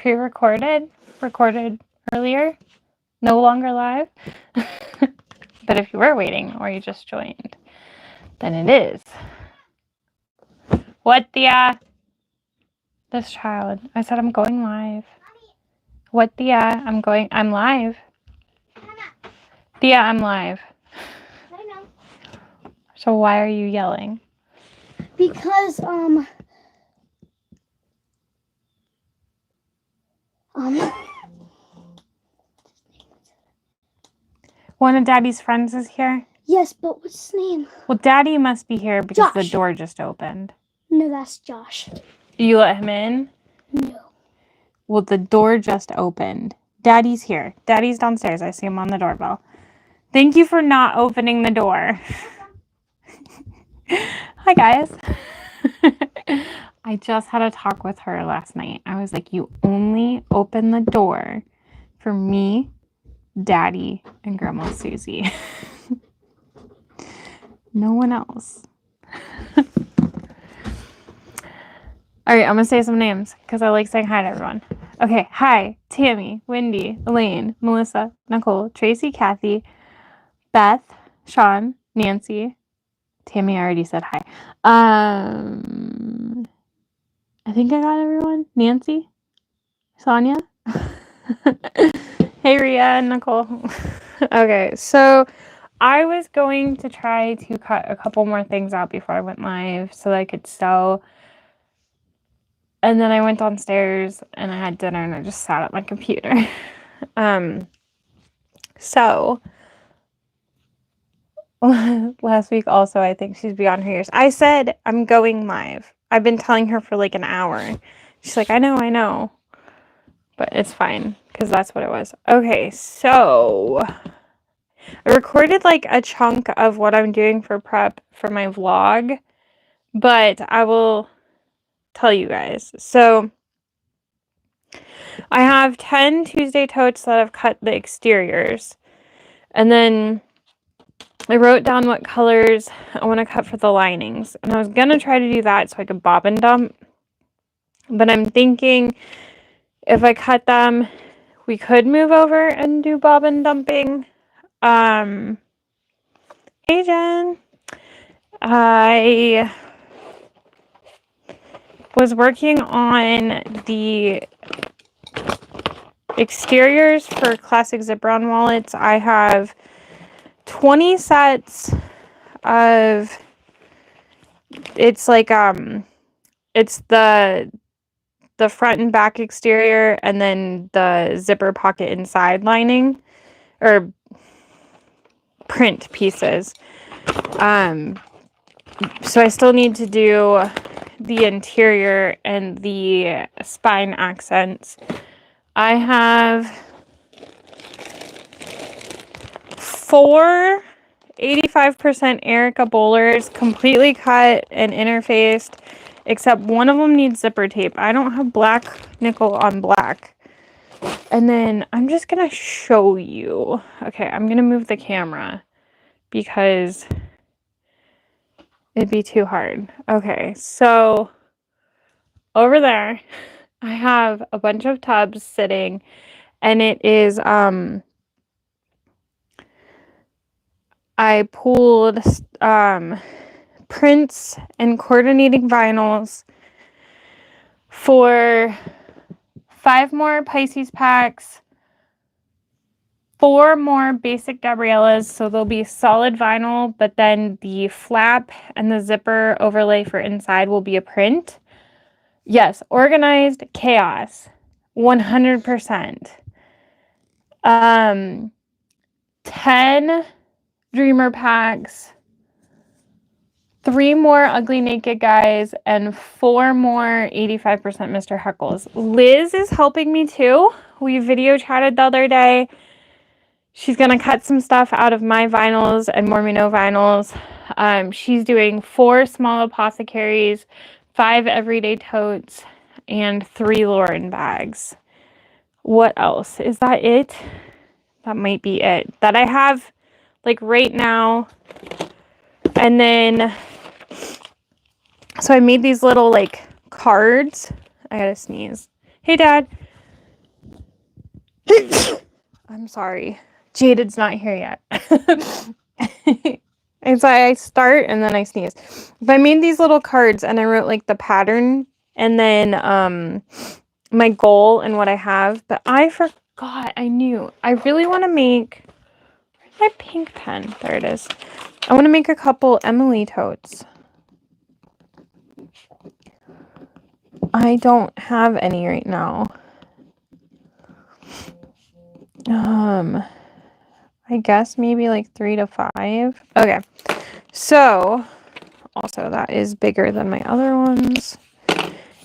pre-recorded, recorded earlier, no longer live. But if you were waiting or you just joined, then it is. What the this child. I said I'm going live. What the I'm live. Thea, I'm live. I know. So why are you yelling? Because one of Daddy's friends is here? Yes, but what's his name? Well, Daddy must be here because the Josh. door just opened. No, that's Josh. You let him in? No. Well, the door just opened. Daddy's here. Daddy's downstairs. I see him on the doorbell. Thank you for not opening the door. Hi, guys. I just had a talk with her last night. I was like, you only open the door for me, Daddy, and Grandma Susie. No one else. All right, I'm going to say some names because I like saying hi to everyone. Okay, hi, Tammy, Wendy, Elaine, Melissa, Nicole, Tracy, Kathy, Beth, Sean, Nancy. Tammy, I already said hi. I think I got everyone. Nancy, Sonia. Hey, Rhea and Nicole. Okay, so I was going to try to cut a couple more things out before I went live so that I could sew. And then I went downstairs and I had dinner and I just sat at my computer. So last week also, I think she's beyond her years. I said, I'm going live. I've been telling her for like an hour. She's like, I know. But it's fine because that's what it was. Okay, so I recorded like a chunk of what I'm doing for prep for my vlog. But I will tell you guys. So I have 10 Tuesday totes that I've cut the exteriors. And then I wrote down what colors I want to cut for the linings. And I was going to try to do that so I could bobbin dump. But I'm thinking if I cut them, we could move over and do bobbin dumping. Hey, Jen. I was working on the exteriors for classic zip-around wallets. I have 20 sets of, it's like, it's the front and back exterior and then the zipper pocket inside lining or print pieces. So I still need to do the interior and the spine accents. I have 4 85% Erica bowlers completely cut and interfaced, except one of them needs zipper tape. I don't have black nickel on black. And then I'm just going to show you. Okay, I'm going to move the camera because it'd be too hard. Okay, so over there, I have a bunch of tubs sitting, and it is, I pulled prints and coordinating vinyls for 5 more Pisces packs, 4 more basic Gabriellas, so they'll be solid vinyl, but then the flap and the zipper overlay for inside will be a print. Yes, organized chaos, 100%. 10 Dreamer packs, 3 more Ugly Naked Guys, and 4 more 85% Mr. Heckles. Liz is helping me too. We video chatted the other day. She's going to cut some stuff out of my vinyls and Mormino vinyls. She's doing 4 small apothecaries, 5 everyday totes, and 3 Lauren bags. What else? Is that it? That might be it. That I have like right now. And then, so I made these little like cards. I gotta sneeze. Hey, Dad. I'm sorry. Jaded's not here yet. It's like I start and then I sneeze. But I made these little cards and I wrote like the pattern and then my goal and what I have. But I forgot. I knew. I really want to make... Where's my pink pen? There it is. I want to make a couple Emily totes. I don't have any right now. I guess maybe like 3 to 5. Okay. So, also that is bigger than my other ones.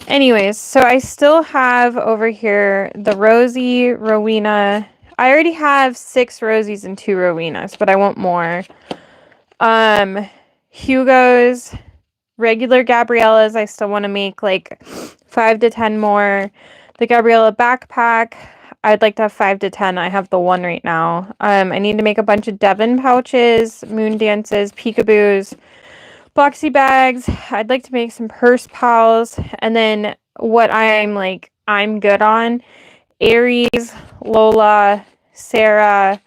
Anyways, so I still have over here the Rosie, Rowena. I already have 6 Rosies and 2 Rowenas, but I want more. Hugo's, regular Gabrielas, I still want to make like 5 to 10 more. The Gabriella backpack, I'd like to have 5 to 10. I have the one right now. I need to make a bunch of Devon pouches, moon dances, peekaboos, boxy bags. I'd like to make some purse pals. And then what I'm good on, Aries, Lola, Sarah,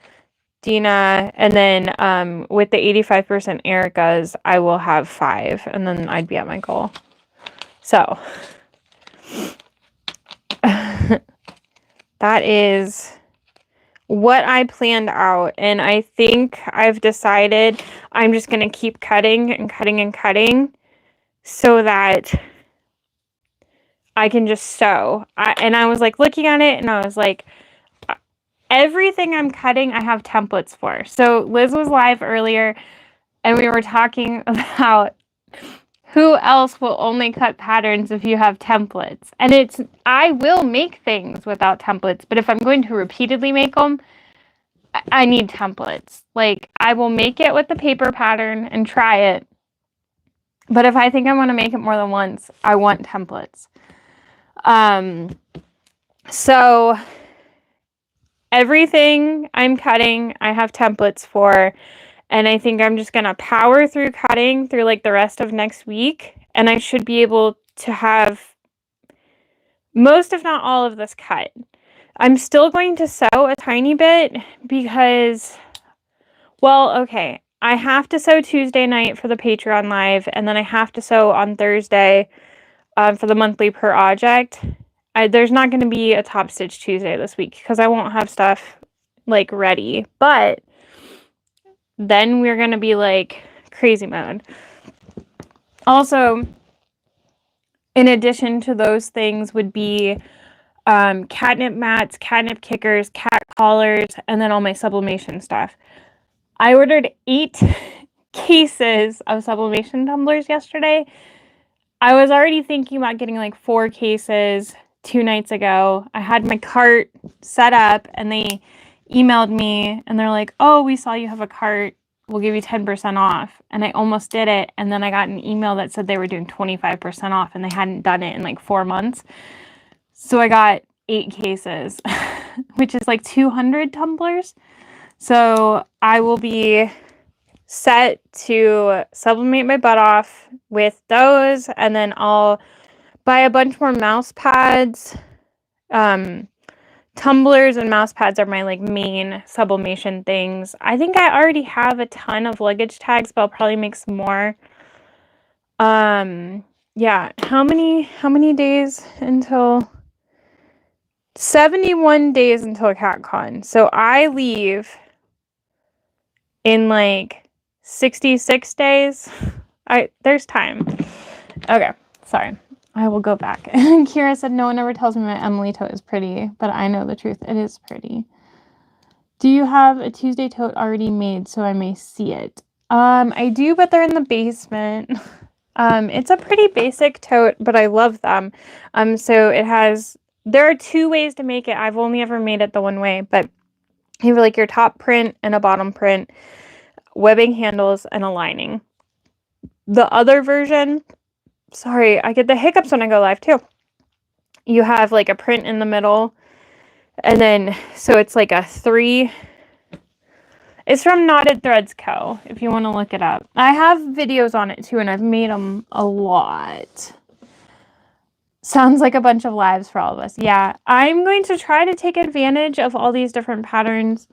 Dina, and then with the 85% Erica's, I will have 5, and then I'd be at my goal. So, that is what I planned out, and I think I've decided I'm just going to keep cutting and cutting and cutting so that I can just sew. And I was like looking at it, and I was like, everything I'm cutting, I have templates for. So Liz was live earlier, and we were talking about who else will only cut patterns if you have templates. And I will make things without templates, but if I'm going to repeatedly make them, I need templates. Like, I will make it with the paper pattern and try it. But if I think I want to make it more than once, I want templates. So everything I'm cutting, I have templates for. And I think I'm just going to power through cutting through like the rest of next week. And I should be able to have most, if not all, of this cut. I'm still going to sew a tiny bit because, well, okay, I have to sew Tuesday night for the Patreon live, and then I have to sew on Thursday for the monthly per object. There's not going to be a top stitch Tuesday this week because I won't have stuff like ready, but then we're going to be like crazy mode. Also, in addition to those things would be catnip mats, catnip kickers, cat collars, and then all my sublimation stuff. I ordered 8 cases of sublimation tumblers yesterday. I was already thinking about getting like 4 cases 2 nights ago. I had my cart set up and they emailed me and they're like, oh, we saw you have a cart. We'll give you 10% off. And I almost did it. And then I got an email that said they were doing 25% off and they hadn't done it in like 4 months. So I got 8 cases, which is like 200 tumblers. So I will be set to sublimate my butt off with those. And then I'll buy a bunch more mouse pads. Tumblers and mouse pads are my like main sublimation things. I think I already have a ton of luggage tags, but I'll probably make some more. Yeah, how many days until 71 days until CatCon. So I leave in like 66 days. There's time. Okay, sorry. I will go back. Kira said, no one ever tells me my Emily tote is pretty, but I know the truth. It is pretty. Do you have a Tuesday tote already made so I may see it? I do, but they're in the basement. It's a pretty basic tote, but I love them. So there are 2 ways to make it. I've only ever made it the one way, but you have like your top print and a bottom print, webbing handles, and a lining. The other version, sorry, I get the hiccups when I go live too. You have like a print in the middle, and then, so it's like a 3. It's from Knotted Threads Co., if you want to look it up. I have videos on it too, and I've made them a lot. Sounds like a bunch of lives for all of us. Yeah, I'm going to try to take advantage of all these different patterns.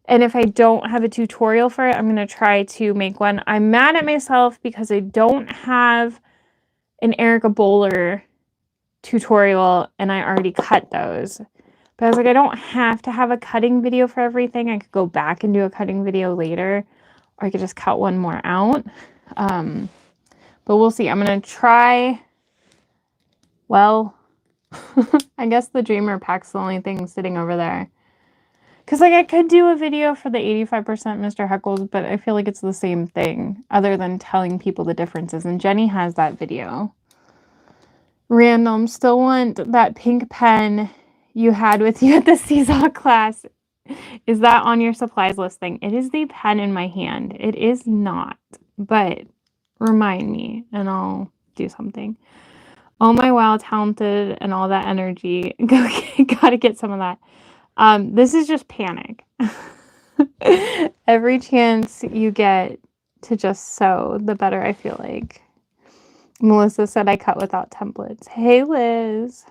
And if I don't have a tutorial for it, I'm going to try to make one. I'm mad at myself because I don't have an Erica Bowler tutorial and I already cut those. But I was like, I don't have to have a cutting video for everything. I could go back and do a cutting video later. Or I could just cut one more out. But we'll see. I'm going to try... Well, I guess the Dreamer Pack's the only thing sitting over there. Because, like, I could do a video for the 85% Mr. Heckles, but I feel like it's the same thing, other than telling people the differences. And Jenny has that video. Random, still want that pink pen you had with you at the Seesaw class. Is that on your supplies listing? It is the pen in my hand. It is not, but remind me, and I'll do something. Oh my wow, talented and all that energy. Gotta get some of that. This is just panic. Every chance you get to just sew, the better I feel like. Melissa said I cut without templates. Hey, Liz.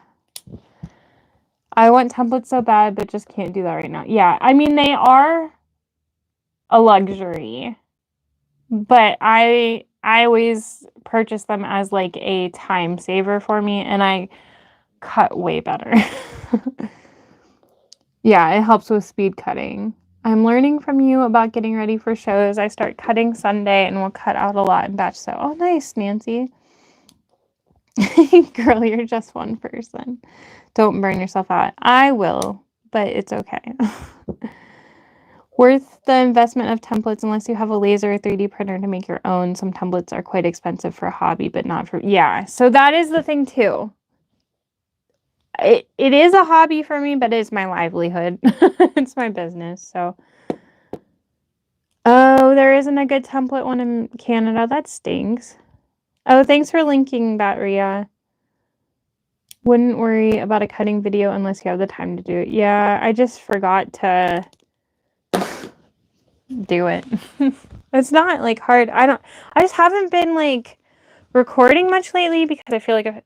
I want templates so bad, but just can't do that right now. Yeah, I mean, they are a luxury, but I always purchase them as like a time saver for me, and I cut way better. Yeah, it helps with speed cutting. I'm learning from you about getting ready for shows. I start cutting Sunday and we'll cut out a lot in batch sew. Oh, nice, Nancy. Girl, you're just one person. Don't burn yourself out. I will, but it's okay. Worth the investment of templates unless you have a laser or 3D printer to make your own. Some templates are quite expensive for a hobby, but not for... Yeah, so that is the thing too. It is a hobby for me, but it's my livelihood. It's my business, so. Oh, there isn't a good template one in Canada. That stinks. Oh, thanks for linking that, Ria. Wouldn't worry about a cutting video unless you have the time to do it. Yeah, I just forgot to do it. It's not like hard. I just haven't been like recording much lately because I feel like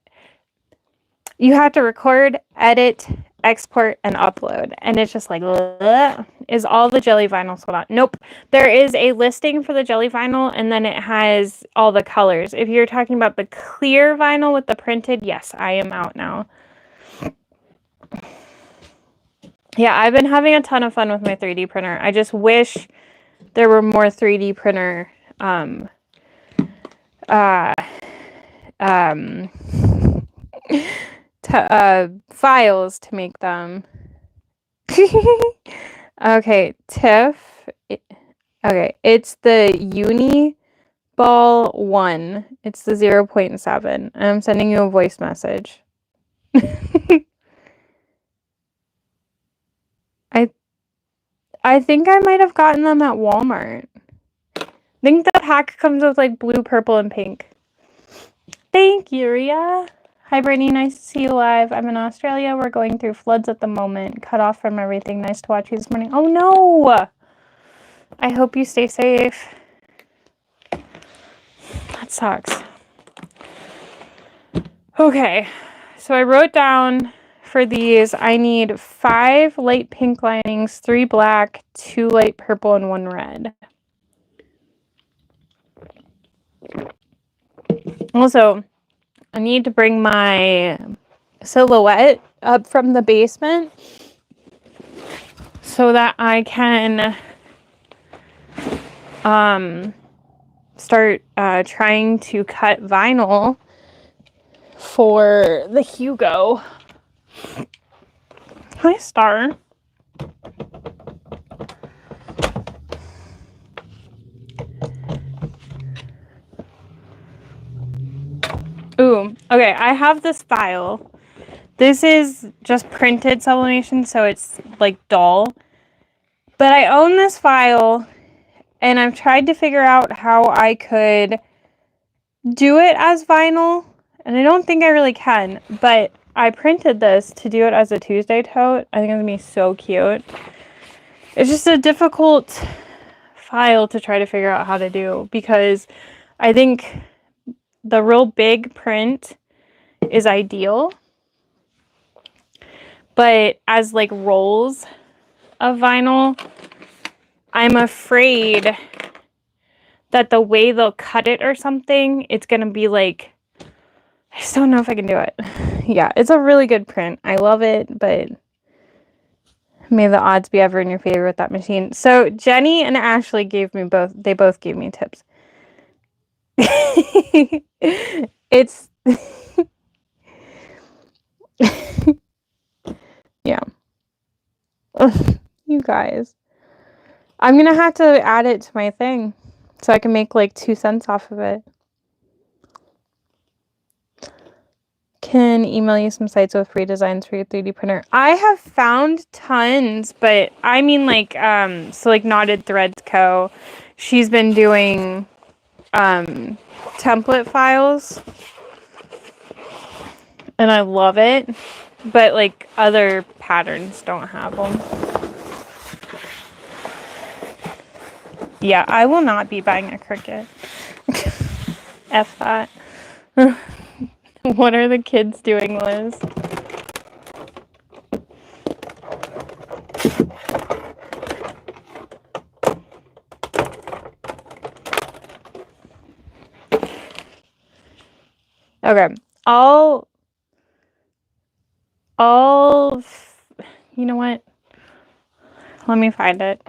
you have to record, edit, export, and upload. And it's just like, ugh. Is all the jelly vinyl sold out? Nope. There is a listing for the jelly vinyl, and then it has all the colors. If you're talking about the clear vinyl with the printed, yes, I am out now. Yeah, I've been having a ton of fun with my 3D printer. I just wish there were more 3D printer files to make them. Okay, Tiff. Okay, it's the Uni Ball 1. It's the 0.7. I'm sending you a voice message. I think I might have gotten them at Walmart. I think the pack comes with like blue, purple, and pink. Thank you, Ria. Hi, Brittany. Nice to see you live. I'm in Australia. We're going through floods at the moment. Cut off from everything. Nice to watch you this morning. Oh, no. I hope you stay safe. That sucks. Okay. So I wrote down for these, I need 5 light pink linings, 3 black, 2 light purple, and 1 red. Also, I need to bring my silhouette up from the basement so that I can start trying to cut vinyl for the Hugo. Hi, Star. Ooh, okay, I have this file. This is just printed sublimation, so it's like dull. But I own this file, and I've tried to figure out how I could do it as vinyl, and I don't think I really can, but I printed this to do it as a Tuesday tote. I think it's going to be so cute. It's just a difficult file to try to figure out how to do, because I think the real big print is ideal. But as like rolls of vinyl, I'm afraid that the way they'll cut it or something, it's going to be like, I just don't know if I can do it. Yeah, it's a really good print. I love it, but may the odds be ever in your favor with that machine. So Jenny and Ashley they both gave me tips. It's, yeah. You guys. I'm going to have to add it to my thing so I can make like 2 cents off of it. Can email you some sites with free designs for your 3D printer. I have found tons, but I mean like, so like Knotted Threads Co. She's been doing template files and I love it, but like other patterns don't have them. Yeah, I will not be buying a Cricut. F that. What are the kids doing, Liz? Okay, you know what? Let me find it.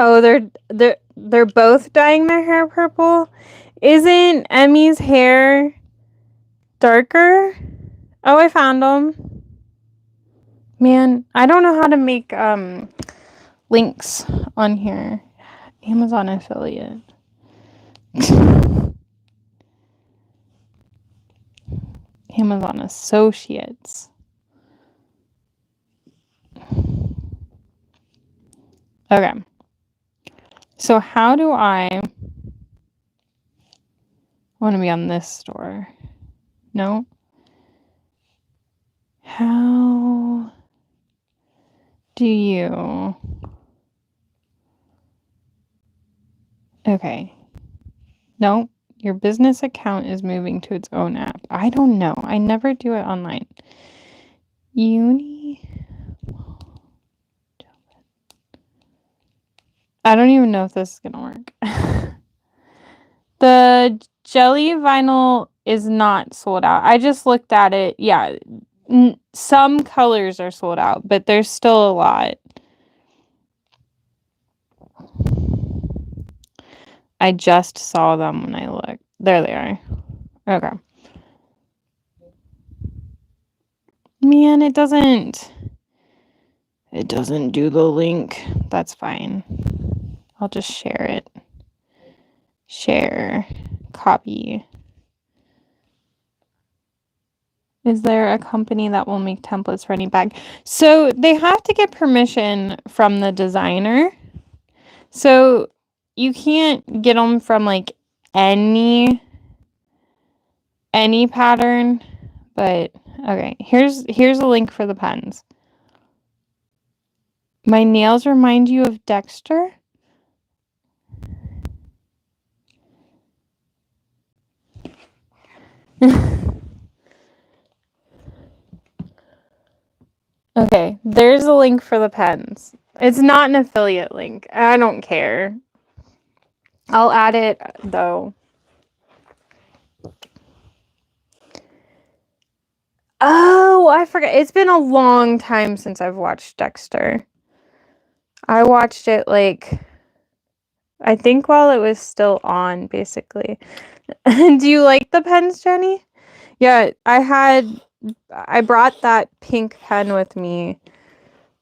Oh, they're both dyeing their hair purple. Isn't Emmy's hair darker? Oh, I found them. Man, I don't know how to make links on here. Amazon affiliate. Amazon associates. Okay. So how do I want to be on this store? No. How do you... Okay. No, your business account is moving to its own app. I don't know. I never do it online. I don't even know if this is going to work. The jelly vinyl is not sold out. I just looked at it. Yeah, some colors are sold out, but there's still a lot. I just saw them when I looked. There they are. Okay. Man, it doesn't do the link. That's fine. I'll just share it. Share. Copy. Is there a company that will make templates for any bag? So they have to get permission from the designer. So you can't get them from like any pattern, but okay. Here's a link for the pens. My nails remind you of Dexter? Okay, there's a link for the pens. It's not an affiliate link. I don't care. I'll add it though. Oh, I forgot. It's been a long time since I've watched Dexter. I watched it like, I think while it was still on, basically. Do you like the pens, Jenny? Yeah, I brought that pink pen with me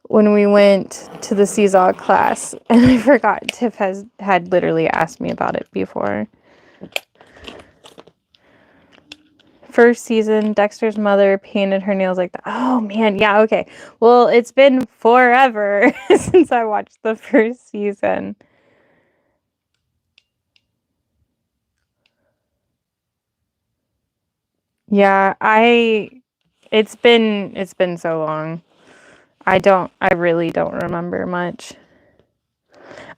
when we went to the Seesaw class, and I forgot Tiff had literally asked me about it before. First season, Dexter's mother painted her nails like that. Oh man, yeah, okay. Well, it's been forever since I watched the first season. Yeah, it's been so long. I really don't remember much.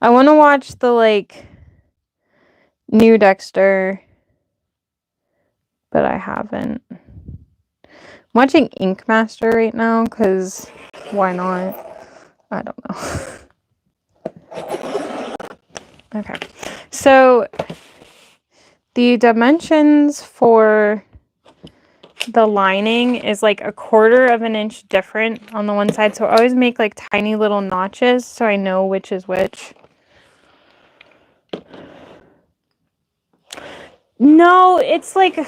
I want to watch the like new Dexter, but I haven't. I'm watching Ink Master right now because why not? I don't know. Okay. So the dimensions for the lining is like 1/4 of an inch different on the one side. So I always make like tiny little notches so I know which is which. No, it's like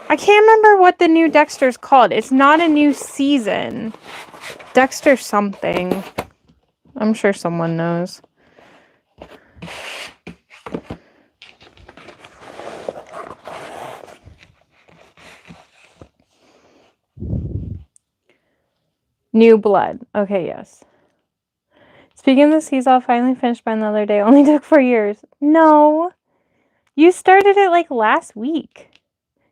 I can't remember what the new Dexter's called. It's not a new season. Dexter something. I'm sure someone knows. New Blood. Okay, yes. Speaking of the season, I finally finished by another day. Only took 4 years. No. You started it like last week.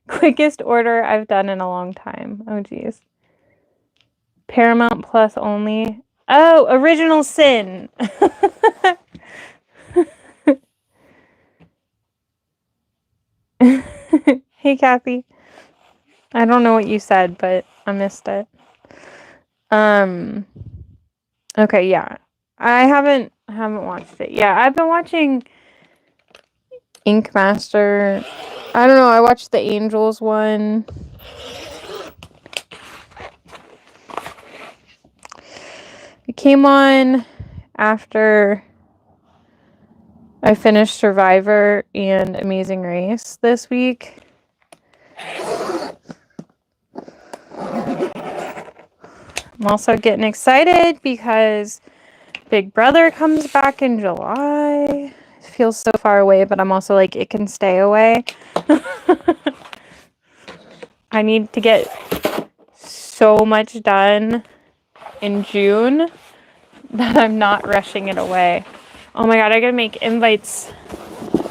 Quickest order I've done in a long time. Oh, geez. Paramount Plus only. Oh, Original Sin. Hey, Kathy. I don't know what you said, but I missed it. Okay, yeah. I haven't watched it. Yeah, I've been watching Ink Master. I don't know, I watched the Angels one. It came on after I finished Survivor and Amazing Race this week. I'm also getting excited because Big Brother comes back in July. It feels so far away, but I'm also like, it can stay away. I need to get so much done in June that I'm not rushing it away. Oh my god, I gotta make invites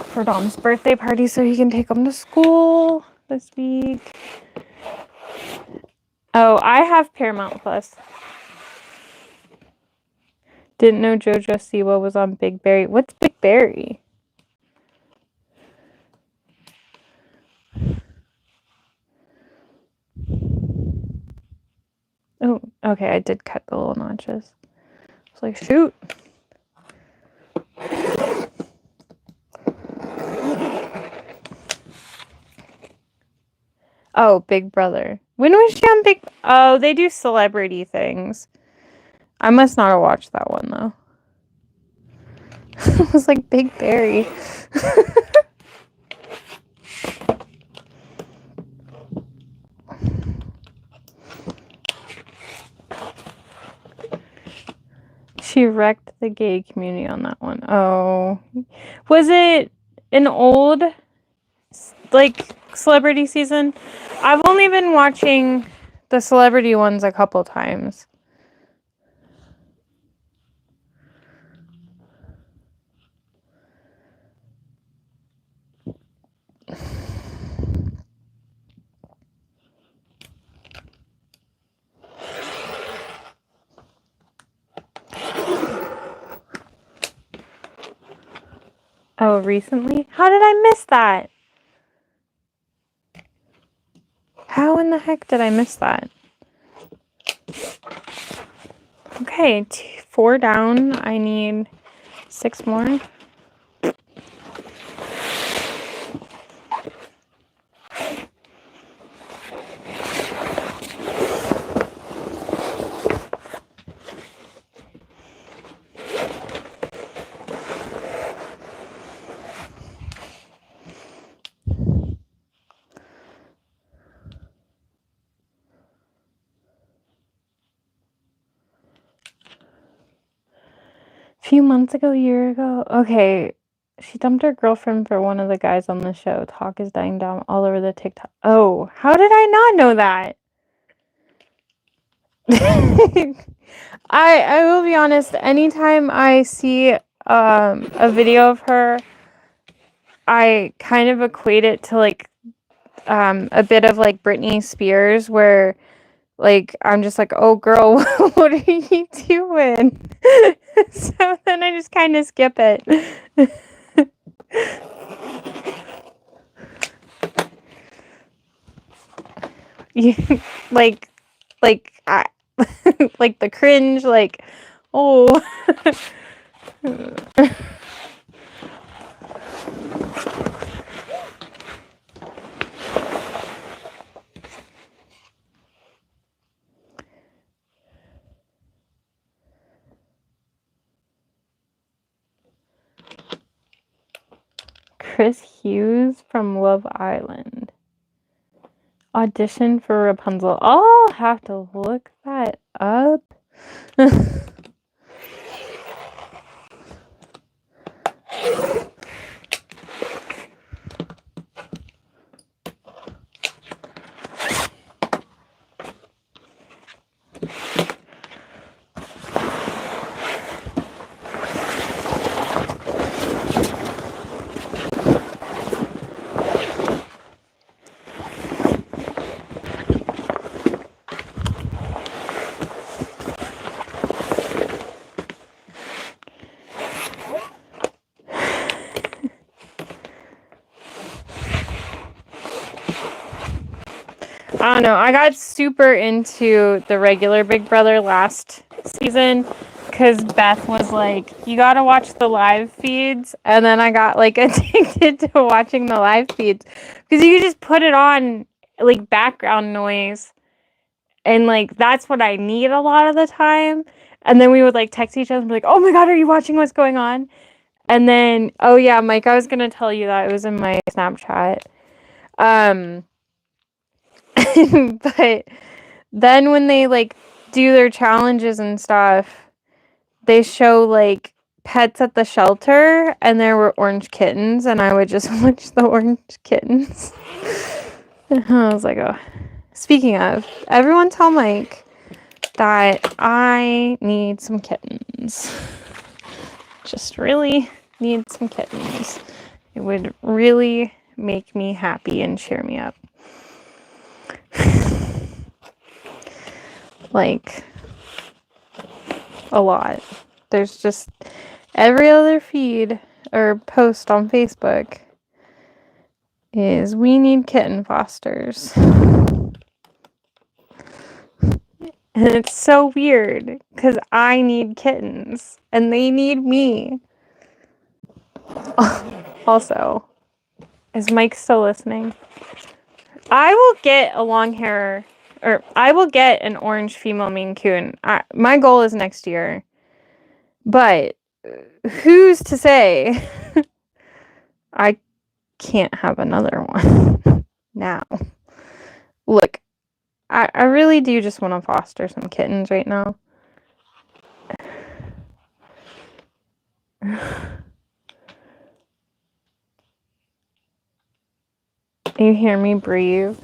for Dom's birthday party so he can take them to school this week. Oh, I have Paramount Plus. Didn't know JoJo Siwa was on Big Berry. What's Big Berry? Oh, okay, I did cut the little notches. I was like, shoot. Oh, Big Brother. When was she on Big... Oh, they do celebrity things. I must not have watched that one, though. It was like Big Berry. She wrecked the gay community on that one. Oh. Was it an old, like, celebrity season? I've only been watching the celebrity ones a couple times. Oh, recently? How did I miss that? How in the heck did I miss that? Okay, 4 down. I need 6 more. Few months ago, a year ago. Okay, she dumped her girlfriend for one of the guys on the show. Talk is dying down all over the TikTok. Oh, how did I not know that? I will be honest. Anytime I see a video of her, I kind of equate it to like a bit of like Britney Spears where like I'm just like, oh girl, what are you doing? So then I just kind of skip it. You, like I like the cringe, like, oh. Chris Hughes from Love Island. Audition for Rapunzel. I'll have to look that up. I don't know. I got super into the regular Big Brother last season because Beth was like, you got to watch the live feeds. And then I got like addicted to watching the live feeds because you could just put it on like background noise. And like, that's what I need a lot of the time. And then we would like text each other and be like, oh my God, are you watching what's going on? And then, oh yeah, Mike, I was going to tell you that it was in my Snapchat. But then when they like do their challenges and stuff, they show like pets at the shelter and there were orange kittens and I would just watch the orange kittens. And I was like, oh. Speaking of, everyone tell Mike that I need some kittens. Just really need some kittens. It would really make me happy and cheer me up. Like, a lot. There's just every other feed or post on Facebook is we need kitten fosters. And it's so weird because I need kittens and they need me. Also, is Mike still listening? I will get a long hair, or I will get an orange female Maine Coon. My goal is next year. But who's to say I can't have another one now? Look, I really do just want to foster some kittens right now. You hear me breathe?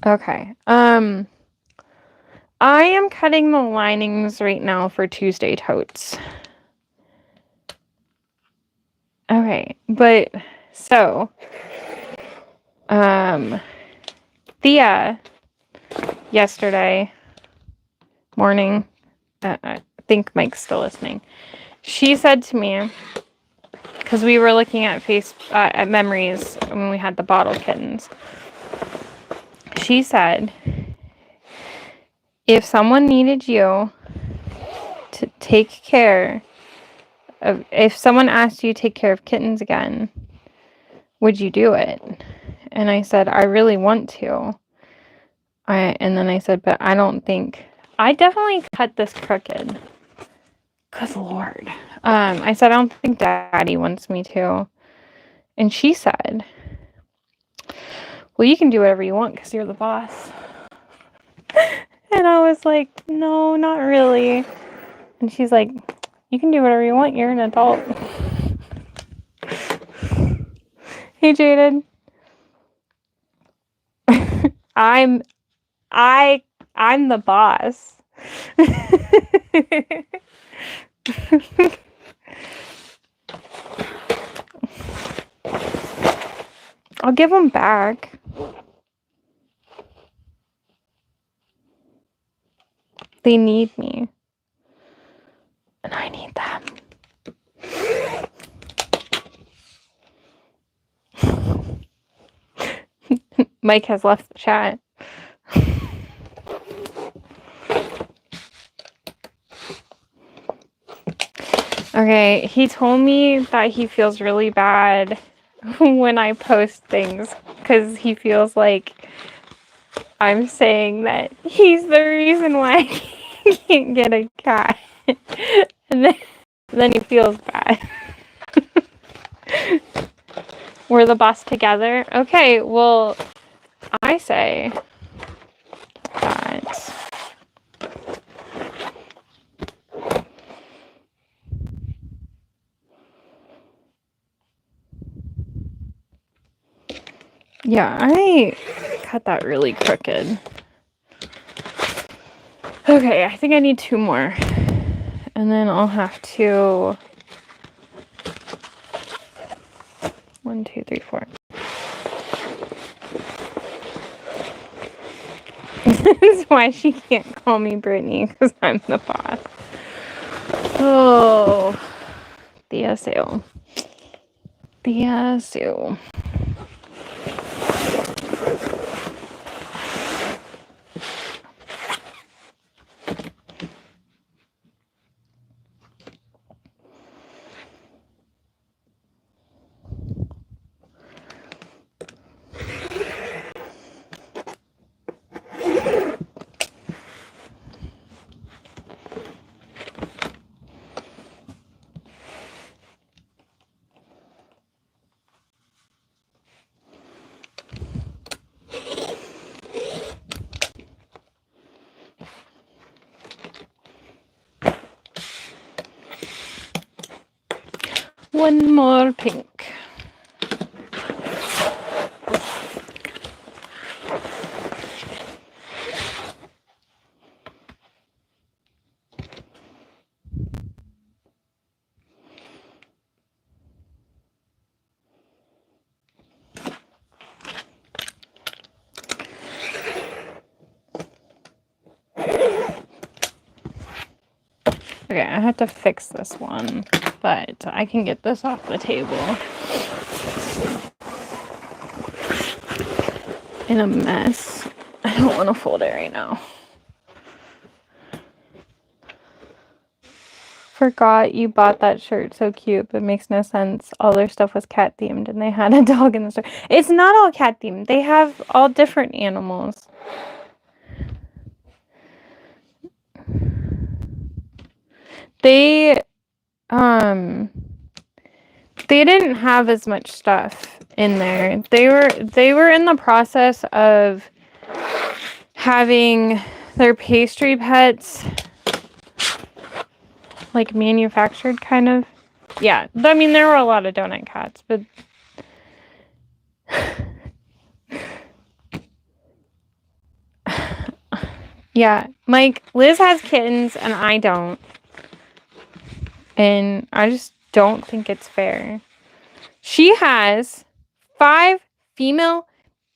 Okay. I am cutting the linings right now for Tuesday totes. Okay, but so Thea yesterday morning, I think Mike's still listening. She said to me, because we were looking at at memories when we had the bottle kittens. She said, if someone needed you to take care of, if someone asked you to take care of kittens again, would you do it? And I said, I really want to. And then I said, but I don't think, I definitely cut this crooked. Good Lord. I said, I don't think Daddy wants me to. And she said, well, you can do whatever you want because you're the boss. And I was like, no, not really. And she's like, you can do whatever you want. You're an adult. Hey, Jaden. I'm the boss. I'll give them back. They need me. And I need them. Mike has left the chat. Okay, he told me that he feels really bad when I post things because he feels like I'm saying that he's the reason why I can't get a cat. And then he feels bad. We're the boss together. Okay, well, I say that yeah, I cut that really crooked. Okay, I think I need 2 more. And then I'll have to 1, 2, 3, 4. This is why she can't call me Brittany, because I'm the boss. Oh, the SU. The SU. One more pink. Okay, I have to fix this one, but I can get this off the table. In a mess. I don't want to fold it right now. Forgot you bought that shirt. So cute, but makes no sense. All their stuff was cat themed and they had a dog in the store. It's not all cat themed. They have all different animals. They didn't have as much stuff in there. They were in the process of having their pastry pets like manufactured, kind of. Yeah, I mean, there were a lot of donut cats, but yeah, Mike, Liz has kittens and I don't. And I just don't think it's fair. She has 5 female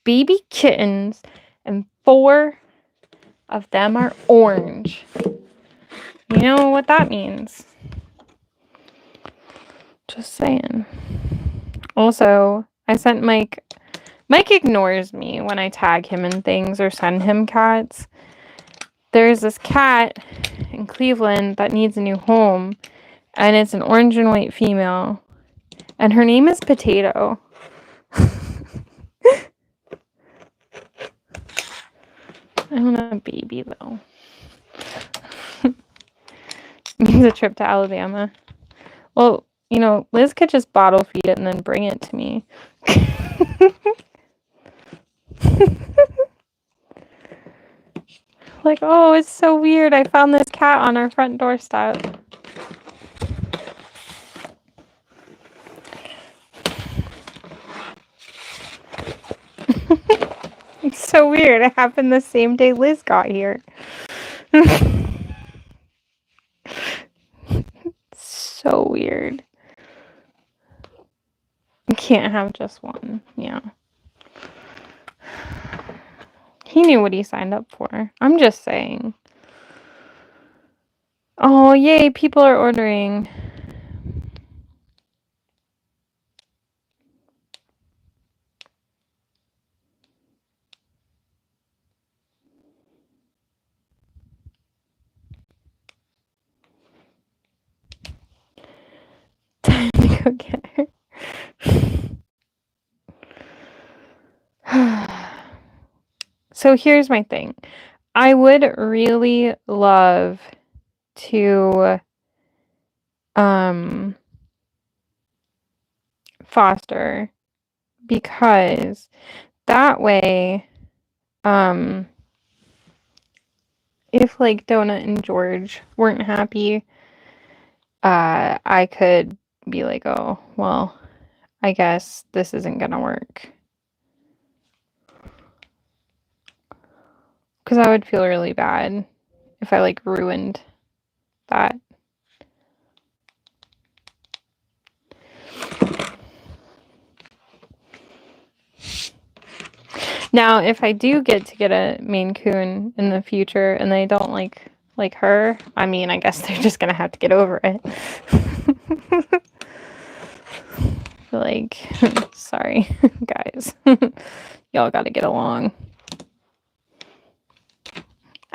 baby kittens and 4 of them are orange. You know what that means. Just saying. Also, I sent Mike ignores me when I tag him in things or send him cats. There's this cat in Cleveland that needs a new home, and it's an orange and white female, and her name is Potato. I want a baby, though. Needs a trip to Alabama. Well, you know, Liz could just bottle feed it and then bring it to me. Like, oh, it's so weird. I found this cat on our front doorstep. It's so weird. It happened the same day Liz got here. So weird. You can't have just one. Yeah. He knew what he signed up for. I'm just saying. Oh, yay, people are ordering. Time to go get her. So here's my thing. I would really love to foster, because that way, if like Donut and George weren't happy, I could be like, oh, well, I guess this isn't gonna work. Because I would feel really bad if I like ruined that. Now, if I do get to get a Maine Coon in the future and they don't like her, I mean, I guess they're just gonna have to get over it. Like, sorry, guys. Y'all gotta get along.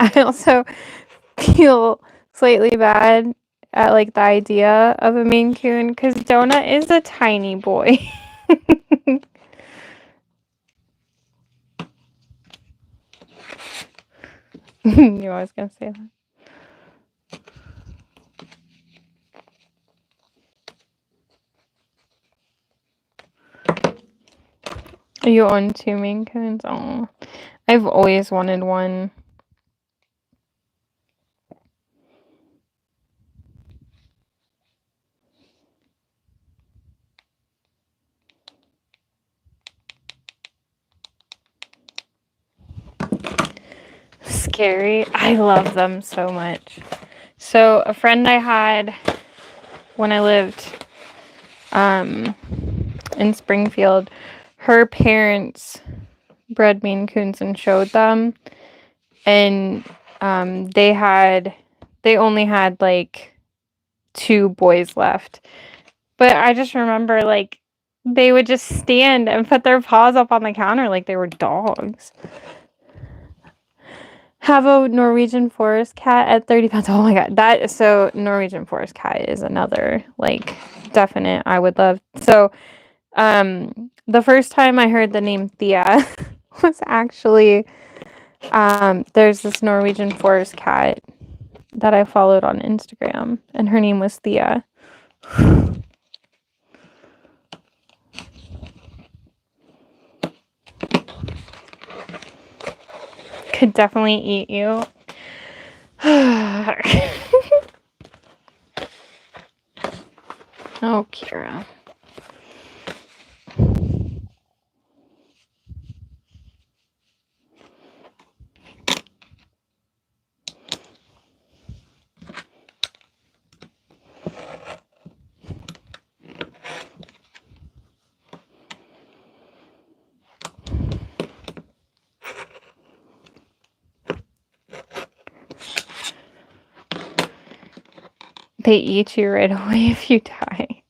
I also feel slightly bad at like the idea of a Maine Coon because Donut is a tiny boy. Knew I was gonna say that. You own 2 Maine Coons? Oh, I've always wanted one. Scary. I love them so much. So a friend I had when I lived in Springfield, her parents bred Maine Coons and showed them, and they only had like 2 boys left. But I just remember like they would just stand and put their paws up on the counter like they were dogs. Have a Norwegian forest cat at 30 pounds. Oh my god. So Norwegian forest cat is another like definite I would love. So the first time I heard the name Thea was actually there's this Norwegian forest cat that I followed on Instagram, and her name was Thea. Could definitely eat you. Oh, Kira. They eat you right away if you die.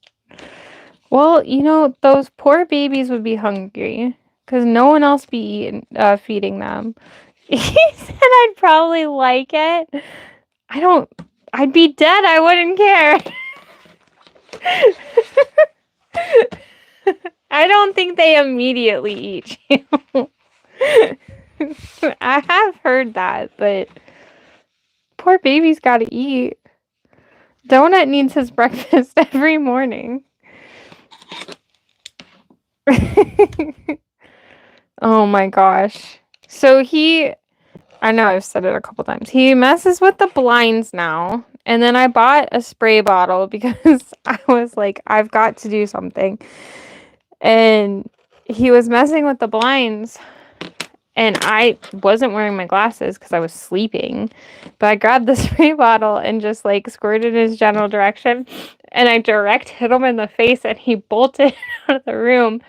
Well, you know, those poor babies would be hungry because no one else be feeding them. He said I'd probably like it. I'd be dead. I wouldn't care. I don't think they immediately eat you. I have heard that, but poor baby's got to eat. Donut needs his breakfast every morning. Oh my gosh. So I know I've said it a couple times. He messes with the blinds now. And then I bought a spray bottle because I was like, I've got to do something. And he was messing with the blinds. And I wasn't wearing my glasses because I was sleeping. But I grabbed the spray bottle and just like squirted in his general direction. And I direct hit him in the face and he bolted out of the room.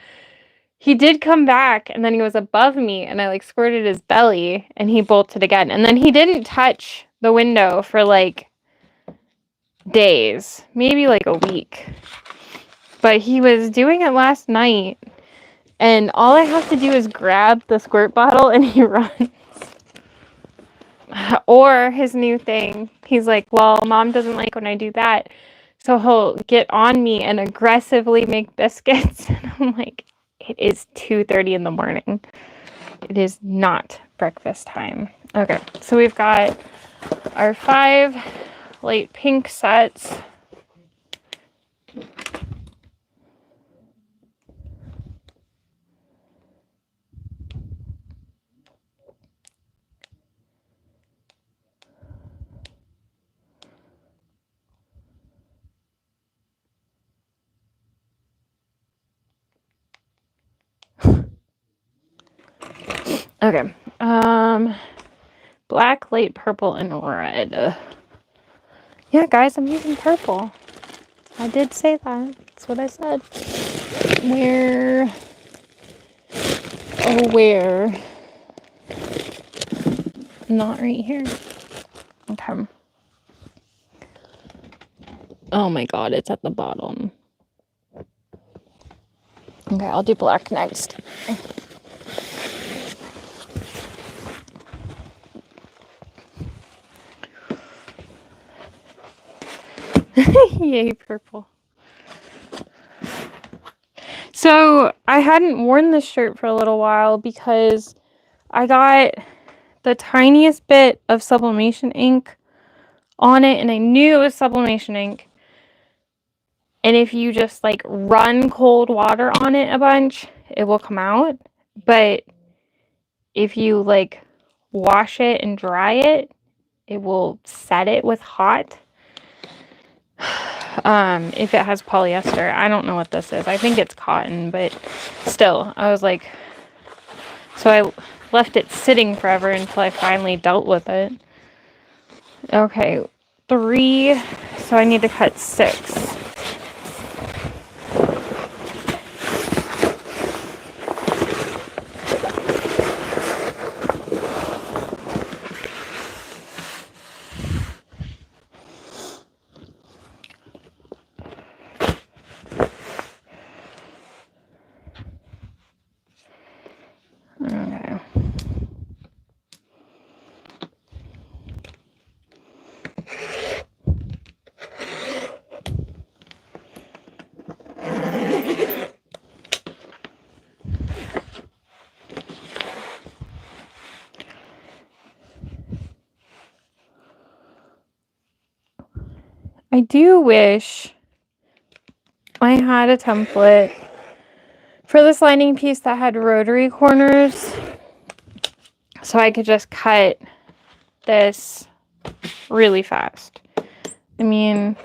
he did come back, and then he was above me, and I like squirted his belly, and he bolted again. And then he didn't touch the window for like days, maybe like a week. But he was doing it last night, and all I have to do is grab the squirt bottle, and he runs. Or his new thing, he's like, well, Mom doesn't like when I do that, so he'll get on me and aggressively make biscuits. And I'm like, it is 2:30 in the morning. It is not breakfast time. Okay, so we've got our 5 light pink sets. Okay, black, light purple, and red. Yeah, guys, I'm using purple. I did say that. That's what I said. Where? Oh, where? Not right here. Okay. Oh my god, it's at the bottom. Okay, I'll do black next. Yay, purple. So I hadn't worn this shirt for a little while because I got the tiniest bit of sublimation ink on it, and I knew it was sublimation ink. And if you just like run cold water on it a bunch, it will come out. But if you like wash it and dry it, it will set it with hot. If it has polyester. I don't know what this is. I think it's cotton, but still, I was like, so I left it sitting forever until I finally dealt with it. Okay, 3, so I need to cut 6. Okay. I do wish I had a template for this lining piece that had rotary corners, so I could just cut this really fast. I mean,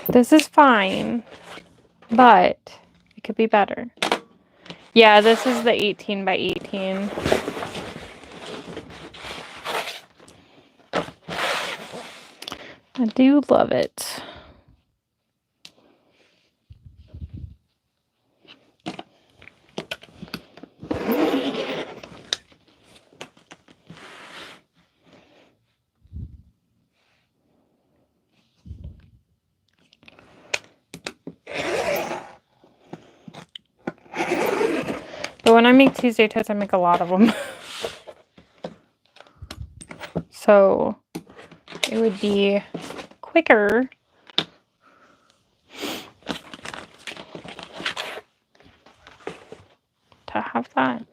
this is fine, but it could be better. Yeah, this is the 18 by 18. I do love it. But when I make Tuesday toast, I make a lot of them. So it would be quicker to have that.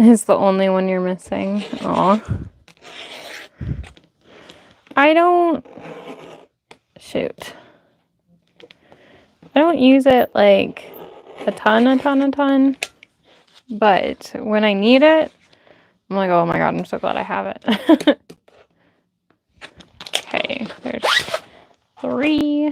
is the only one you're missing. Aw. I don't... Shoot. I don't use it, like, a ton. But when I need it, I'm like, oh my god, I'm so glad I have it. Okay, there's 3.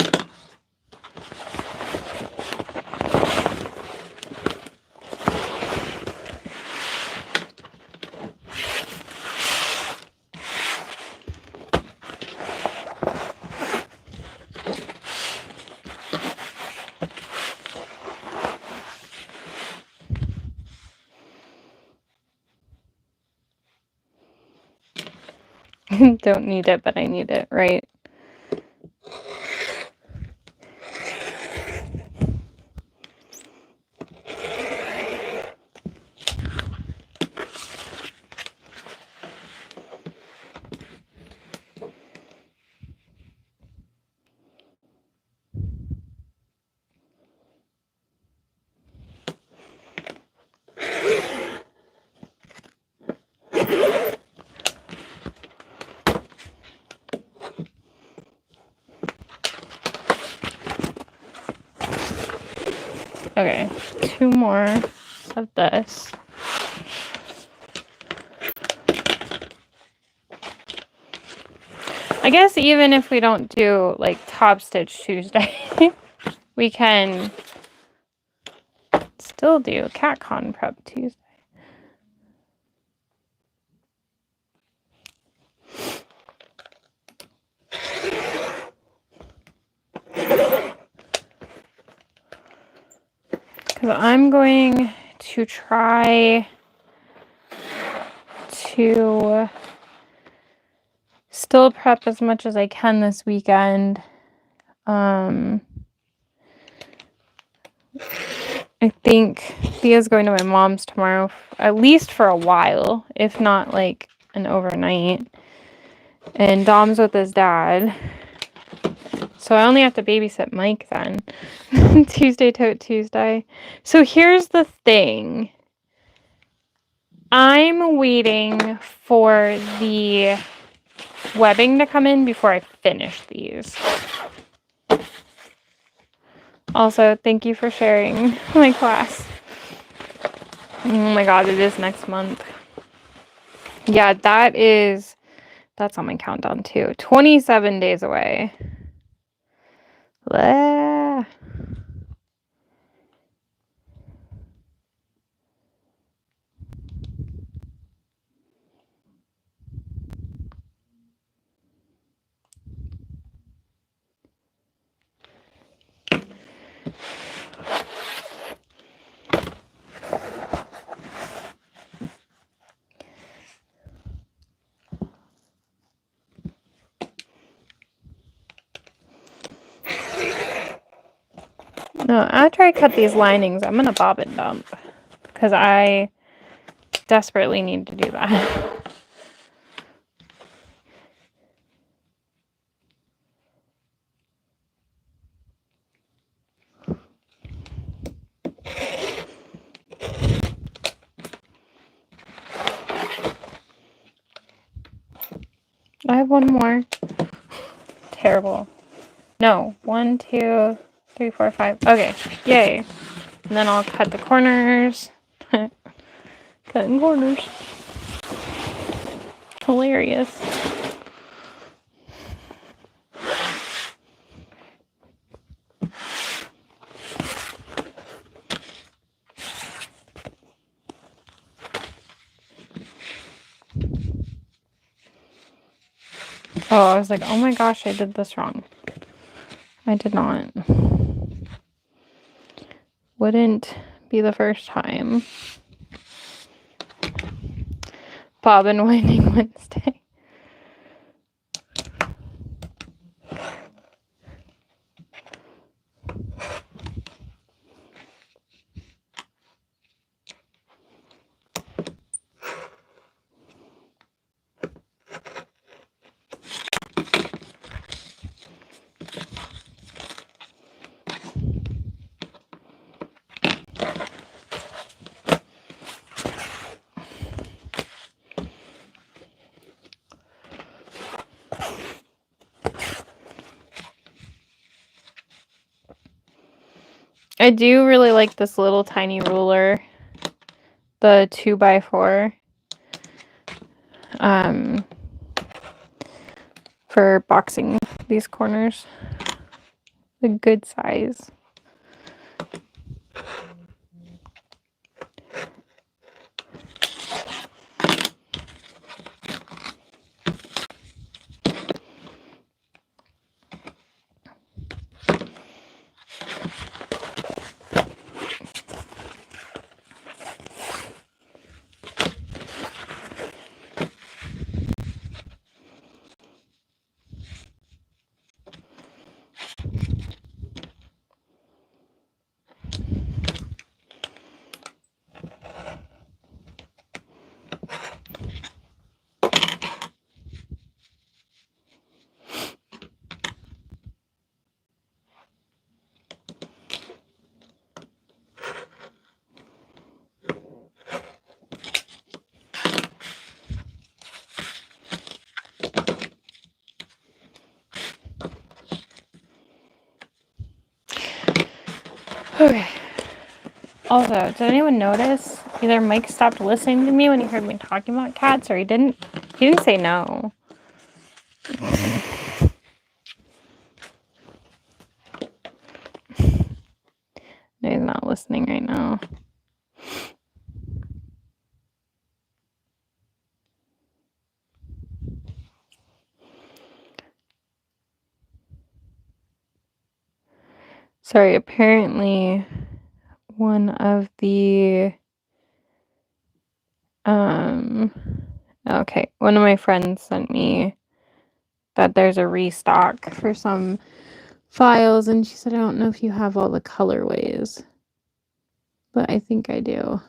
Don't need it, but I need it, right? Okay, 2 more of this. I guess even if we don't do like Top Stitch Tuesday, we can still do CatCon Prep Tuesday. Because I'm going to try to still prep as much as I can this weekend. I think Thea's going to my mom's tomorrow, at least for a while, if not like an overnight. And Dom's with his dad. So I only have to babysit Mike then. Tuesday, Tote Tuesday. So here's the thing. I'm waiting for the webbing to come in before I finish these. Also, thank you for sharing my class. Oh my god, it is next month. Yeah, that's on my countdown too. 27 days away. Blah. No, after I cut these linings, I'm gonna bobbin dump because I desperately need to do that. I have one more. Terrible. No, 1, 2, 3, 4, 5. Okay, yay. And then I'll cut the corners. Cutting corners. Hilarious. Oh, I was like, oh my gosh, I did this wrong. I did not. Wouldn't be the first time. Bobbin Winding Wednesday. I do really like this little tiny ruler, the 2x4, for boxing these corners. A good size. Okay. Also, did anyone notice either Mike stopped listening to me when he heard me talking about cats, or he didn't say no. No, he's not listening right now. Sorry, apparently one of the one of my friends sent me that there's a restock for some files, and she said, I don't know if you have all the colorways, but I think I do.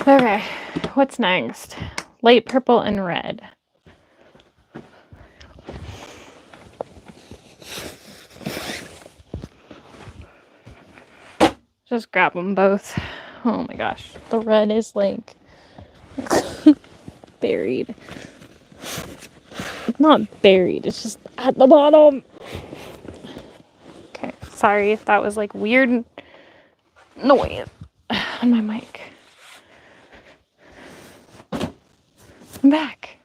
Okay, what's next? Light purple and red. Just grab them both. Oh my gosh, the red is like buried. It's not buried, it's just at the bottom. Okay, sorry if that was like weird noise on my mic. I'm back.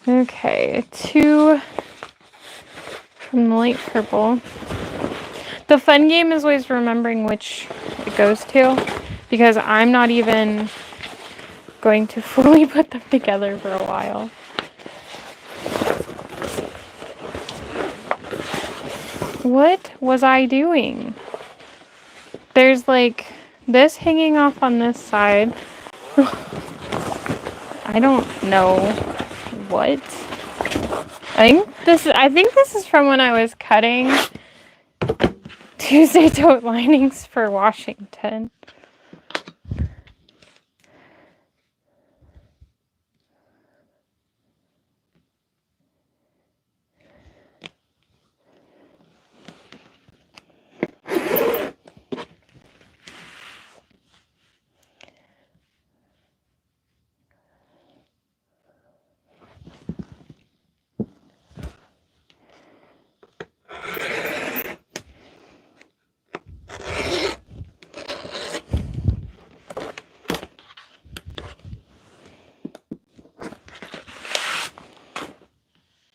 Okay, 2 from the light purple. The fun game is always remembering which it goes to, because I'm not even going to fully put them together for a while. What was I doing? There's like this hanging off on this side. I don't know what. I think this is from when I was cutting Tuesday tote linings for Washington.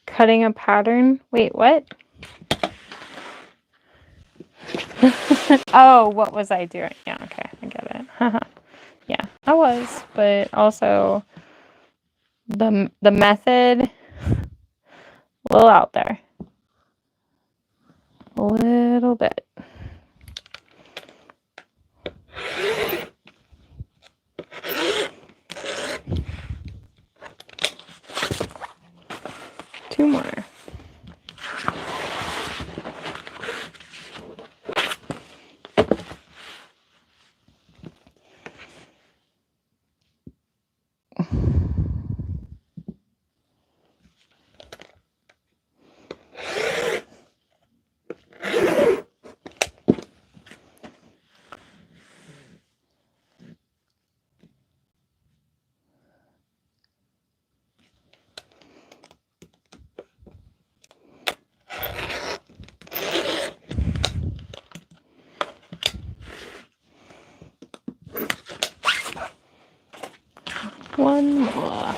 Cutting a pattern? Wait, what? Oh, what was I doing? Yeah, okay, I get it. Yeah, I was, but also the method, a little out there. A little bit. Two more. One more.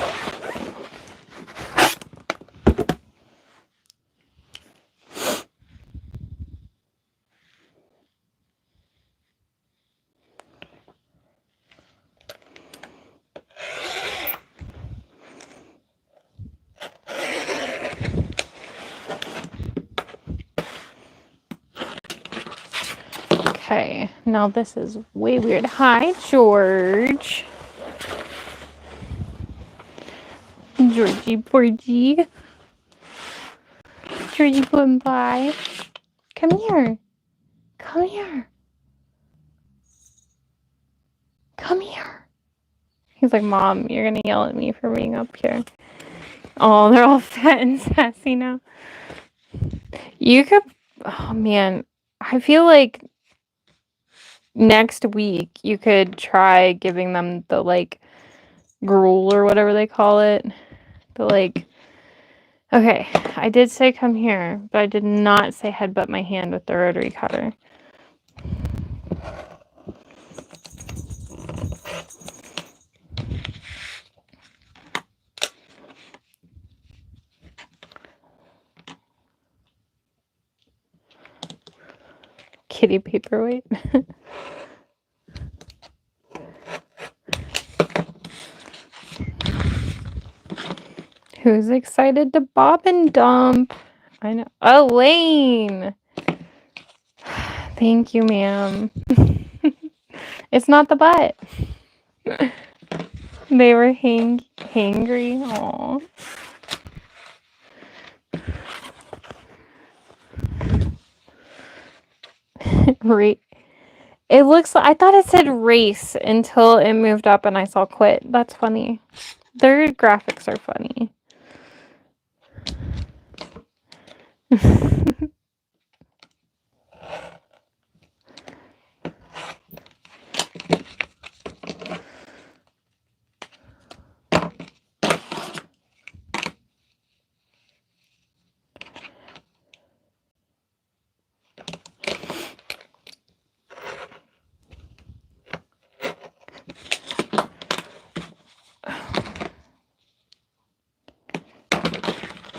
Okay, now this is way weird. Hi, George. Georgie Porgy. Georgie went by. Come here. Come here. Come here. He's like, Mom, you're going to yell at me for being up here. Oh, they're all fat and sassy now. You could, oh man, I feel like next week you could try giving them the like gruel or whatever they call it. The like, okay, I did say come here, but I did not say headbutt my hand with the rotary cutter. Kitty paperweight. Who's excited to bobbin dump? I know. Elaine! Thank you, ma'am. It's not the butt. They were hangry. Aw. Right. It looks like, I thought it said race until it moved up and I saw quit. That's funny. Their graphics are funny.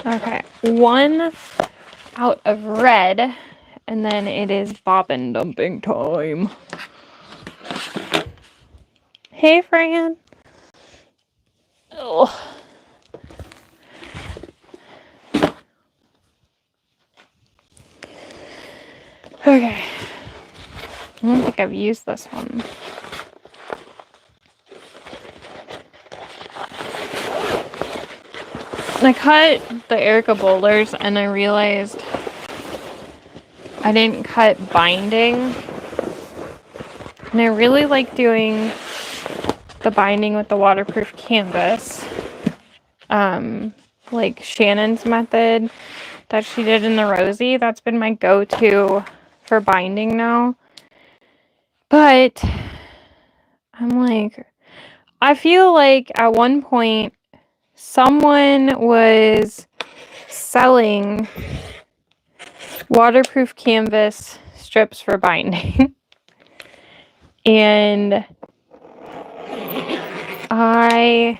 Okay, one out of red, and then it is bobbin dumping time. Hey, Fran. Oh. Okay. I don't think I've used this one. I cut the Erica bowlers and I realized I didn't cut binding. And I really like doing the binding with the waterproof canvas. Like Shannon's method that she did in the Rosie. That's been my go-to for binding now. But I'm like, I feel like at one point someone was selling waterproof canvas strips for binding. And I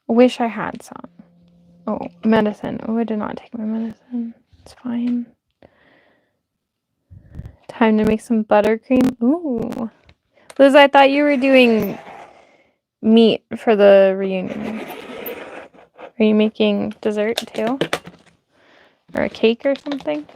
wish I had some. Oh, medicine. Oh, I did not take my medicine. It's fine. Time to make some buttercream. Ooh. Liz, I thought you were doing meat for the reunion. Are you making dessert too? Or a cake or something?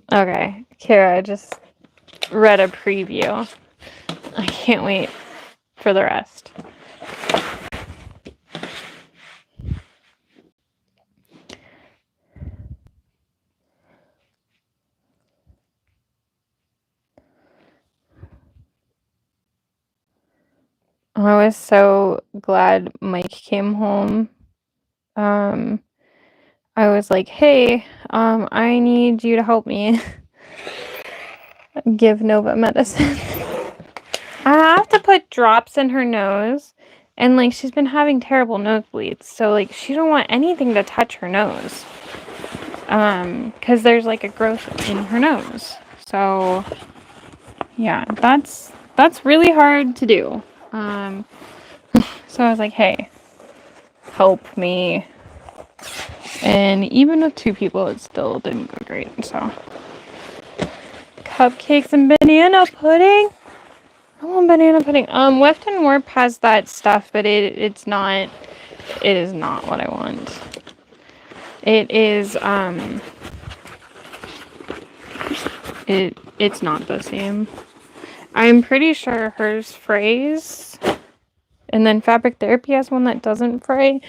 Okay, Kara just read a preview. I can't wait for the rest. I was so glad Mike came home. I was like, hey, I need you to help me give Nova medicine. I have to put drops in her nose, and like she's been having terrible nosebleeds, so like she don't want anything to touch her nose. Because there's like a growth in her nose. So yeah, that's really hard to do. So I was like, hey, help me. And even with 2 people, it still didn't go great. So cupcakes and banana pudding. I want banana pudding. Weft and Warp has that stuff, but it is not what I want. It is it's not the same. I'm pretty sure hers frays, and then Fabric Therapy has one that doesn't fray,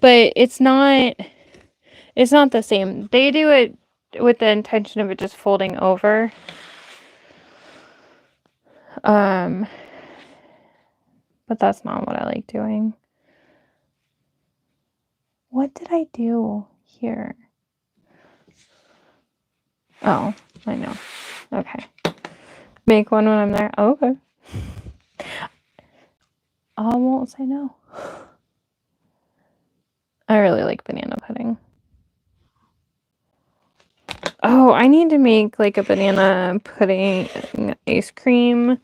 but it's not the same. They do it with the intention of it just folding over. But that's not what I like doing. What did I do here? Oh, I know. Okay. Make one when I'm there. Oh, okay. I won't say no. I really like banana pudding. Oh, I need to make like a banana pudding ice cream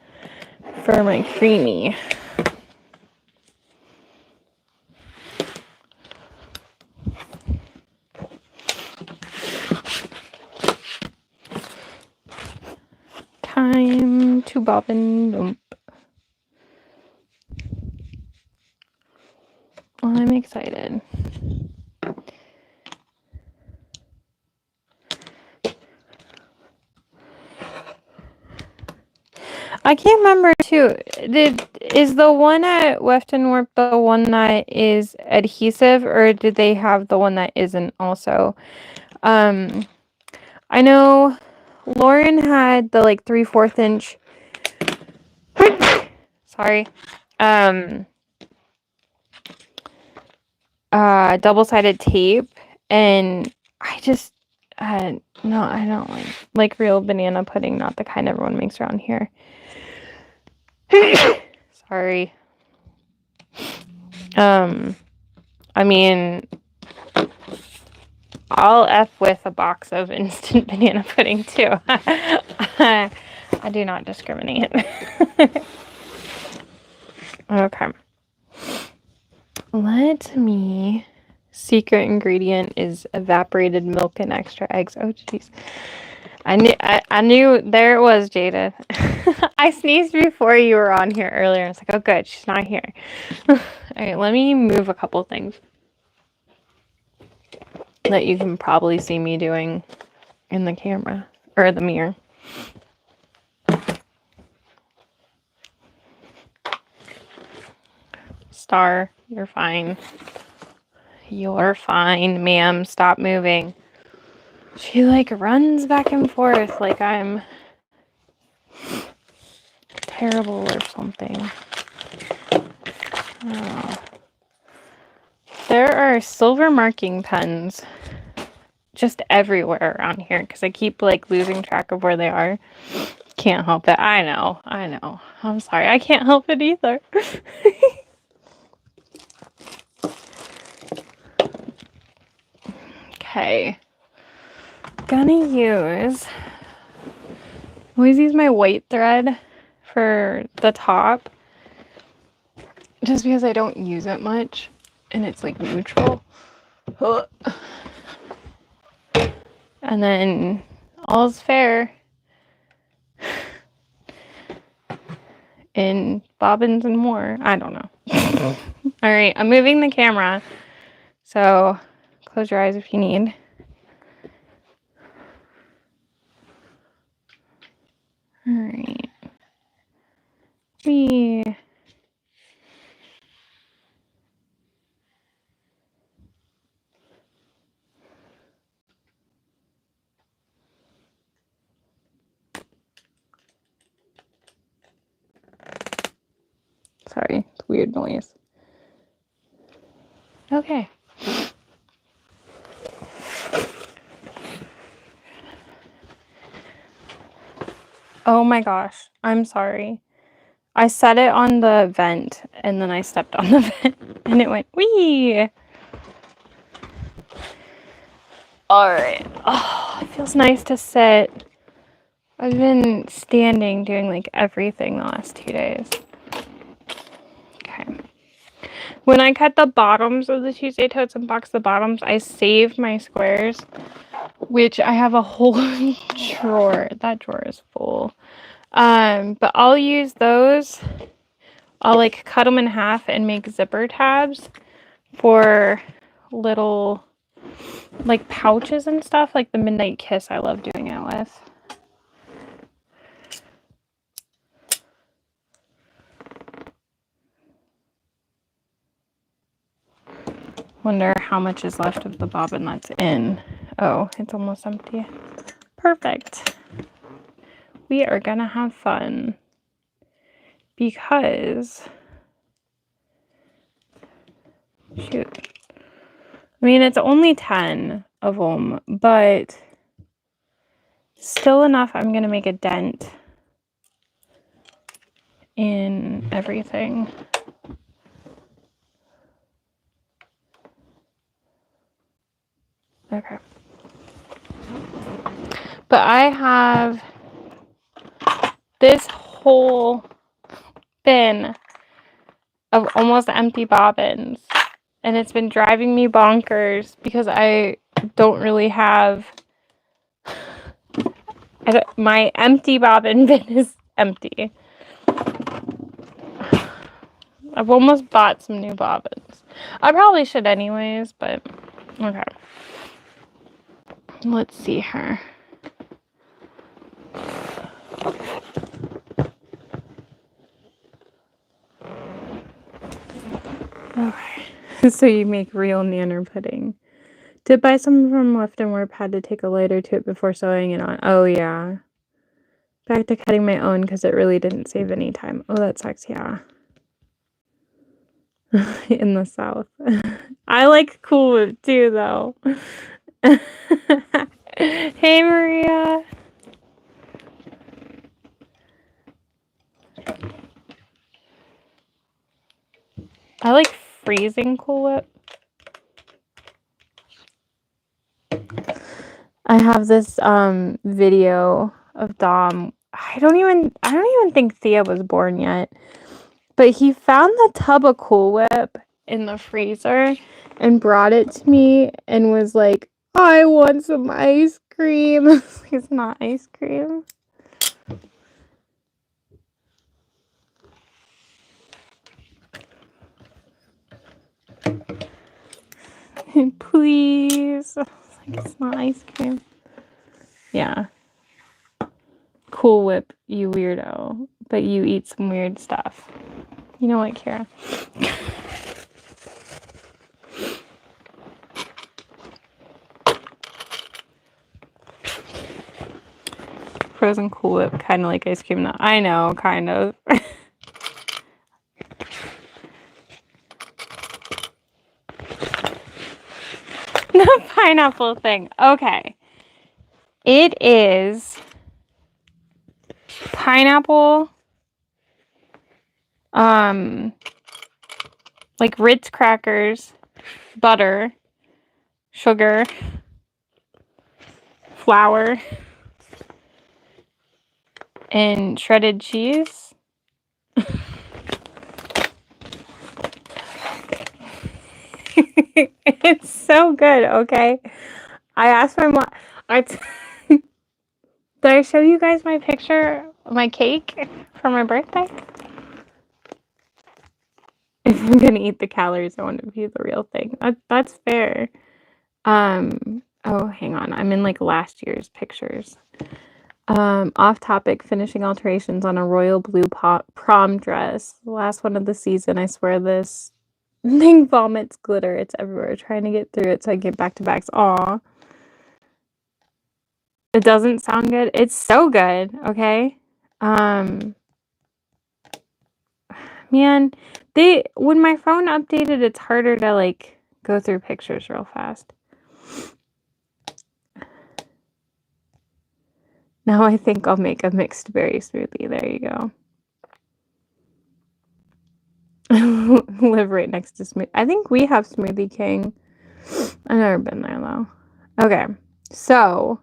for my creamy. Time to bobbin. Well, I'm excited. I can't remember too. Is the one at Weft and Warp the one that is adhesive, or did they have the one that isn't also? I know Lauren had the like 3/4 inch. Sorry. Double-sided tape, and I just no, I don't like real banana pudding, not the kind everyone makes around here. Sorry. I mean, I'll F with a box of instant banana pudding too. I do not discriminate. Okay. Let me. Secret ingredient is evaporated milk and extra eggs. Oh, jeez. I knew there it was, Jada. I sneezed before you were on here earlier. I was like, oh, good, she's not here. All right, let me move a couple things that you can probably see me doing in the camera or the mirror. Star, you're fine. You're fine, ma'am. Stop moving. She like runs back and forth like I'm terrible or something. Oh. There are silver marking pens just everywhere around here because I keep like losing track of where they are. Can't help it. I know. I'm sorry. I can't help it either. Okay. Always use my white thread for the top just because I don't use it much and it's like neutral. And then all's fair in bobbins and more. I don't know. All right, I'm moving the camera, so close your eyes if you need. All right. Sorry, it's weird noise. Okay. Oh my gosh. I'm sorry. I set it on the vent and then I stepped on the vent and it went wee. All right. Oh, it feels nice to sit. I've been standing doing like everything the last 2 days. Okay. When I cut the bottoms of the Tuesday totes and box the bottoms, I save my squares, which I have a whole drawer. That drawer is full. But I'll use those. I'll like cut them in half and make zipper tabs for little like pouches and stuff, like the Midnight Kiss I love doing it with. Wonder how much is left of the bobbin that's in. Oh, it's almost empty. Perfect. We are gonna have fun because shoot. I mean, it's only 10 of them, but still enough I'm gonna make a dent in everything. Okay. But I have this whole bin of almost empty bobbins, and it's been driving me bonkers because I don't really have my empty bobbin bin is empty. I've almost bought some new bobbins. I probably should anyways, but okay. Let's see here. Okay. So you make real nanner pudding. Did buy some from Left and Warp, had to take a lighter to it before sewing it on. Oh yeah. Back to cutting my own because it really didn't save any time. Oh, that sucks, yeah. In the South. I like Cool Whip too, though. Hey, Maria. I like freezing Cool Whip. I have this video of Dom. I don't even think Thea was born yet. But he found the tub of Cool Whip in the freezer and brought it to me and was like, I want some ice cream. It's not ice cream. Please. It's not ice cream. Yeah. Cool Whip, you weirdo. But you eat some weird stuff. You know what, Kara? Frozen Cool Whip, kind of like ice cream. Now. I know, kind of. The pineapple thing. Okay. It is pineapple, like Ritz crackers, butter, sugar, flour, and shredded cheese. It's so good, okay? I asked my mom. Did I show you guys my picture of my cake for my birthday? If I'm gonna eat the calories, I want to be the real thing. That's fair. Oh, hang on. I'm in like last year's pictures. Off topic, finishing alterations on a royal blue prom dress. The last one of the season. I swear this thing vomits glitter. It's everywhere. Trying to get through it so I get back to backs. Aw. It doesn't sound good. It's so good, okay? Man, when my phone updated, it's harder to like go through pictures real fast. Now I think I'll make a mixed berry smoothie. There you go. Live right next to Smoothie. I think we have Smoothie King. I've never been there though. Okay, so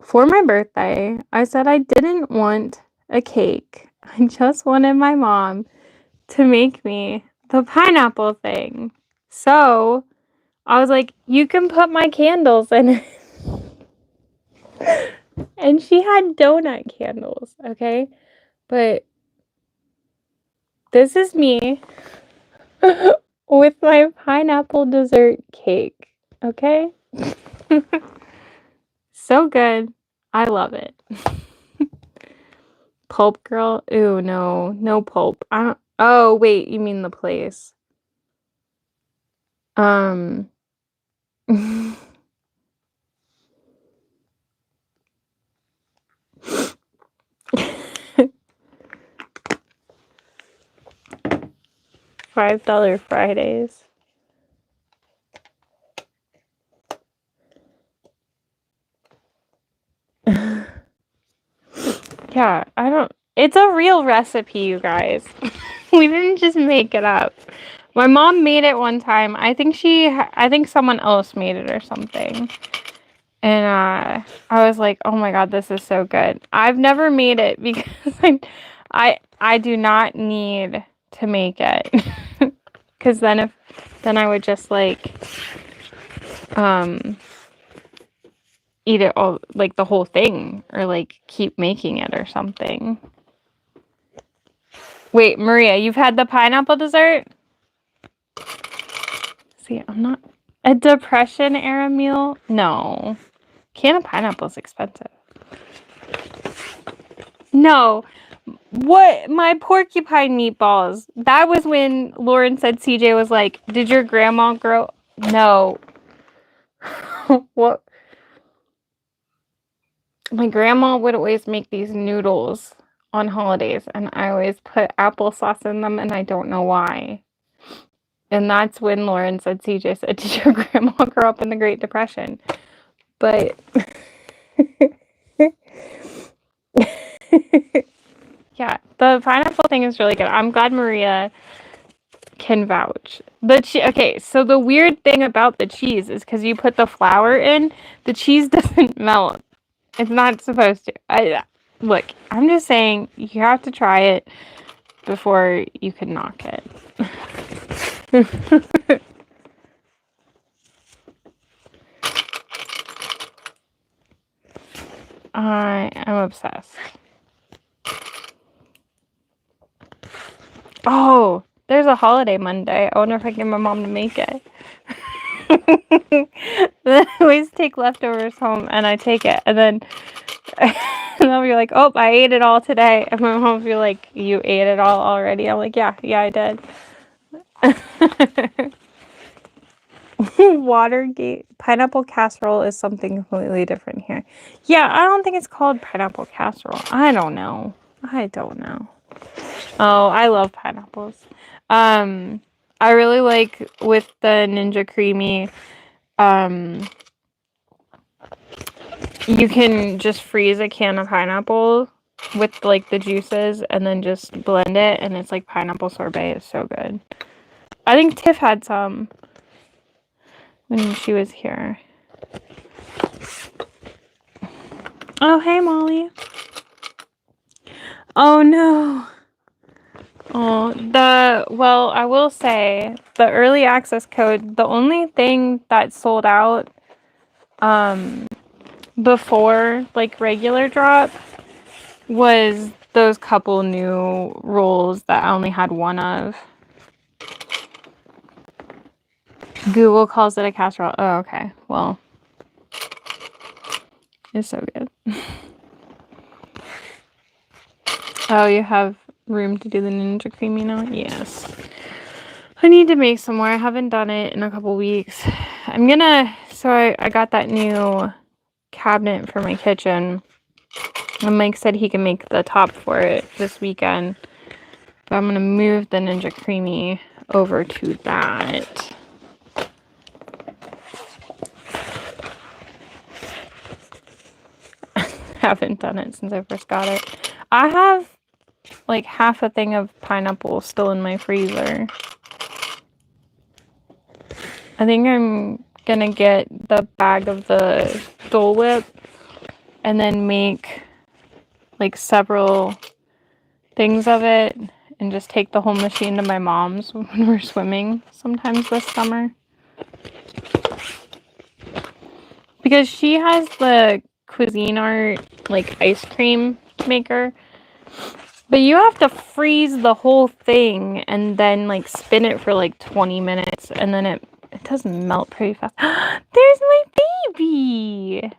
for my birthday, I said I didn't want a cake. I just wanted my mom to make me the pineapple thing. So I was like, you can put my candles in it. And she had donut candles, okay? But this is me with my pineapple dessert cake, okay? So good. I love it. Pulp girl? Ooh, no. No pulp. I don't. Oh, wait. You mean the place. $5 Fridays. Yeah, I don't. It's a real recipe, you guys. We didn't just make it up. My mom made it one time. I think someone else made it or something. And I was like, oh my god, this is so good. I've never made it because I do not need to make it. Because then I would just like eat it all, like the whole thing, or like keep making it or something. Wait, Maria, you've had the pineapple dessert? See, I'm not a depression era meal. No, can of pineapple is expensive. No, what, my porcupine meatballs? That was when Lauren said CJ was like, "Did your grandma grow?" No. What? My grandma would always make these noodles on holidays, and I always put applesauce in them, and I don't know why. And that's when Lauren said, CJ said, "Did your grandma grow up in the Great Depression?" But yeah, the pineapple thing is really good. I'm glad Maria can vouch. Okay, so the weird thing about the cheese is because you put the flour in, the cheese doesn't melt. It's not supposed to. Look, I'm just saying you have to try it before you can knock it. I am obsessed. Oh, there's a holiday Monday. I wonder if I can get my mom to make it. Then I always take leftovers home and I take it, and then they'll be like, "Oh, I ate it all today," and my mom will be like, "You ate it all already?" I'm like, "Yeah, I did." Watergate pineapple casserole is something completely different here. Yeah, I don't think it's called pineapple casserole. I don't know. Oh, I love pineapples. I really like with the Ninja Creamy. You can just freeze a can of pineapple with like the juices and then just blend it, and it's like pineapple sorbet. It's so good. I think Tiff had some when she was here. Oh, hey, Molly. Oh, no. Oh, well, I will say the early access code, the only thing that sold out before like regular drop was those couple new rolls that I only had one of. Google calls it a casserole. Oh, okay. Well, it's so good. Oh, you have room to do the Ninja Creamy now? Yes. I need to make some more. I haven't done it in a couple weeks. So I got that new cabinet for my kitchen. And Mike said he can make the top for it this weekend. But I'm going to move the Ninja Creamy over to that. haven't done it since I first got it. I have like half a thing of pineapple still in my freezer. I think I'm gonna get the bag of the Dole Whip and then make like several things of it and just take the whole machine to my mom's when we're swimming sometimes this summer. Because she has the Cuisinart like ice cream maker. But you have to freeze the whole thing and then like spin it for like 20 minutes and then it doesn't melt pretty fast. There's my baby!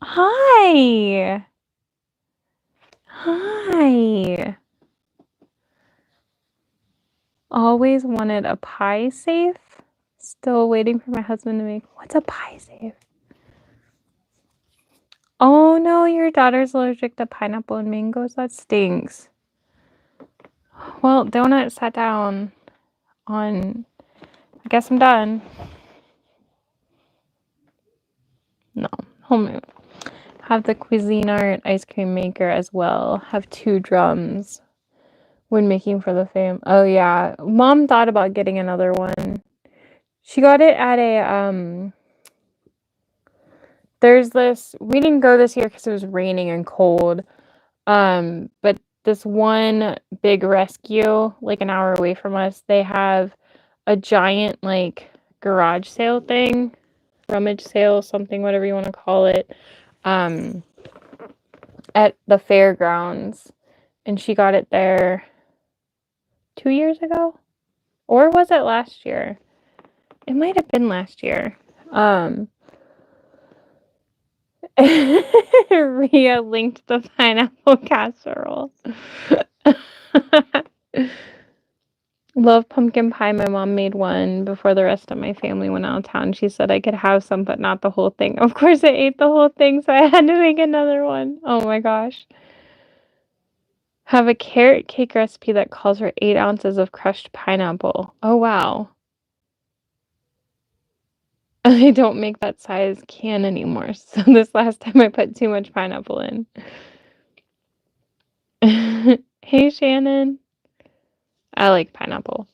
Hi! Hi! Always wanted a pie safe. Still waiting for my husband to make. What's a pie safe? Oh no, your daughter's allergic to pineapple and mangoes. That stinks. Well, Donut sat down on. I guess I'm done. No, he'll move. Have the Cuisinart ice cream maker as well. Have 2 drums when making for the fam. Oh yeah, Mom thought about getting another one. She got it at a There's this. We didn't go this year because it was raining and cold. But this one big rescue, like an hour away from us, they have a giant like garage sale thing, rummage sale, something, whatever you want to call it, at the fairgrounds. And she got it there 2 years ago, or was it last year? It might have been last year. Rhea linked the pineapple casserole. Love pumpkin pie. My mom made one before the rest of my family went out of town. She said I could have some, but not the whole thing. Of course, I ate the whole thing, so I had to make another one. Oh my gosh. Have a carrot cake recipe that calls for 8 ounces of crushed pineapple. Oh, wow. I don't make that size can anymore, so this last time I put too much pineapple in. Hey, Shannon. I like pineapple.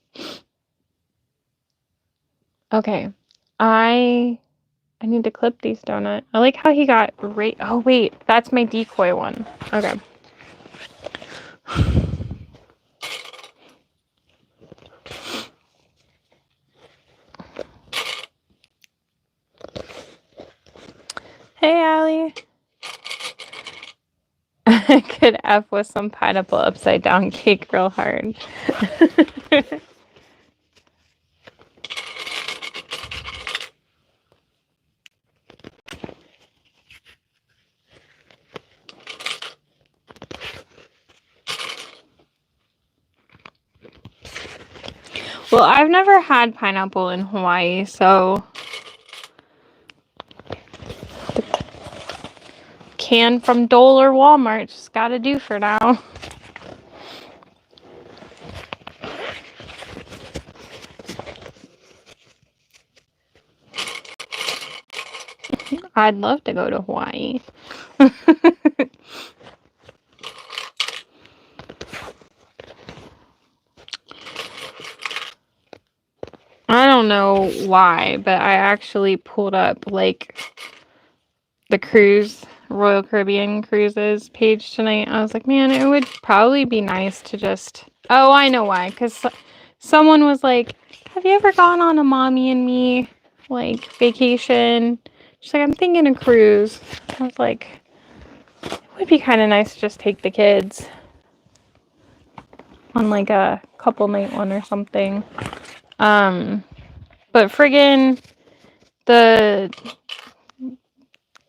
Okay. I need to clip these donut. I like how he got right. Oh, wait. That's my decoy one. Okay. Hey, Allie. I could F with some pineapple upside down cake real hard. Well, I've never had pineapple in Hawaii, so can from Dole or Walmart just gotta do for now. I'd love to go to Hawaii. I don't know why, but I actually pulled up like the cruise, Royal Caribbean Cruises page tonight. I was like, man, it would probably be nice to just... Oh, I know why. Because someone was like, have you ever gone on a mommy and me like vacation? She's like, I'm thinking a cruise. I was like, it would be kind of nice to just take the kids on like a couple night one or something. But friggin' the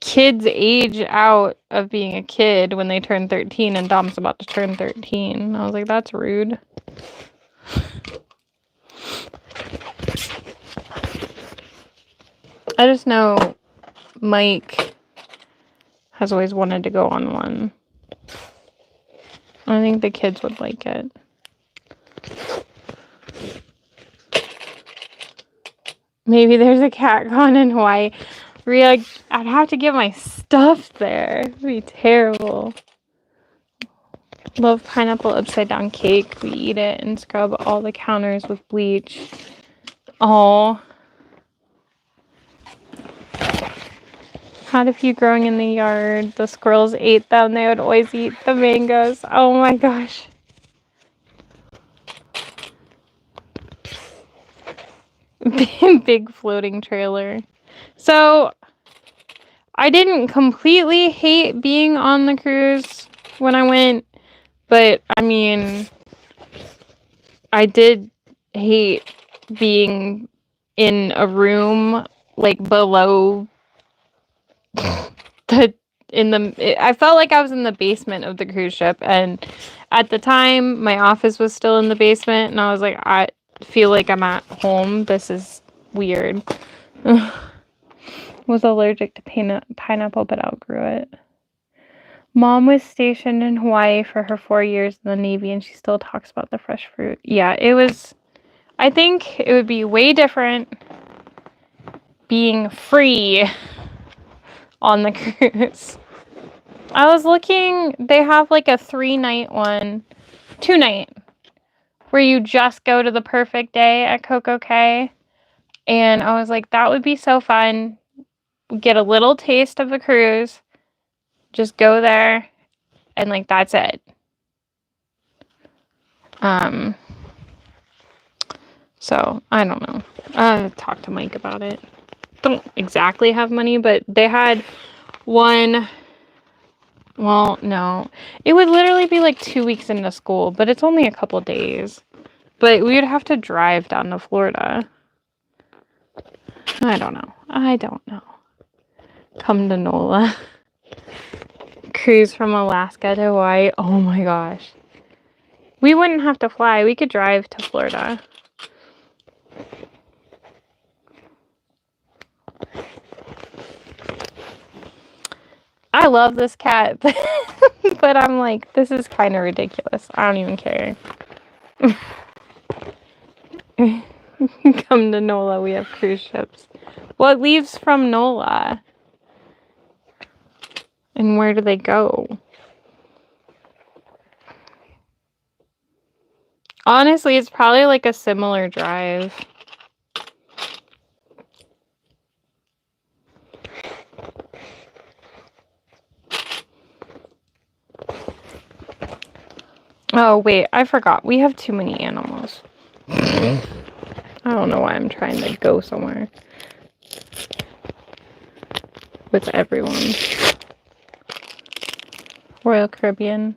kids age out of being a kid when they turn 13, and Dom's about to turn 13. I was like, that's rude. I just know Mike has always wanted to go on one. I think the kids would like it. Maybe there's a CatCon in Hawaii. I'd have to get my stuff there. It'd be terrible. Love pineapple upside down cake. We eat it and scrub all the counters with bleach. Oh. Had a few growing in the yard. The squirrels ate them. They would always eat the mangoes. Oh my gosh. Big floating trailer. So, I didn't completely hate being on the cruise when I went, but I mean, I did hate being in a room like below I felt like I was in the basement of the cruise ship, and at the time my office was still in the basement, and I was like, I feel like I'm at home. This is weird. Was allergic to pineapple, but outgrew it. Mom was stationed in Hawaii for her 4 years in the Navy, and she still talks about the fresh fruit. Yeah, I think it would be way different being free on the cruise. I was looking, they have like a 3-night one, 2-night, where you just go to the perfect day at Coco Cay. And I was like, that would be so fun. Get a little taste of the cruise. Just go there. And like, that's it. So I don't know. Talk to Mike about it. Don't exactly have money, but they had one. Well, no. It would literally be like 2 weeks into school, but it's only a couple days. But we would have to drive down to Florida. I don't know. Come to NOLA. Cruise from Alaska to Hawaii. Oh my gosh. We wouldn't have to fly. We could drive to Florida. I love this cat, but I'm like, this is kind of ridiculous. I don't even care. Come to NOLA, we have cruise ships. Well, it leaves from NOLA. And where do they go? Honestly, it's probably like a similar drive. Oh, wait, I forgot. We have too many animals. I don't know why I'm trying to go somewhere with everyone. Royal Caribbean.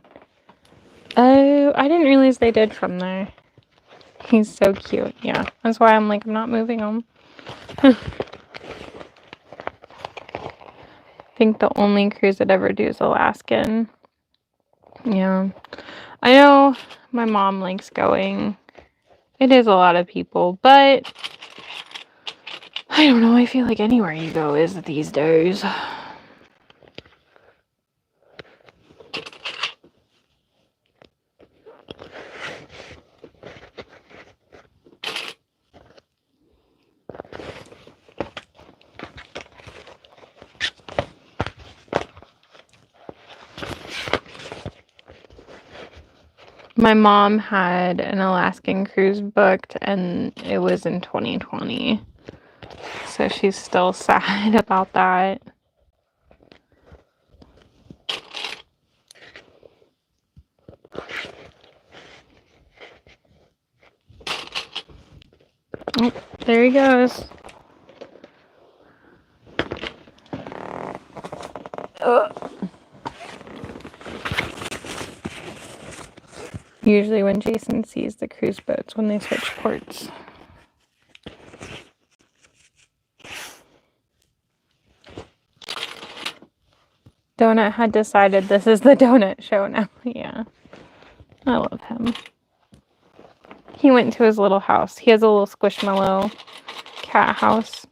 Oh, I didn't realize they did from there. He's so cute. Yeah, that's why I'm like, I'm not moving him. I think the only cruise I'd ever do is Alaskan. Yeah. I know my mom likes going. It is a lot of people, but I don't know. I feel like anywhere you go is these days. My mom had an Alaskan cruise booked, and it was in 2020. So she's still sad about that. Oh, there he goes. Ugh. Usually when Jason sees the cruise boats when they switch ports. Donut had decided this is the donut show now. Yeah. I love him. He went to his little house. He has a little squishmallow cat house.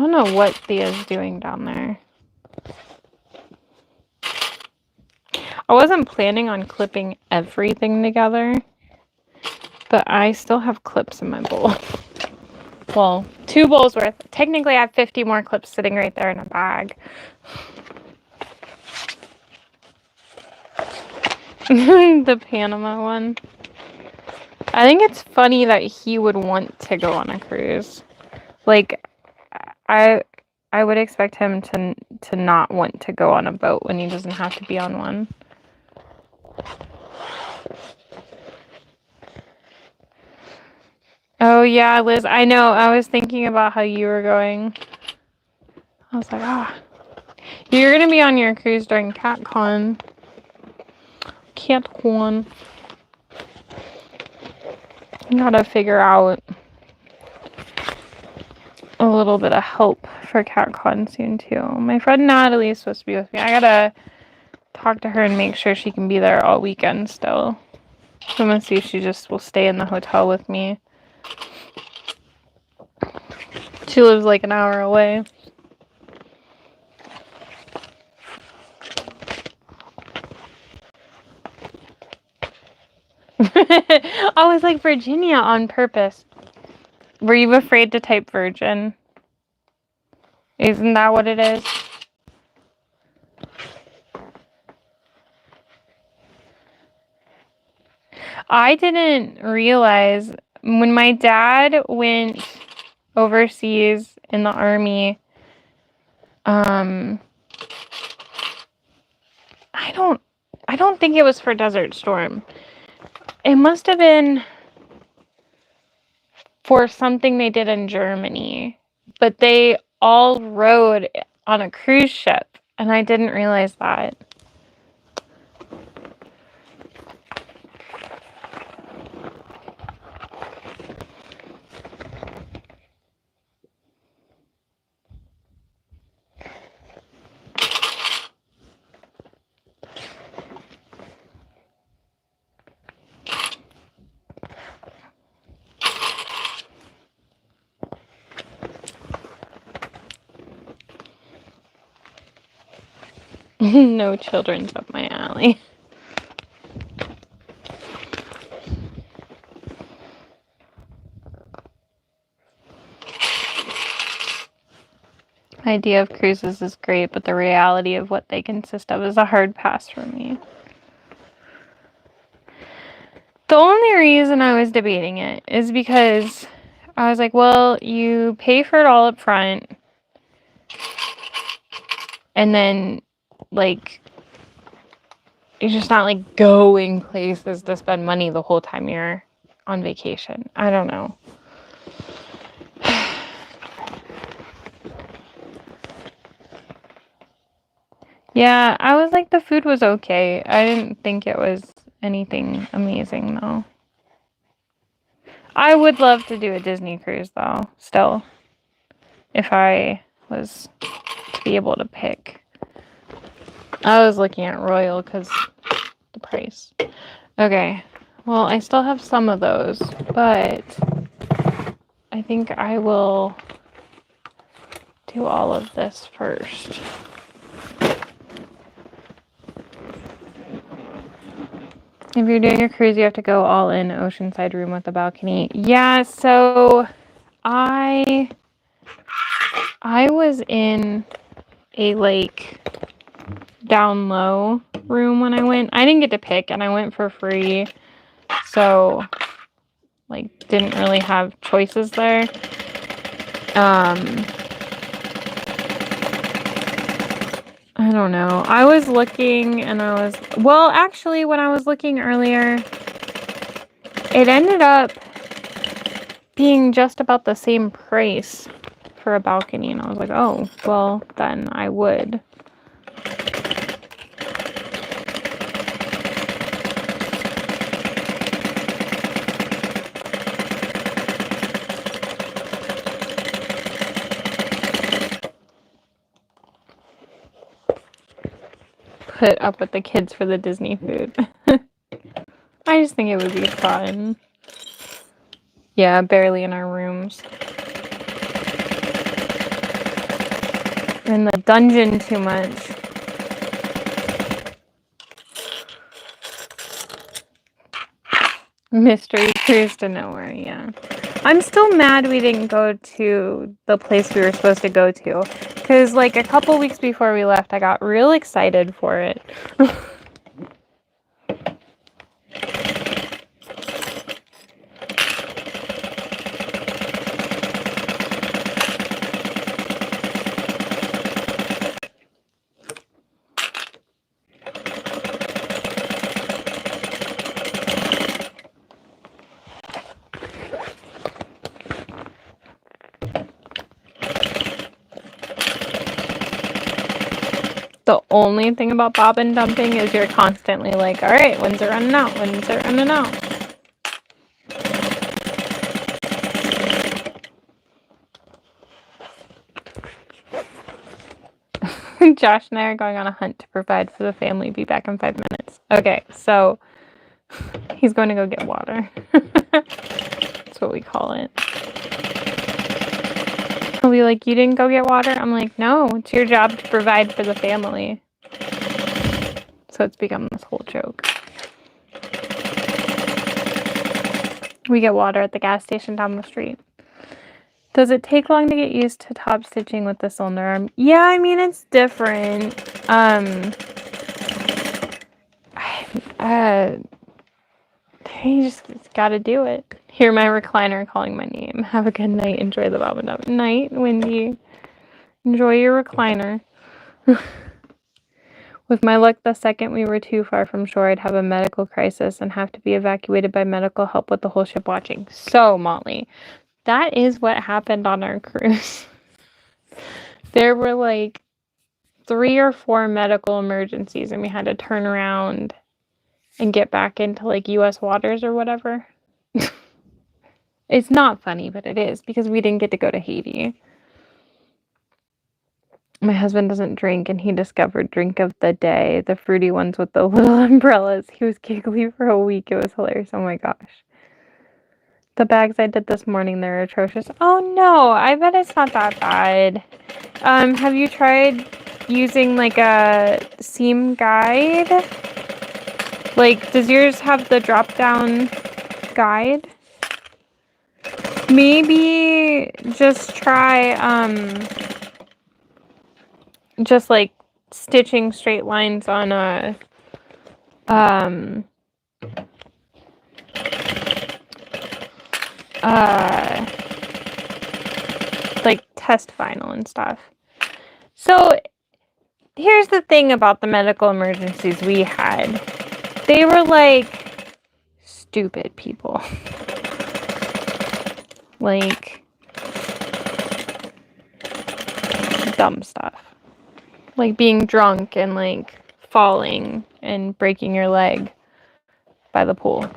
don't know what Thea's doing down there. I wasn't planning on clipping everything together, but I still have clips in my bowl. Well, 2 bowls worth. Technically, I have 50 more clips sitting right there in a bag. The Panama one. I think it's funny that he would want to go on a cruise. Like, I would expect him to not want to go on a boat when he doesn't have to be on one. Oh yeah, Liz, I know. I was thinking about how you were going. I was like, you're gonna be on your cruise during CatCon. CatCon. I gotta figure out a little bit of help for CatCon soon too. My friend Natalie is supposed to be with me. I gotta talk to her and make sure she can be there all weekend still. I'm gonna see if she just will stay in the hotel with me. She lives like an hour away. I was like, Virginia on purpose. Were you afraid to type virgin? Isn't that what it is? I didn't realize when my dad went overseas in the army, I don't think it was for Desert Storm. It must have been for something they did in Germany, but they all rode on a cruise ship, and I didn't realize that. No children's up my alley. The idea of cruises is great, but the reality of what they consist of is a hard pass for me. The only reason I was debating it is because I was like, well, you pay for it all up front, and then, like, you're just not, like, going places to spend money the whole time you're on vacation. I don't know. Yeah, I was like, the food was okay. I didn't think it was anything amazing, though. I would love to do a Disney cruise, though, still. If I was to be able to pick. I was looking at Royal because the price. Okay, well, I still have some of those, but I think I will do all of this first. If you're doing a cruise, you have to go all in oceanside room with a balcony. Yeah, so I was in a, like, down low room when I went. I didn't get to pick, and I went for free. So, like, didn't really have choices there. I don't know. I was looking and well, actually, when I was looking earlier, it ended up being just about the same price for a balcony. And I was like, oh, well, then I would. Put up with the kids for the Disney food. I just think it would be fun. Yeah, barely in our rooms. in the dungeon too much. Mystery cruise to nowhere, yeah. I'm still mad we didn't go to the place we were supposed to go to. Because, like, a couple weeks before we left, I got real excited for it. The only thing about bobbin dumping is you're constantly like, alright, when's it running out? When's it running out? Josh and I are going on a hunt to provide for the family. Be back in 5 minutes. Okay, so he's going to go get water. That's what we call it. He'll be like, you didn't go get water? I'm like, no, it's your job to provide for the family. So it's become this whole joke. We get water at the gas station down the street. Does it take long to get used to top stitching with the cylinder arm? Yeah, I mean, it's different. You just gotta do it. Hear my recliner calling my name. Have a good night. Enjoy the bobbin up. Night, Wendy. Enjoy your recliner. With my luck, the second we were too far from shore, I'd have a medical crisis and have to be evacuated by medical help with the whole ship watching. So, Molly, that is what happened on our cruise. There were like 3 or 4 medical emergencies, and we had to turn around and get back into like U.S. waters or whatever. It's not funny, but it is because we didn't get to go to Haiti. My husband doesn't drink, and he discovered drink of the day, the fruity ones with the little umbrellas. He was giggly for a week. It was hilarious. Oh my gosh. The bags I did this morning, they're atrocious. Oh no, I bet it's not that bad. Have you tried using like a seam guide? Like, does yours have the drop-down guide? Maybe just try, just like stitching straight lines on a, like test vinyl and stuff. So here's the thing about the medical emergencies we had. They were like stupid people. Like dumb stuff. Like being drunk and like falling and breaking your leg by the pool.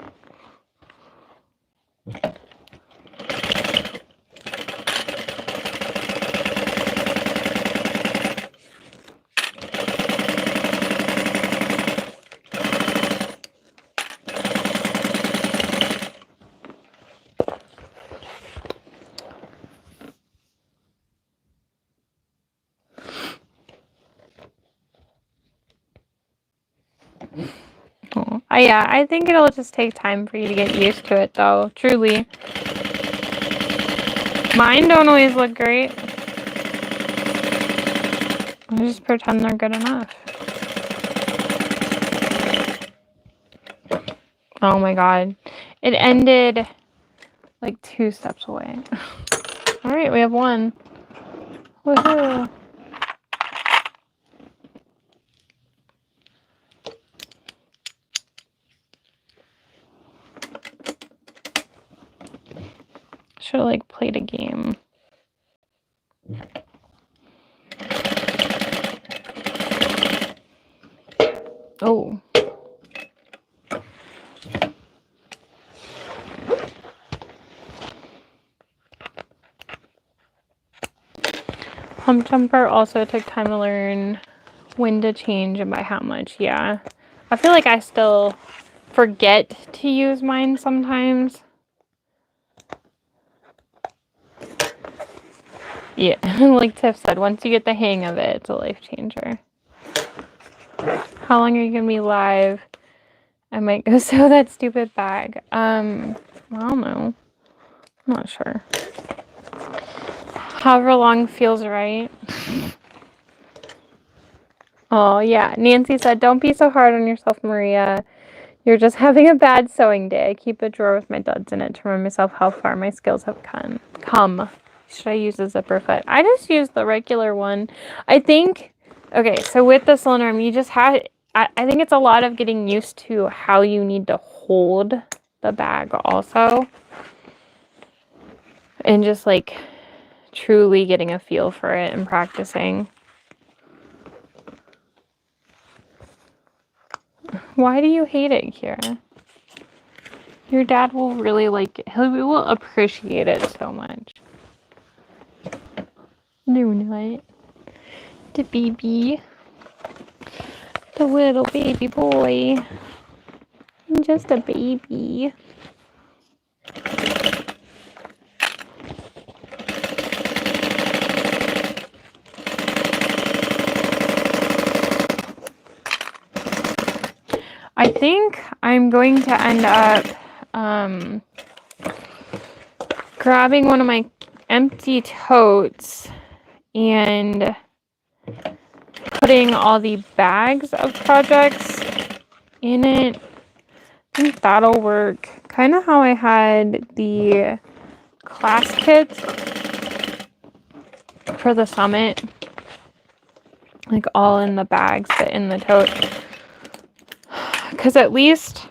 Oh, yeah, I think it'll just take time for you to get used to it, though. Truly. Mine don't always look great. I just pretend they're good enough. Oh my god. It ended like 2 steps away. Alright, we have 1. Woohoo! Should have like played a game. Oh. Hump jumper also took time to learn when to change and by how much. Yeah. I feel like I still forget to use mine sometimes. Yeah, like Tiff said, once you get the hang of it, it's a life changer. How long are you gonna be live? I might go sew that stupid bag. I don't know. I'm not sure. However long feels right. Oh yeah, Nancy said, "Don't be so hard on yourself, Maria. You're just having a bad sewing day. I keep a drawer with my duds in it to remind myself how far my skills have come. Should I use a zipper foot? I just use the regular one. I think, okay, so with the cylinder arm, you just have, I think it's a lot of getting used to how you need to hold the bag also. And just like truly getting a feel for it and practicing. Why do you hate it, Kira? Your dad will really like it. He will appreciate it so much. No, not. The baby. The little baby boy. Just a baby. I think I'm going to end up grabbing one of my empty totes and putting all the bags of projects in it. I think that'll work. Kind of how I had the class kits for the summit. Like all in the bags, but in the tote. Because at least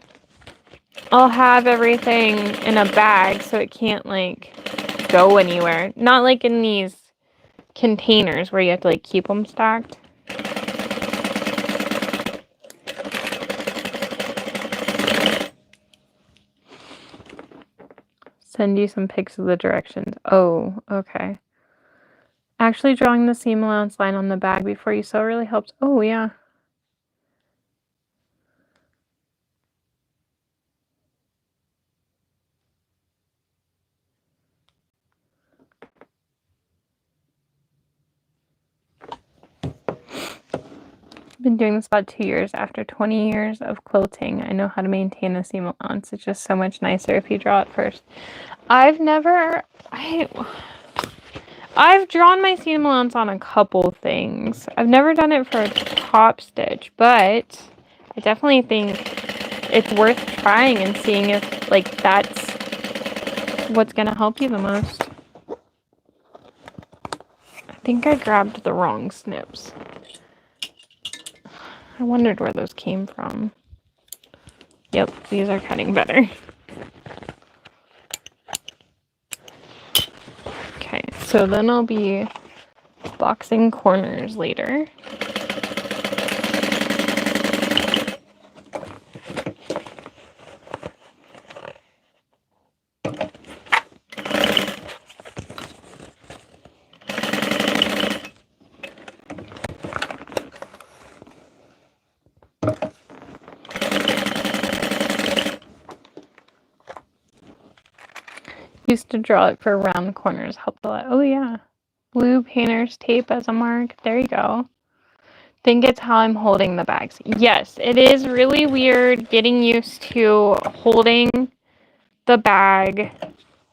I'll have everything in a bag so it can't like go anywhere. Not like in these containers where you have to like keep them stacked. Send you some pics of the directions. Oh, okay. Actually drawing the seam allowance line on the bag before you sew really helps. Oh, yeah. Been doing this about 2 years. After 20 years of quilting, I know how to maintain a seam allowance. It's just so much nicer if you draw it first. I've drawn my seam allowance on a couple things. I've never done it for a top stitch, but I definitely think it's worth trying and seeing if like that's what's gonna help you the most. I think I grabbed the wrong snips. I wondered where those came from. Yep, these are cutting better. Okay, so then I'll be boxing corners later. Used to draw it for round corners, helped a lot. Oh yeah. Blue painter's tape as a mark. There you go. Think it's how I'm holding the bags. Yes, it is really weird getting used to holding the bag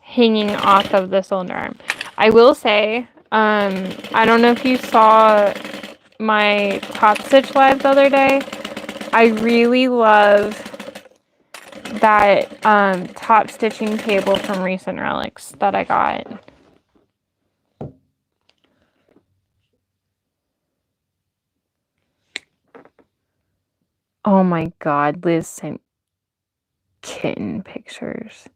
hanging off of the cylinder arm. I will say, I don't know if you saw my top stitch live the other day. I really love that top stitching table from Recent Relics that I got. Oh my god, Liz sent kitten pictures.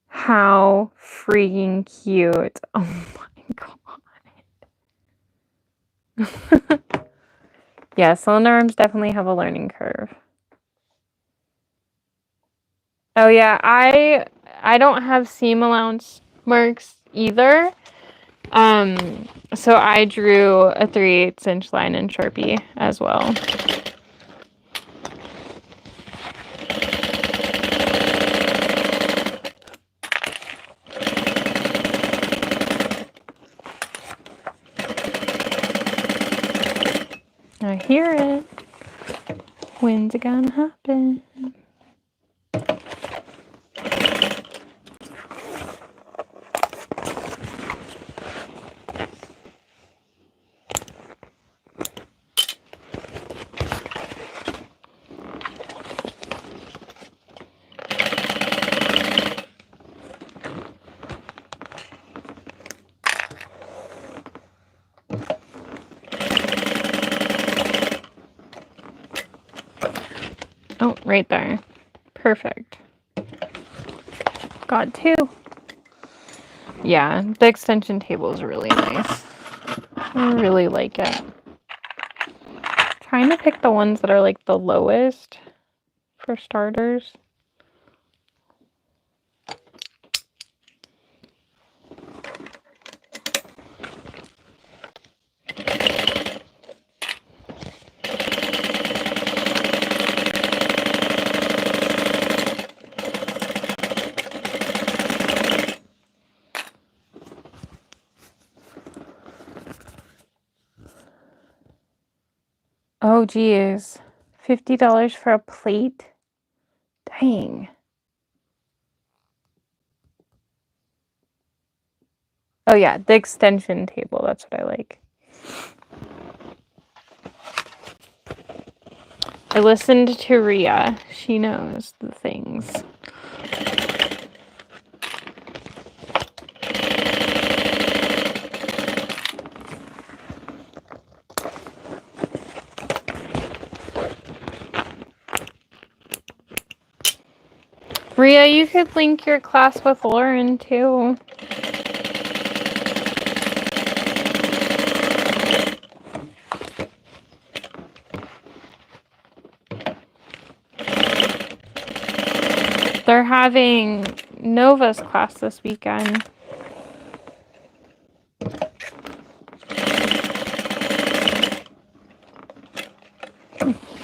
How freaking cute. Oh my god. Yeah, cylinder arms definitely have a learning curve. Oh yeah, I don't have seam allowance marks either. So I drew a 3/8 inch line in Sharpie as well. hear it. When's it gonna happen? Oh, right there. Perfect. Got 2. Yeah, the extension table is really nice. I really like it. Trying to pick the ones that are like the lowest for starters. Oh, geez. $50 for a plate? Dang. Oh, yeah, the extension table. That's what I like. I listened to Rhea. She knows the things. Rhea, you could link your class with Lauren, too. They're having Nova's class this weekend.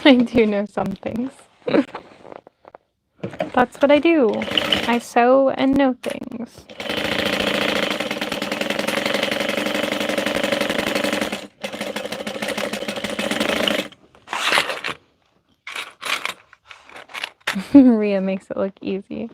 I do know some things. That's what I do. I sew and know things. Rhea makes it look easy.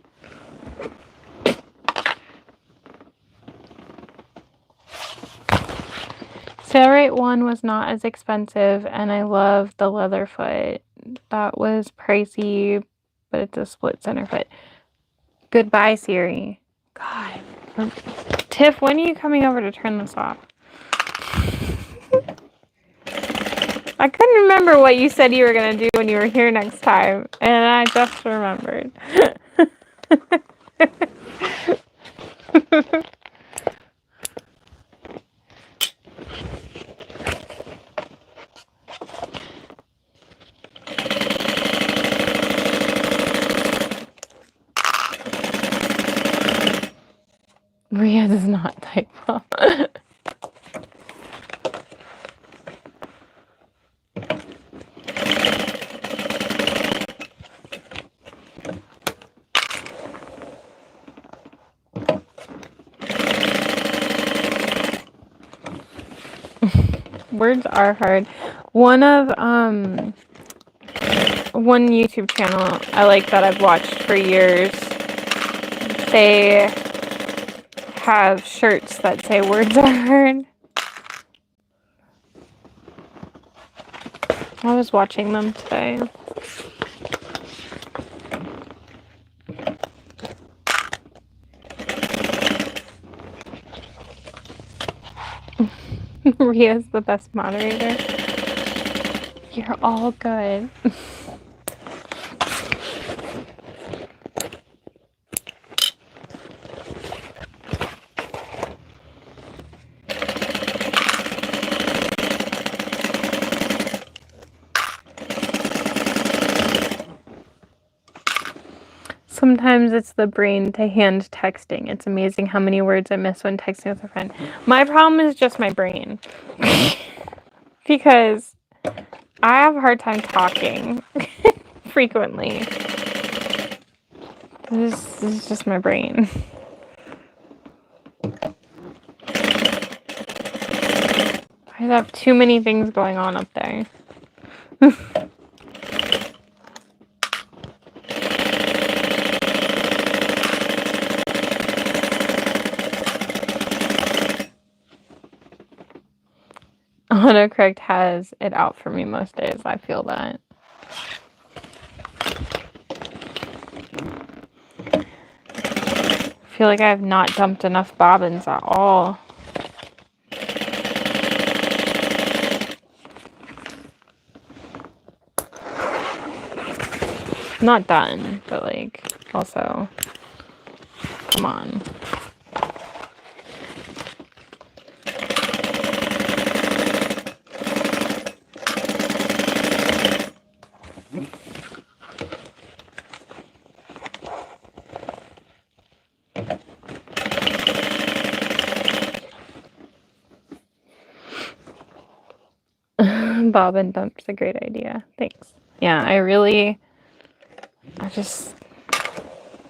Sailrite 1 was not as expensive, and I love the leather foot. That was pricey, but it's a split center foot. Goodbye, Siri. God. Tiff, when are you coming over to turn this off? I couldn't remember what you said you were going to do when you were here next time, and I just remembered. Rhea does not type well. Words are hard. One YouTube channel I like that I've watched for years, they have shirts that say words are hard. I was watching them today. Rhea's the best moderator. You're all good. Sometimes it's the brain to hand texting. It's amazing how many words I miss when texting with a friend. My problem is just my brain. Because I have a hard time talking frequently. This is just my brain. I have too many things going on up there. Autocorrect has it out for me most days. I feel that. I feel like I have not dumped enough bobbins at all. Not done, but like, also, come on. Bobbin dump's a great idea. Thanks. Yeah, I just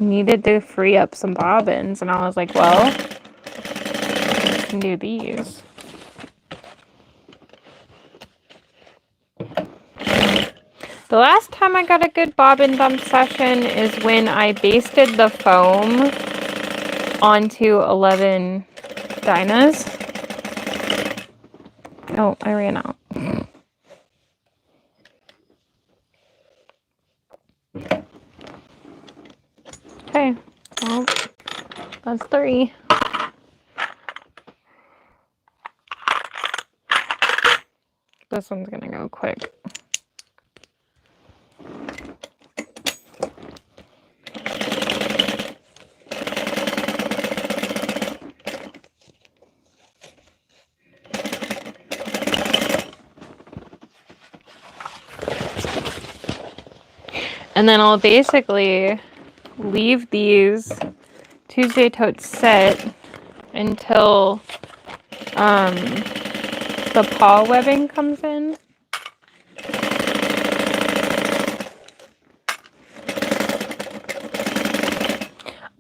needed to free up some bobbins, and I was like, well, I can do these. The last time I got a good bobbin dump session is when I basted the foam onto 11 Dynas. Oh, I ran out. Okay, well, that's 3. This one's gonna go quick. And then I'll basically leave these Tuesday totes set until the paw webbing comes in.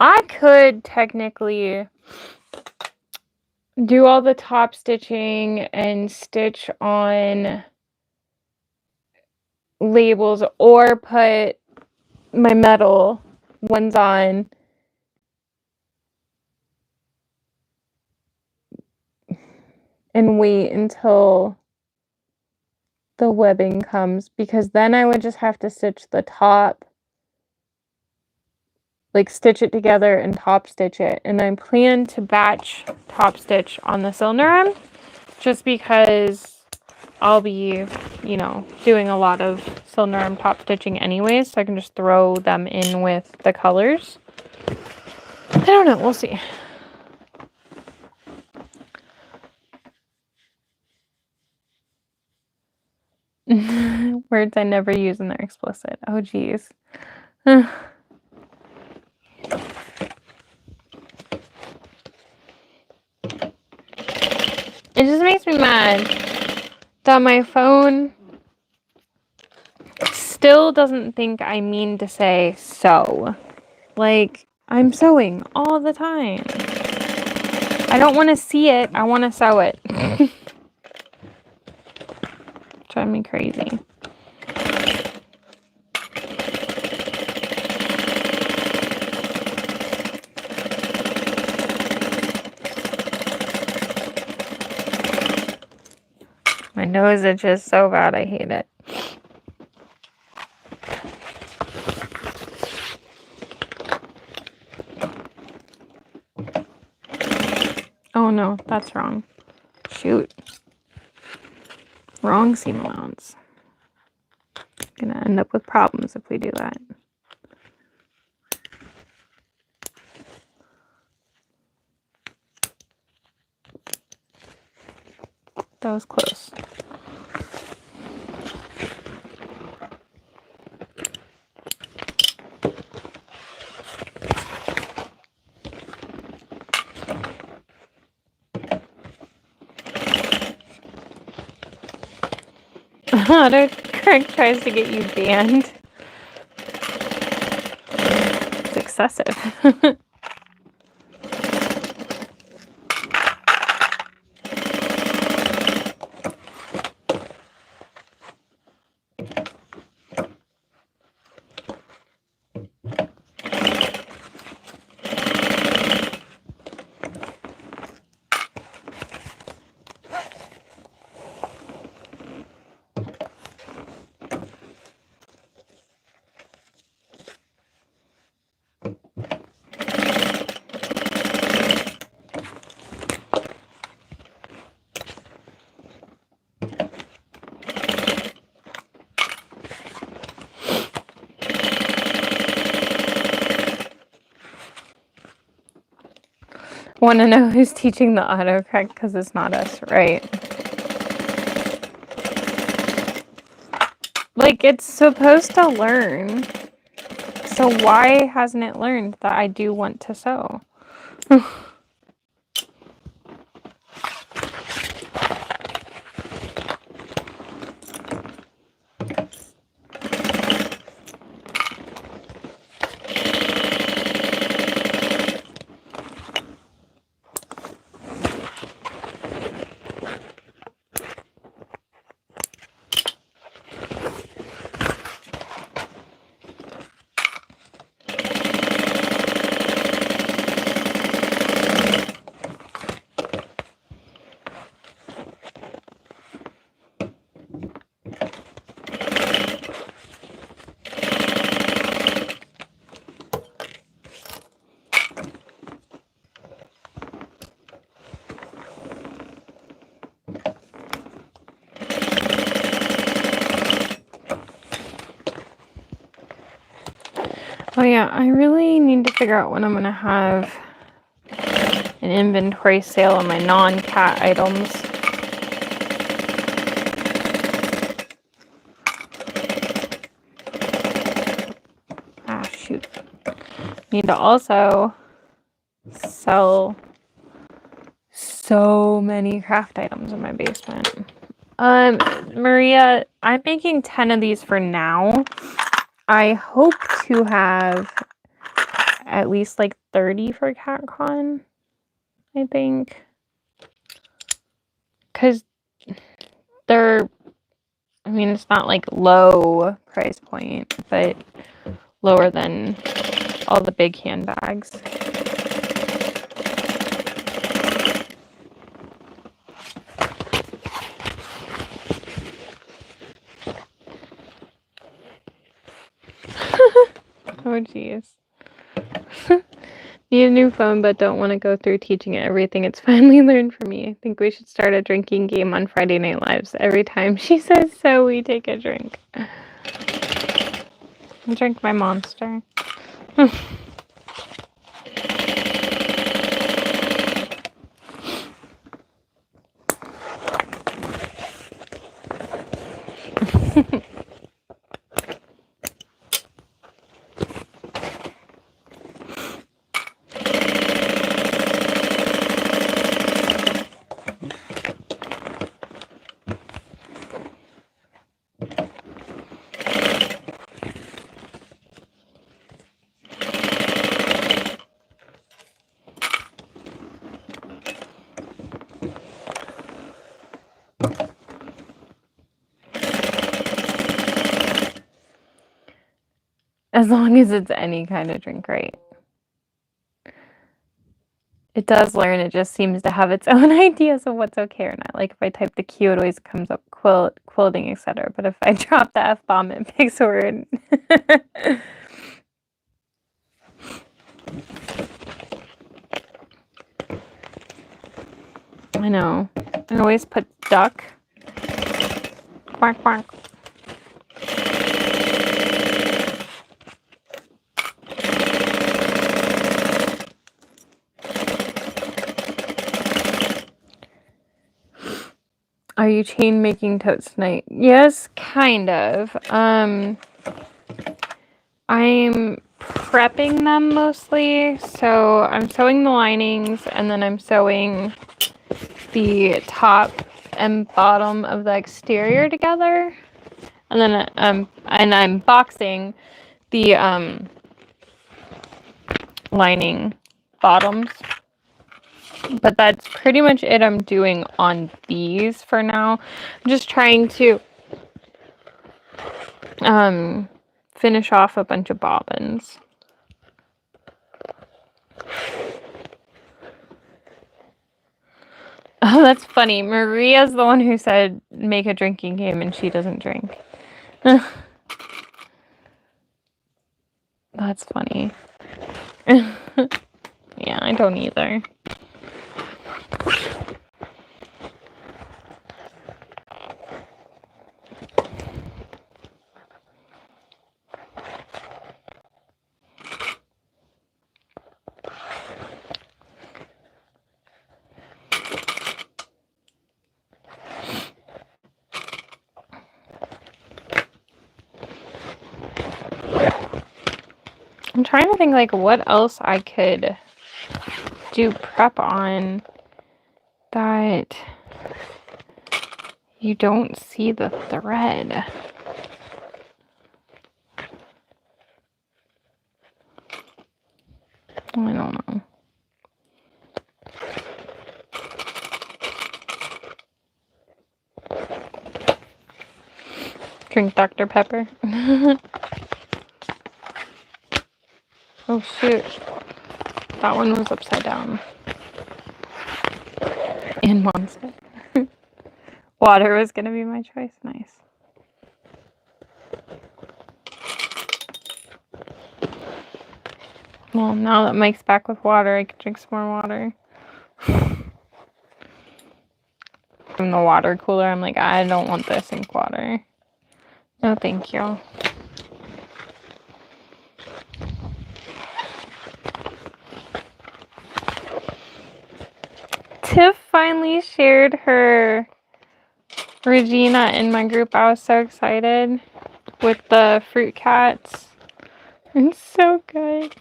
I could technically do all the top stitching and stitch on labels or put my metal ones on and wait until the webbing comes, because then I would just have to stitch the top, like stitch it together and top stitch it. And I plan to batch top stitch on the cylinder just because I'll be, you know, doing a lot of cylinder top stitching anyways, so I can just throw them in with the colors. I don't know, we'll see. Words I never use and they're explicit. Oh geez. It just makes me mad that my phone still doesn't think I mean to say sew. Like, I'm sewing all the time. I don't want to see it. I want to sew it. Drive me crazy. My nose itches so bad, I hate it. Oh no, that's wrong. Shoot. Wrong seam allowance. Gonna end up with problems if we do that. That was close. Autocorrect tries to get you banned. It's excessive. Want to know who's teaching the autocorrect because it's not us, right? Like, it's supposed to learn. So why hasn't it learned that I do want to sew? Oh yeah, I really need to figure out when I'm gonna have an inventory sale on my non-cat items. Ah, shoot. Need to also sell so many craft items in my basement. Maria, I'm making 10 of these for now. I hope to have at least like 30 for CatCon, I think. Because they're, I mean, it's not like low price point, but lower than all the big handbags. Oh, jeez. Need a new phone, but don't want to go through teaching it everything it's finally learned from me. I think we should start a drinking game on Friday Night Lives. Every time she says so, we take a drink. I'll drink my Monster. As long as it's any kind of drink, right? It does learn, it just seems to have its own ideas of what's okay or not. Like if I type the Q, it always comes up quilting, etc. But if I drop the F-bomb, it picks a word. I know. I always put duck. Quack, quack. Are you chain making totes tonight? Yes, kind of. I'm prepping them mostly. So I'm sewing the linings and then I'm sewing the top and bottom of the exterior together. And then I'm boxing the lining bottoms. But that's pretty much it I'm doing on these for now. I'm just trying to finish off a bunch of bobbins. Oh, that's funny. Maria's the one who said make a drinking game and she doesn't drink. That's funny. Yeah, I don't either. I'm trying to think like what else I could do prep on that you don't see the thread. I don't know. Drink Dr. Pepper. Oh shoot. That one was upside down. And monster. Water was gonna be my choice. Nice. Well, now that Mike's back with water, I can drink some more water. From the water cooler, I'm like, I don't want this ink water. No, thank you. Tiff finally shared her Regina in my group. I was so excited with the fruit cats. It's so good.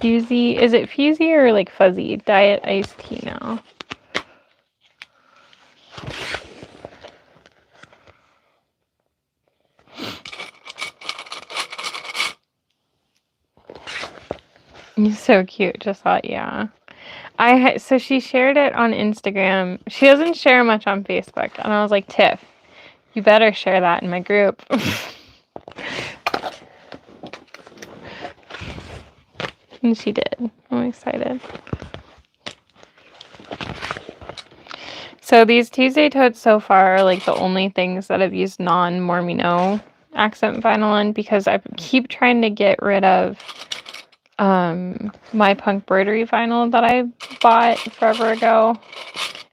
Fuzzy. Is it Fuzzy or like fuzzy? Diet iced tea now. He's so cute. Just thought, yeah. So she shared it on Instagram. She doesn't share much on Facebook, and I was like, Tiff, you better share that in my group. And she did. I'm excited. So these Tuesday totes so far are like the only things that I've used non-Mormino accent vinyl on, because I keep trying to get rid of my punk broderie vinyl that I bought forever ago.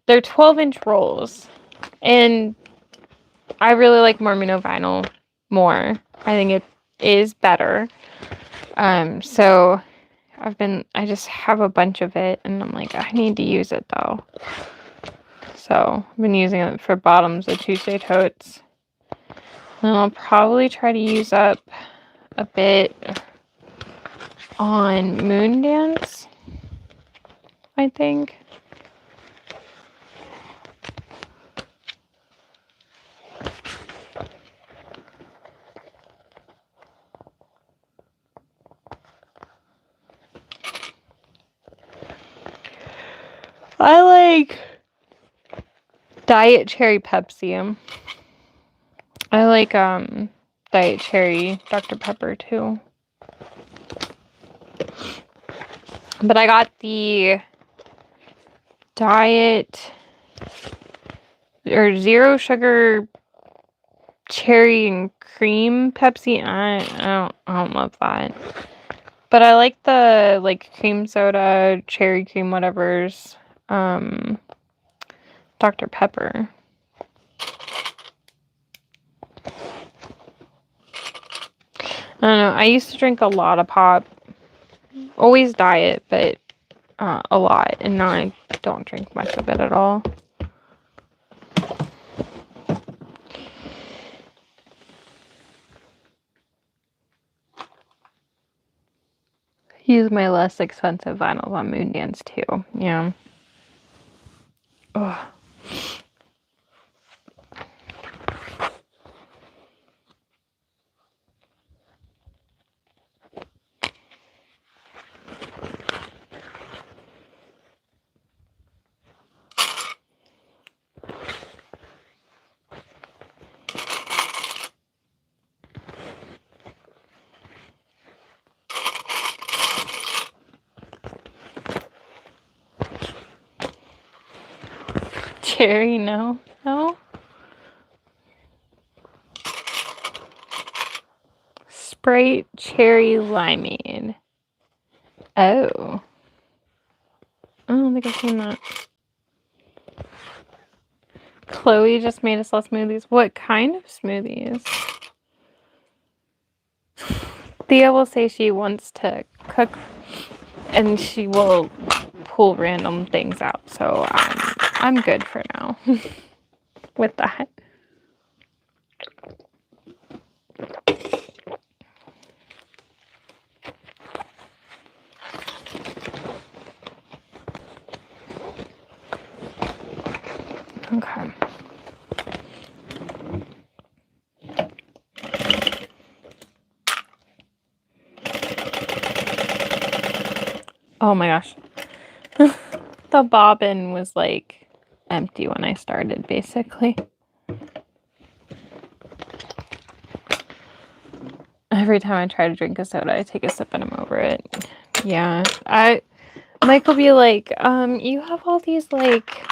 They're 12-inch rolls, and I really like Mormino vinyl more. I think it is better. So I just have a bunch of it, and I'm like, I need to use it though. So I've been using it for bottoms of Tuesday totes. And I'll probably try to use up a bit on Moon Dance, I think. I like Diet Cherry Pepsi. I like Diet Cherry Dr. Pepper too. But I got the Diet or Zero Sugar Cherry and Cream Pepsi. I don't love that. But I like the like cream soda, cherry cream, whatever's Dr. Pepper. I don't know. I used to drink a lot of pop. Always diet, but a lot. And now I don't drink much of it at all. Use my less expensive vinyls on Moon Dance too. Yeah. Ugh. Cherry, no. Sprite cherry limeade. Oh. I don't think I've seen that. Chloe just made us all smoothies. What kind of smoothies? Thea will say she wants to cook, and she will pull random things out. So I'm good for now with that. Okay. Oh my gosh. The bobbin was like empty when I started, basically. Every time I try to drink a soda, I take a sip and I'm over it. Yeah. Mike will be like, you have all these like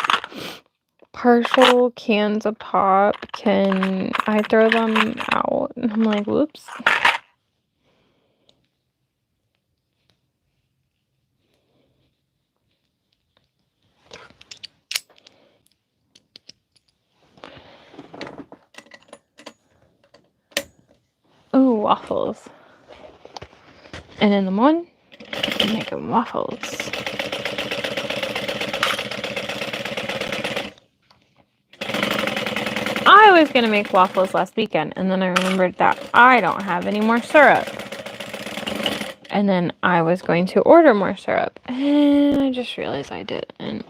partial cans of pop. Can I throw them out? And I'm like, whoops. Ooh, waffles. And in the morning, I'm making waffles. I was going to make waffles last weekend, and then I remembered that I don't have any more syrup. And then I was going to order more syrup, and I just realized I didn't.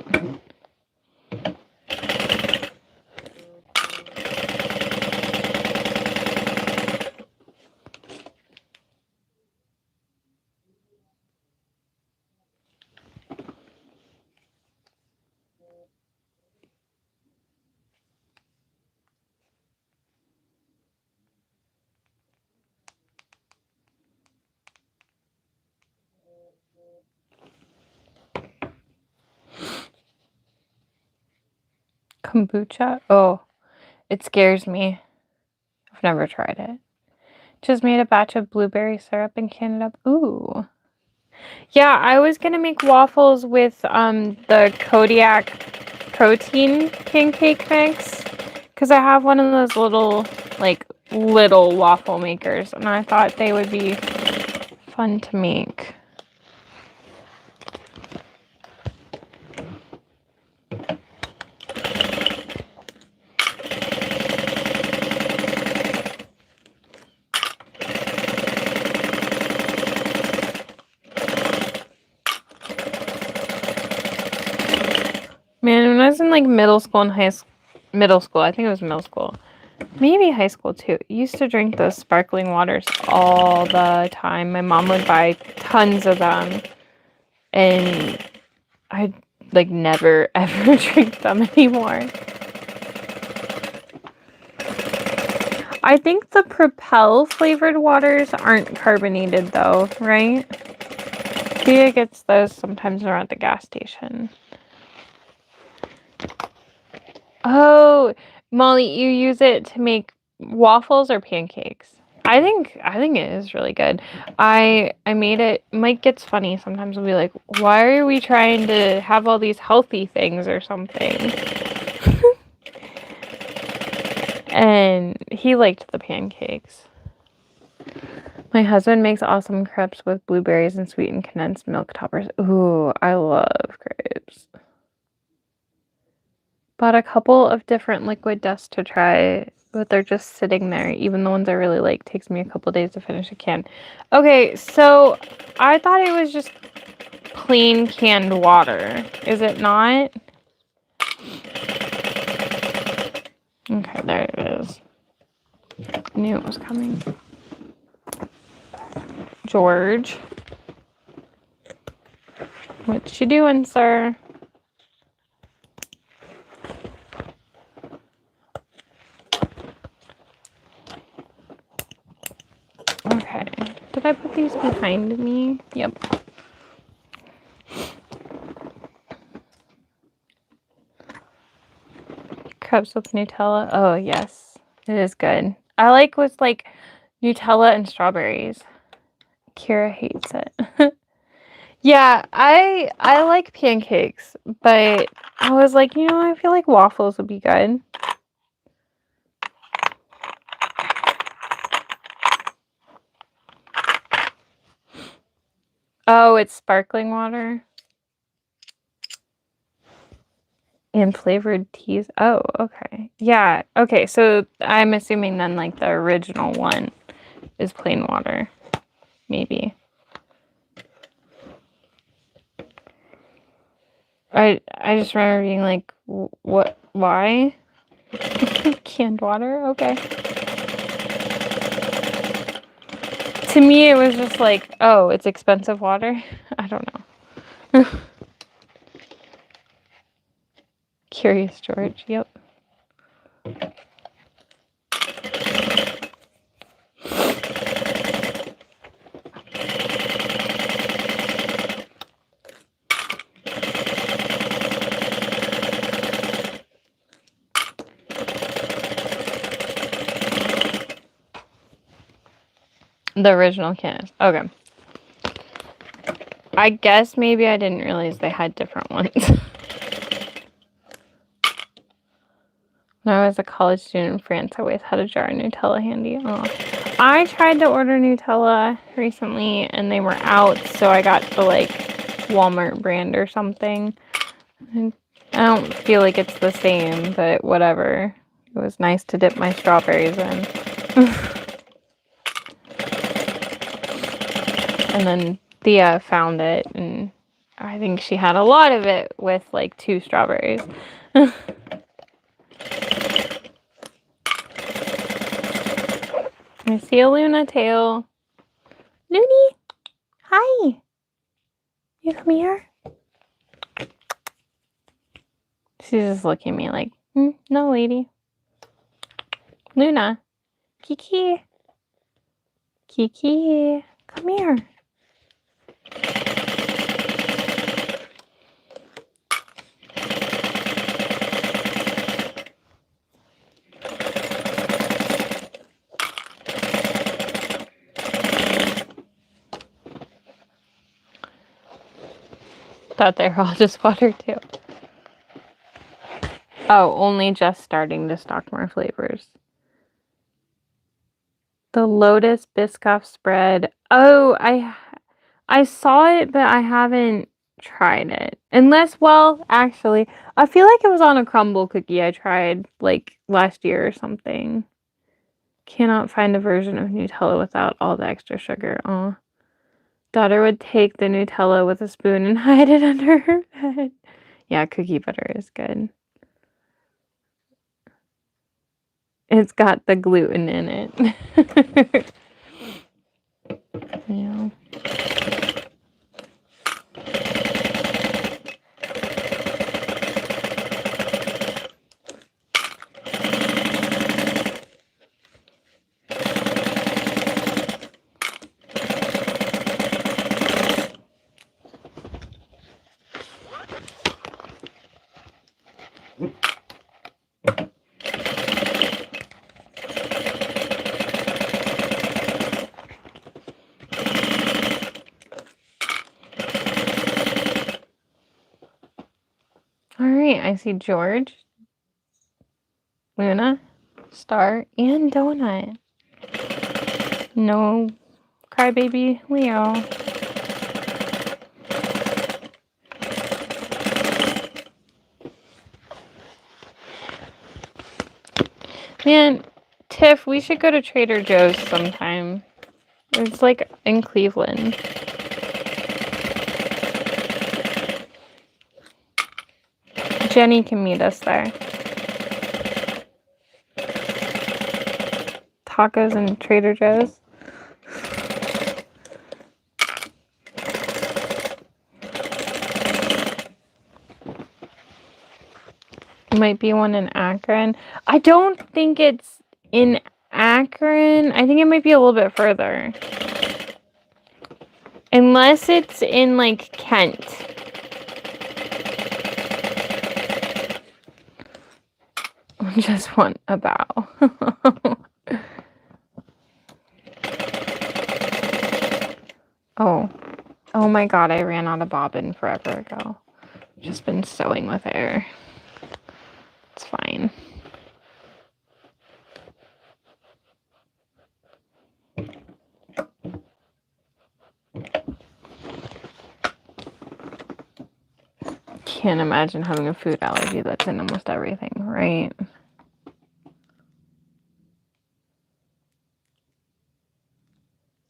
Kombucha? Oh, it scares me. I've never tried it. Just made a batch of blueberry syrup and canned it up. Ooh. Yeah, I was gonna make waffles with the Kodiak protein pancake mix because I have one of those little waffle makers, and I thought they would be fun to make. Man, when I was in like middle school and middle school, I think it was middle school, maybe high school too, I used to drink those sparkling waters all the time. My mom would buy tons of them, and I'd like never ever drink them anymore. I think the Propel flavored waters aren't carbonated though, right? Thea gets those sometimes around the gas station. Oh, Molly, you use it to make waffles or pancakes? I think it is really good. I made it. Mike gets funny sometimes. We'll be like, "Why are we trying to have all these healthy things or something?" And he liked the pancakes. My husband makes awesome crepes with blueberries and sweetened condensed milk toppers. Ooh, I love crepes. Bought a couple of different liquid dusts to try, but they're just sitting there. Even the ones I really like, takes me a couple days to finish a can. Okay, so I thought it was just plain canned water. Is it not? Okay, there it is. I knew it was coming. George. What you doing, sir? Okay. Did I put these behind me? Yep. Cups with Nutella. Oh, yes. It is good. I like with like Nutella and strawberries. Kira hates it. Yeah, I like pancakes, but I was like, I feel like waffles would be good. Oh, it's sparkling water. And flavored teas. Oh, okay. Yeah. Okay, so I'm assuming then like the original one is plain water. Maybe. I just remember being like, what? Why? Canned water? Okay. To me, it was just like, oh, it's expensive water. I don't know. Curious George. Yep. The original can. Okay. I guess maybe I didn't realize they had different ones. When I was a college student in France, I always had a jar of Nutella handy. Oh. I tried to order Nutella recently and they were out, so I got the like Walmart brand or something. And I don't feel like it's the same, but whatever. It was nice to dip my strawberries in. And then Thea found it, and I think she had a lot of it with like 2 strawberries. I see a Luna tail. Looney, hi. You come here? She's just looking at me like, no, lady. Luna, Kiki. Kiki, come here. Thought they were all just water too. Oh, only just starting to stock more flavors. The Lotus Biscoff spread. Oh, I saw it, but I haven't tried it. Unless, well, actually, I feel like it was on a crumble cookie I tried like last year or something. Cannot find a version of Nutella without all the extra sugar. Aw. Daughter would take the Nutella with a spoon and hide it under her bed. Yeah, cookie butter is good. It's got the gluten in it. Yeah. All right, I see George, Luna, Star, and Donut. No crybaby Leo. Man, Tiff, we should go to Trader Joe's sometime. It's like in Cleveland. Jenny can meet us there. Tacos and Trader Joe's. Might be one in Akron. I don't think it's in Akron. I think it might be a little bit further. Unless it's in like Kent. Just want a bow. Oh my god, I ran out of bobbin forever ago. Just been sewing with air. It's fine. can't imagine having a food allergy that's in almost everything, right?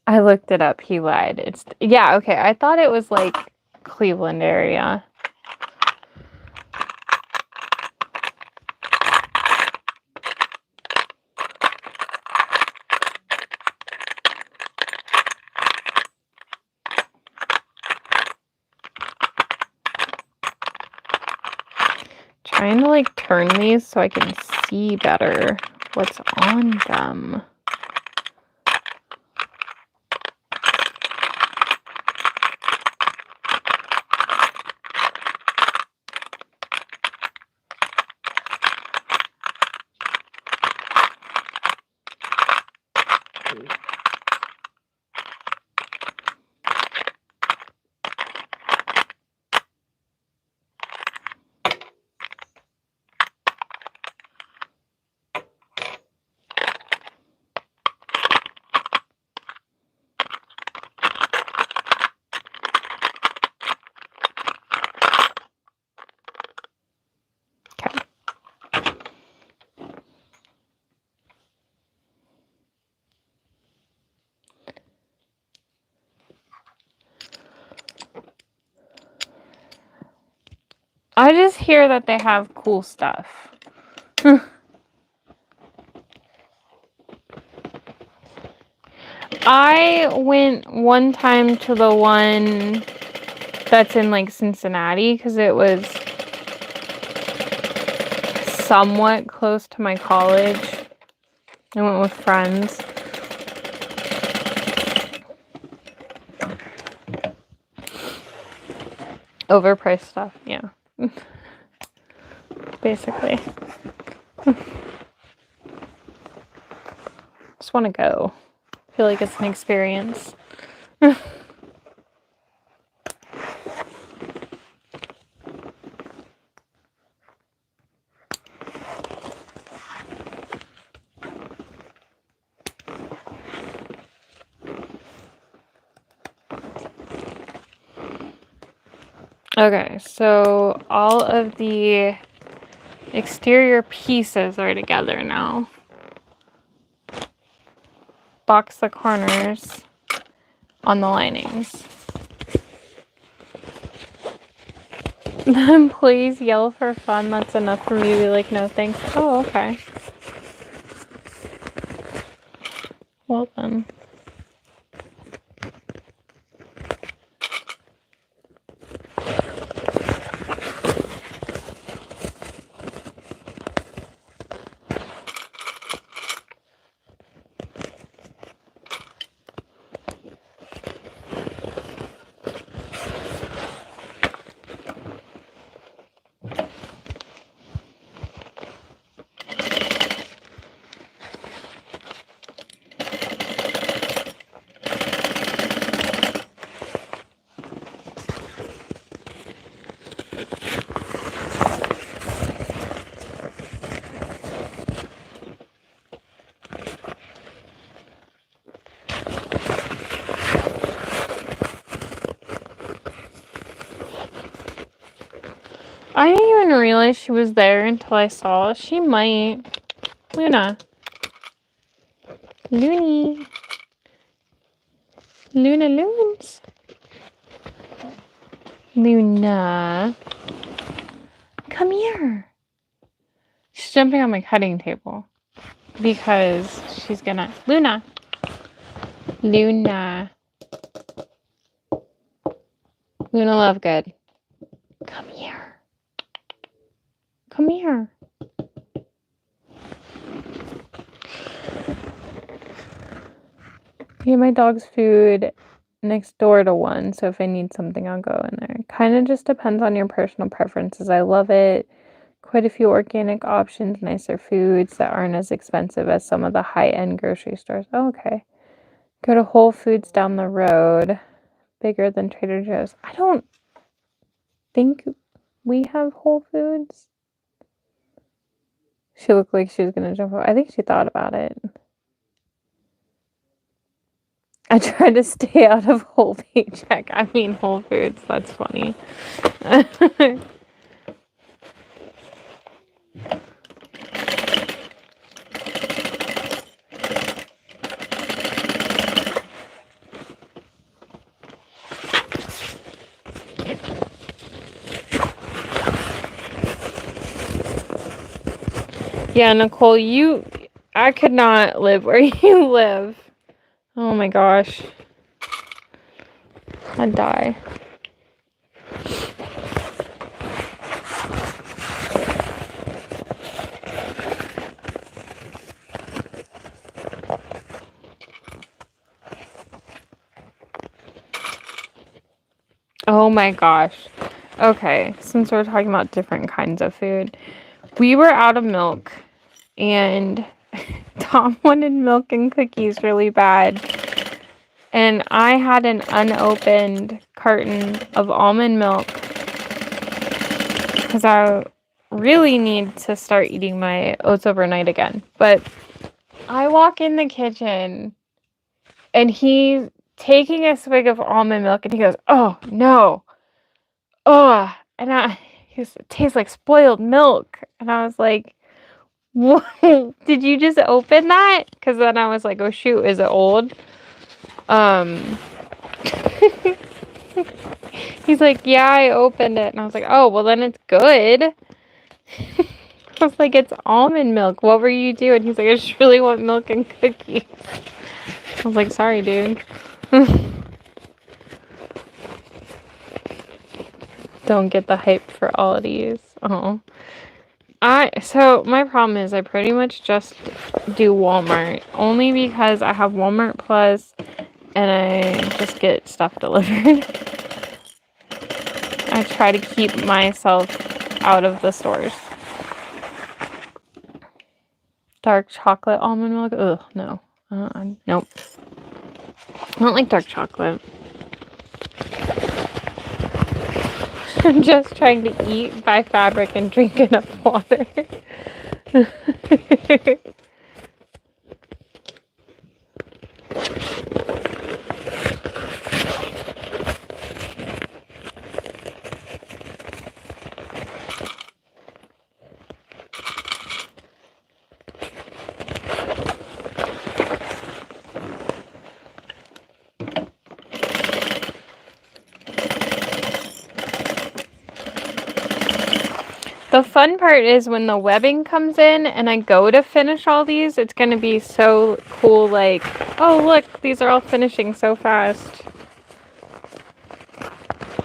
I looked it up. He lied. It's yeah, okay. I thought it was like Cleveland area. Trying to like turn these so I can see better what's on them. I just hear that they have cool stuff. I went one time to the one that's in like Cincinnati because it was somewhat close to my college. I went with friends. Overpriced stuff, yeah. Basically. Just want to go. I feel like it's an experience. Okay, so all of the exterior pieces are together now. Box the corners on the linings. The employees yell for fun. That's enough for me to be like, no thanks. Oh, okay. Well then. I didn't even realize she was there until I saw. She might. Luna. Loony. Luna Loons. Luna. Come here. She's jumping on my cutting table. Because she's gonna... Luna. Luna. Luna Lovegood. Come here. Come here. I get my dog's food next door to one, so if I need something, I'll go in there. Kind of just depends on your personal preferences. I love it. Quite a few organic options, nicer foods that aren't as expensive as some of the high-end grocery stores. Oh, okay. Go to Whole Foods down the road. Bigger than Trader Joe's. I don't think we have Whole Foods. She looked like she was going to jump over. I think she thought about it. I tried to stay out of Whole Paycheck. I mean Whole Foods. That's funny. Yeah, Nicole, I could not live where you live. Oh my gosh. I'd die. Oh my gosh. Okay, since we're talking about different kinds of food, we were out of milk and Tom wanted milk and cookies really bad. And I had an unopened carton of almond milk because I really need to start eating my oats overnight again. But I walk in the kitchen and he's taking a swig of almond milk and he goes, "Oh no. Oh." And he goes, "It tastes like spoiled milk." And I was like, "What? Did you just open that?" Because then I was like, "Oh shoot, is it old?" He's like, "Yeah, I opened it." And I was like, "Oh, well then it's good." I was like, "It's almond milk. What were you doing?" He's like, "I just really want milk and cookies." I was like, "Sorry, dude." Don't get the hype for all of these. Oh. So my problem is I pretty much just do Walmart only because I have Walmart Plus and I just get stuff delivered. I try to keep myself out of the stores. Dark chocolate almond milk? Ugh, no. Nope. I don't like dark chocolate. I'm just trying to eat, buy fabric, and drink enough water. The fun part is when the webbing comes in and I go to finish all these, it's going to be so cool, like, oh look, these are all finishing so fast.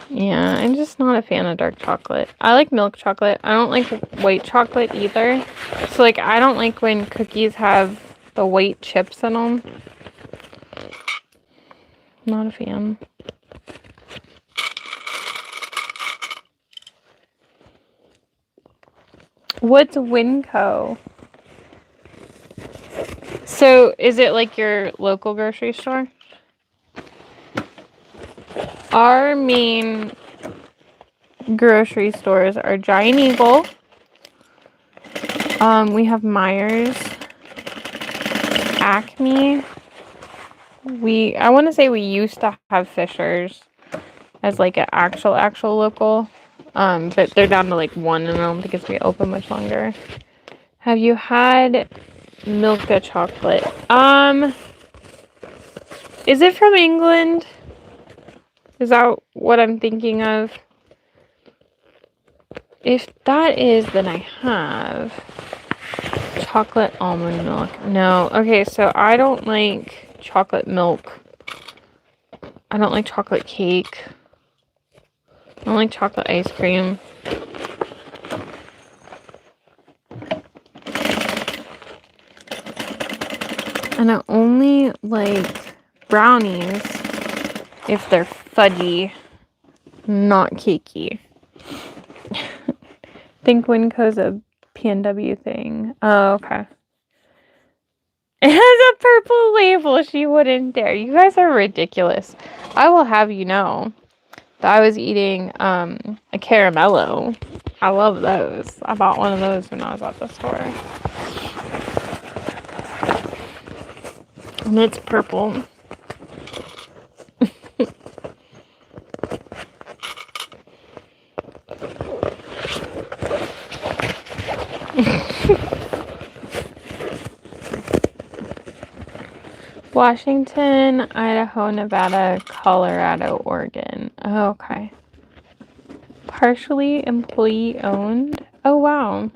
Yeah, I'm just not a fan of dark chocolate. I like milk chocolate. I don't like white chocolate either. So like, I don't like when cookies have the white chips in them. Not a fan. What's Winco? So, is it like your local grocery store? Our main grocery stores are Giant Eagle. We have Myers, Acme. I want to say we used to have Fisher's as like an actual local. But they're down to like one and I don't think it's gonna be open much longer. Have you had Milka chocolate? Is it from England? Is that what I'm thinking of? If that is, then I have chocolate almond milk. No. Okay, so I don't like chocolate milk. I don't like chocolate cake. I don't like chocolate ice cream. And I only like brownies if they're fudgy, not cakey. Think Winco's a PNW thing. Oh, okay. It has a purple label. She wouldn't dare. You guys are ridiculous. I will have you know that I was eating a caramello. I love those. I bought one of those when I was at the store. And it's purple. Washington, Idaho, Nevada, Colorado, Oregon. Oh, okay. Partially employee owned. Oh, wow.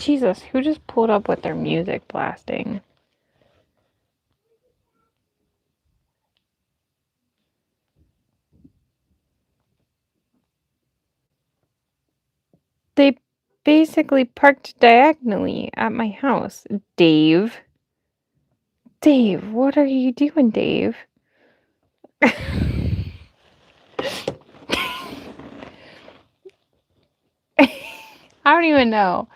Jesus, who just pulled up with their music blasting? They basically parked diagonally at my house. Dave. Dave, what are you doing, Dave? I don't even know.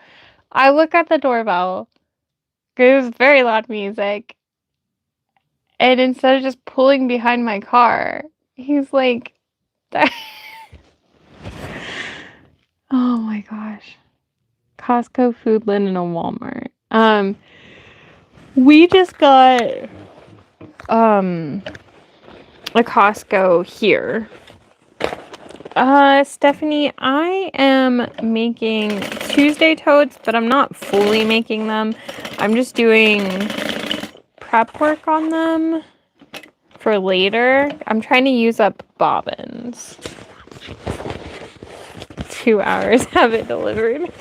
I look at the doorbell. It was very loud music. And instead of just pulling behind my car, he's like, oh my gosh. Costco, Foodland, and a Walmart. We just got a Costco here. Stephanie, I am making Tuesday totes, but I'm not fully making them. I'm just doing prep work on them for later. I'm trying to use up Bobbins. 2 hours, have it delivered.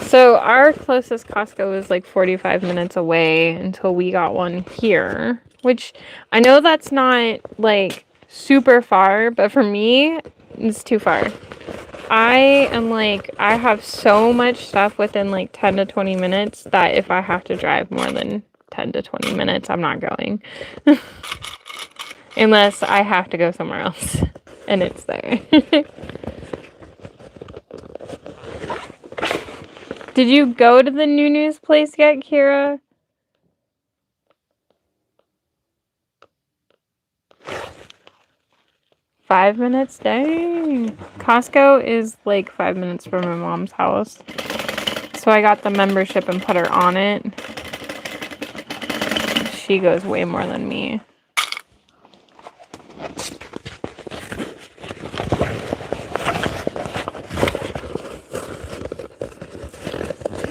So our closest Costco is like 45 minutes away until we got one here, which I know that's not like super far, but for me, it's too far. I have so much stuff within like 10 to 20 minutes that if I have to drive more than 10 to 20 minutes, I'm not going. Unless I have to go somewhere else and it's there. Did you go to the new news place yet, Kira? Five minutes? Dang. Costco is like 5 minutes from my mom's house. So I got the membership and put her on it. She goes way more than me.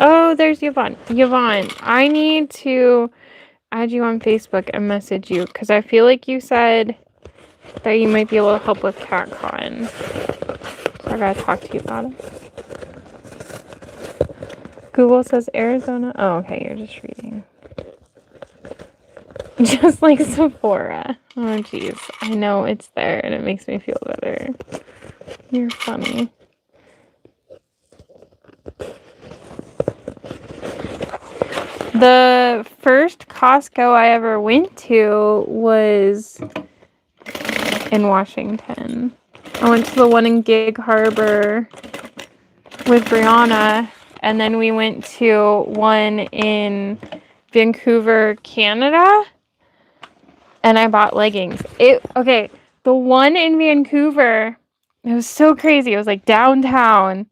Oh, there's Yvonne. Yvonne, I need to add you on Facebook and message you because I feel like you said that you might be able to help with CatCon. So I gotta talk to you about it. Google says Arizona. Oh, okay, you're just reading. Just like Sephora. Oh, jeez. I know it's there and it makes me feel better. You're funny. The first Costco I ever went to was in Washington. I went to the one in Gig Harbor with Brianna, and then we went to one in Vancouver, Canada, and I bought leggings. Okay, the one in Vancouver, it was so crazy. It was like downtown,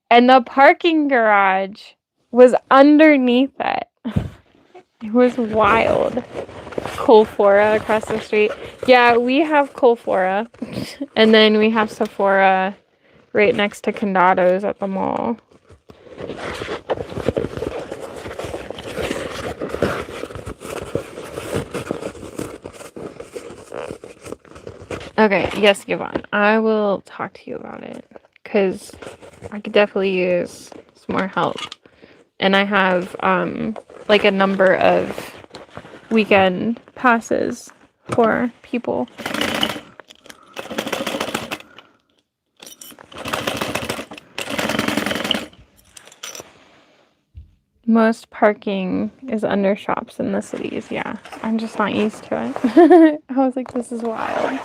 and the parking garage was underneath it. It was wild. Colfora across the street. Yeah, we have Colfora. And then we have Sephora right next to Condado's at the mall. Okay, yes, Yvonne. I will talk to you about it. Because I could definitely use some more help. And I have like a number of weekend passes for people. Most parking is under shops in the cities. Yeah, I'm just not used to it. I was like, this is wild.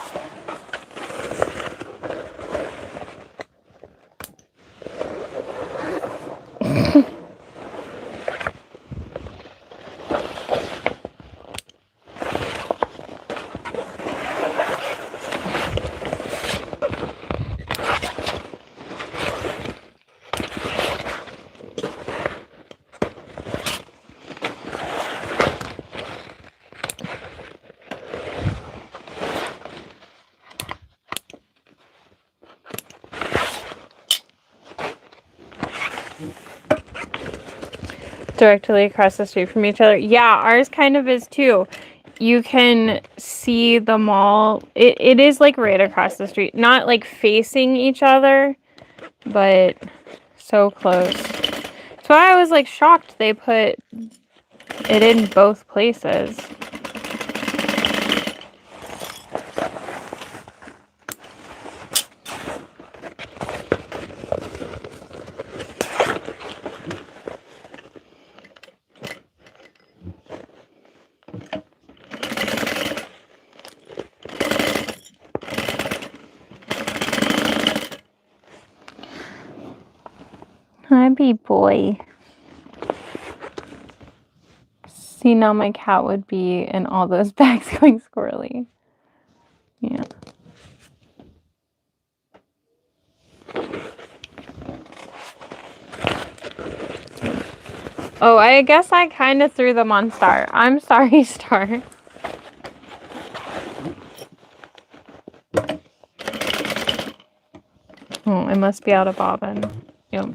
Directly across the street from each other. Yeah, ours kind of is too. You can see the mall. It is like right across the street. Not like facing each other, but so close. So I was like shocked they put it in both places. Happy boy. See, now my cat would be in all those bags going squirrely. Yeah. Oh, I guess I kind of threw them on Star. I'm sorry, Star. Oh, it must be out of Bobbin. Yep.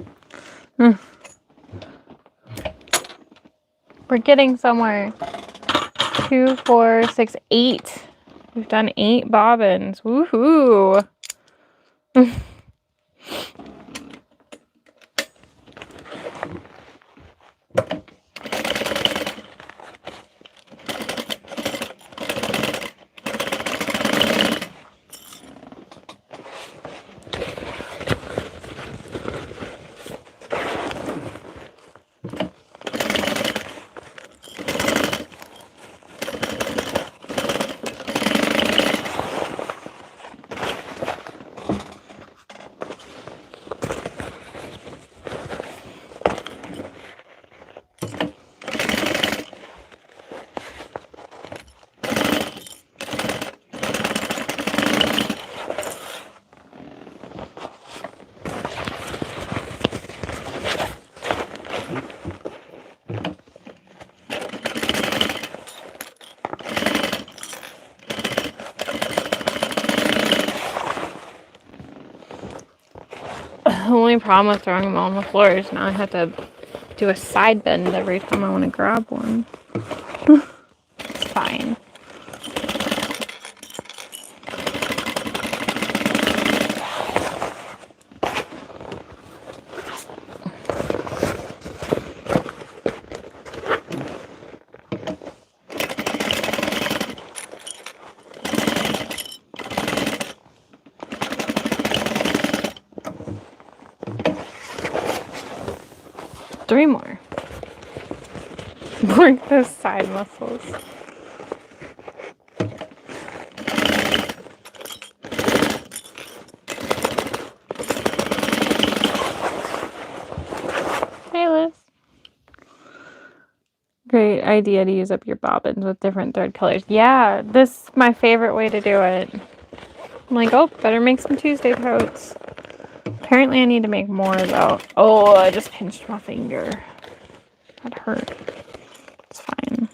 We're getting somewhere. 2, 4, 6, 8. We've done 8 bobbins. Woohoo! 'The only problem with throwing them on the floor is now I have to do a side bend every time I want to grab one. It's fine. Three more. Work those side muscles. Hey, Liz. Great idea to use up your bobbins with different thread colors. Yeah, this is my favorite way to do it. I'm like, oh, better make some Tuesday totes. Apparently I need to make more though. Oh, I just pinched my finger. That hurt. It's fine.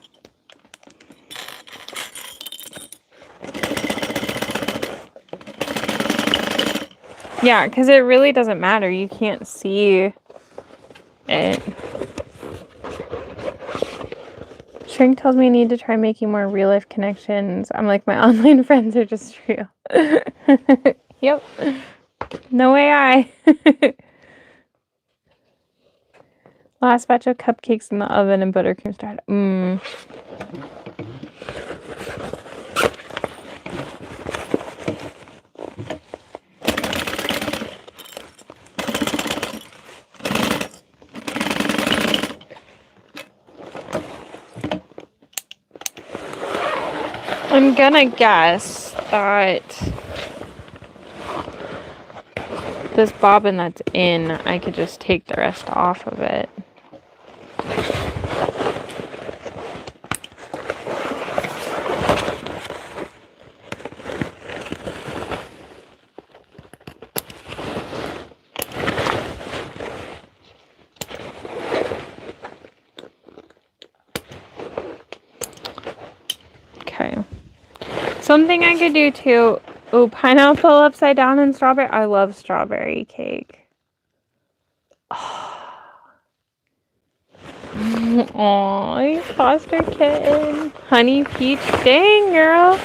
Yeah, because it really doesn't matter. You can't see it. Shrink tells me I need to try making more real life connections. I'm like, my online friends are just real. Yep. No AI. Last batch of cupcakes in the oven and buttercream started. I'm gonna guess that this bobbin that's in, I could just take the rest off of it. Okay. Something I could do too. Oh, pineapple upside down and strawberry. I love strawberry cake. Aw, foster kitten. Honey peach. Dang, girl.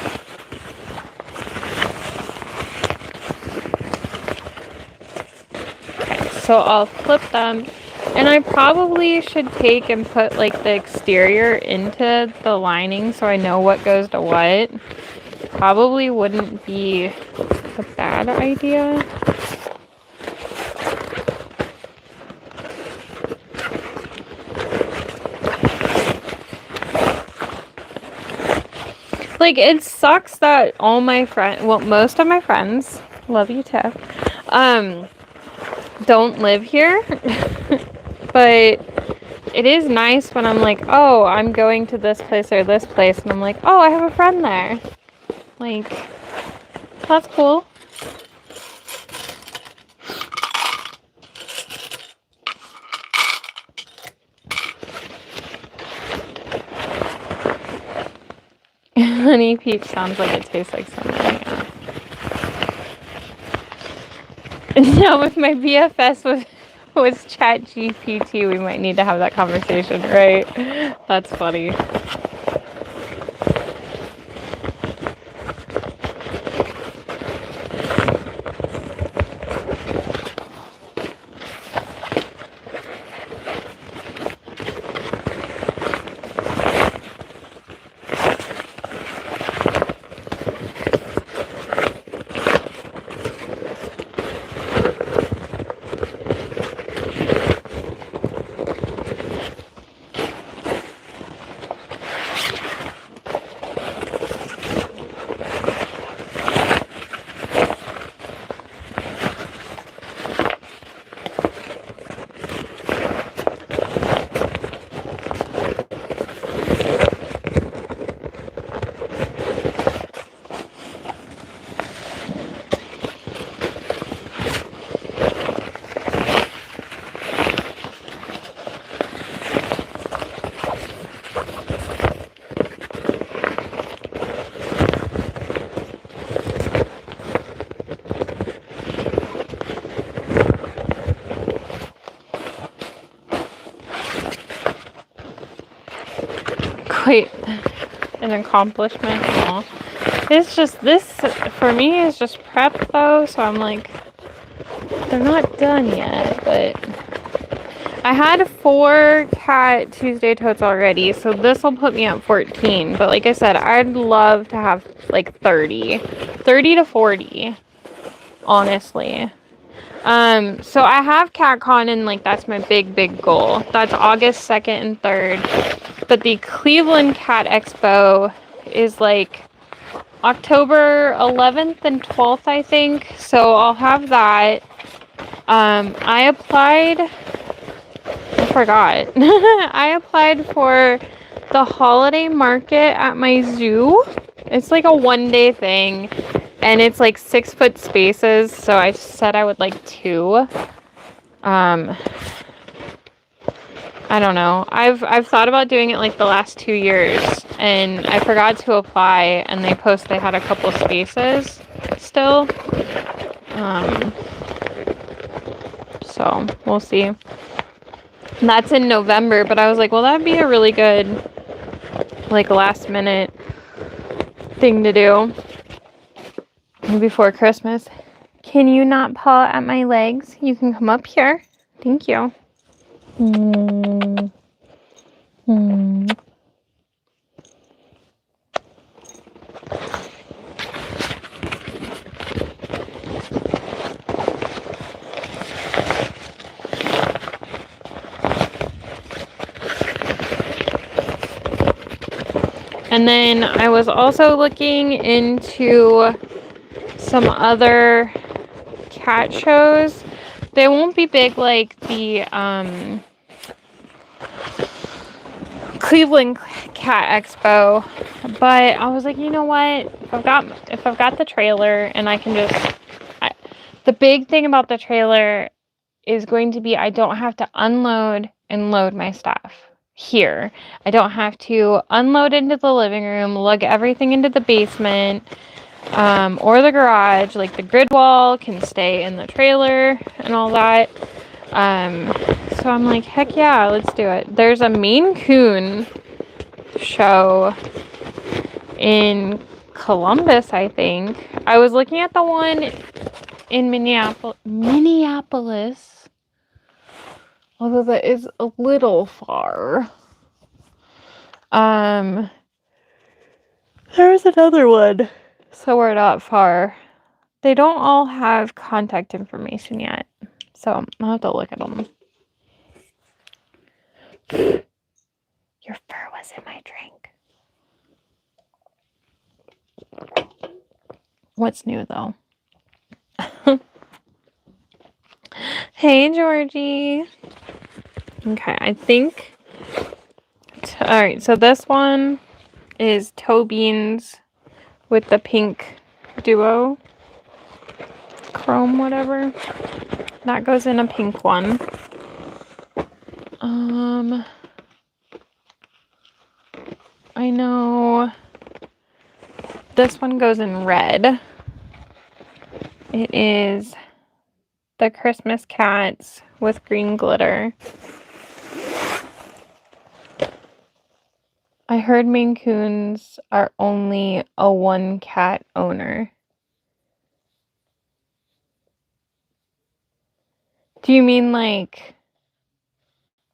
So I'll flip them. And I probably should take and put like the exterior into the lining so I know what goes to what. Probably wouldn't be a bad idea. Like, it sucks that all my friends, well, most of my friends, love you, Tiff, don't live here. But it is nice when I'm like, oh, I'm going to this place or this place, and I'm like, oh, I have a friend there. Like, that's cool. Honey peach sounds like it tastes like something. Now, if my BFS was ChatGPT, we might need to have that conversation, right? That's funny. Quite an accomplishment. Aww. It's just, this for me is just prep though, so I'm like, they're not done yet, but I had 4 cat Tuesday totes already, so this will put me at 14. But like I said, I'd love to have like 30 to 40, honestly. So I have CatCon, and like that's my big goal. That's August 2nd and 3rd. But the Cleveland Cat Expo is like October 11th and 12th, I think. So I'll have that. I applied, I forgot. I applied for the holiday market at my zoo. It's like a 1-day thing, and it's like 6-foot spaces, so I said I would like 2. I don't know. I've thought about doing it like the last 2 years, and I forgot to apply, and they had a couple spaces still. So we'll see. And that's in November, but I was like, well, that'd be a really good like last minute thing to do before Christmas. Can you not paw at my legs? You can come up here. Thank you. And then I was also looking into some other cat shows. They won't be big like the Cleveland Cat Expo, but I was like, you know what? If I've got the trailer, and I can just, the big thing about the trailer is going to be I don't have to unload and load my stuff here. I don't have to unload into the living room, lug everything into the basement, or the garage. Like, the grid wall can stay in the trailer and all that. So I'm like, heck yeah, let's do it. There's a Maine Coon show in Columbus, I think. I was looking at the one in Minneapolis. Although that is a little far. There's another one. So we're not far. They don't all have contact information yet. So I'll have to look at them. Your fur was in my drink. What's new though? Hey, Georgie. Okay, I think. All right, so this one is toe beans with the pink duo chrome, whatever. That goes in a pink one. I know this one goes in red. It is the Christmas cats with green glitter. I heard Maine Coons are only a one cat owner. Do you mean like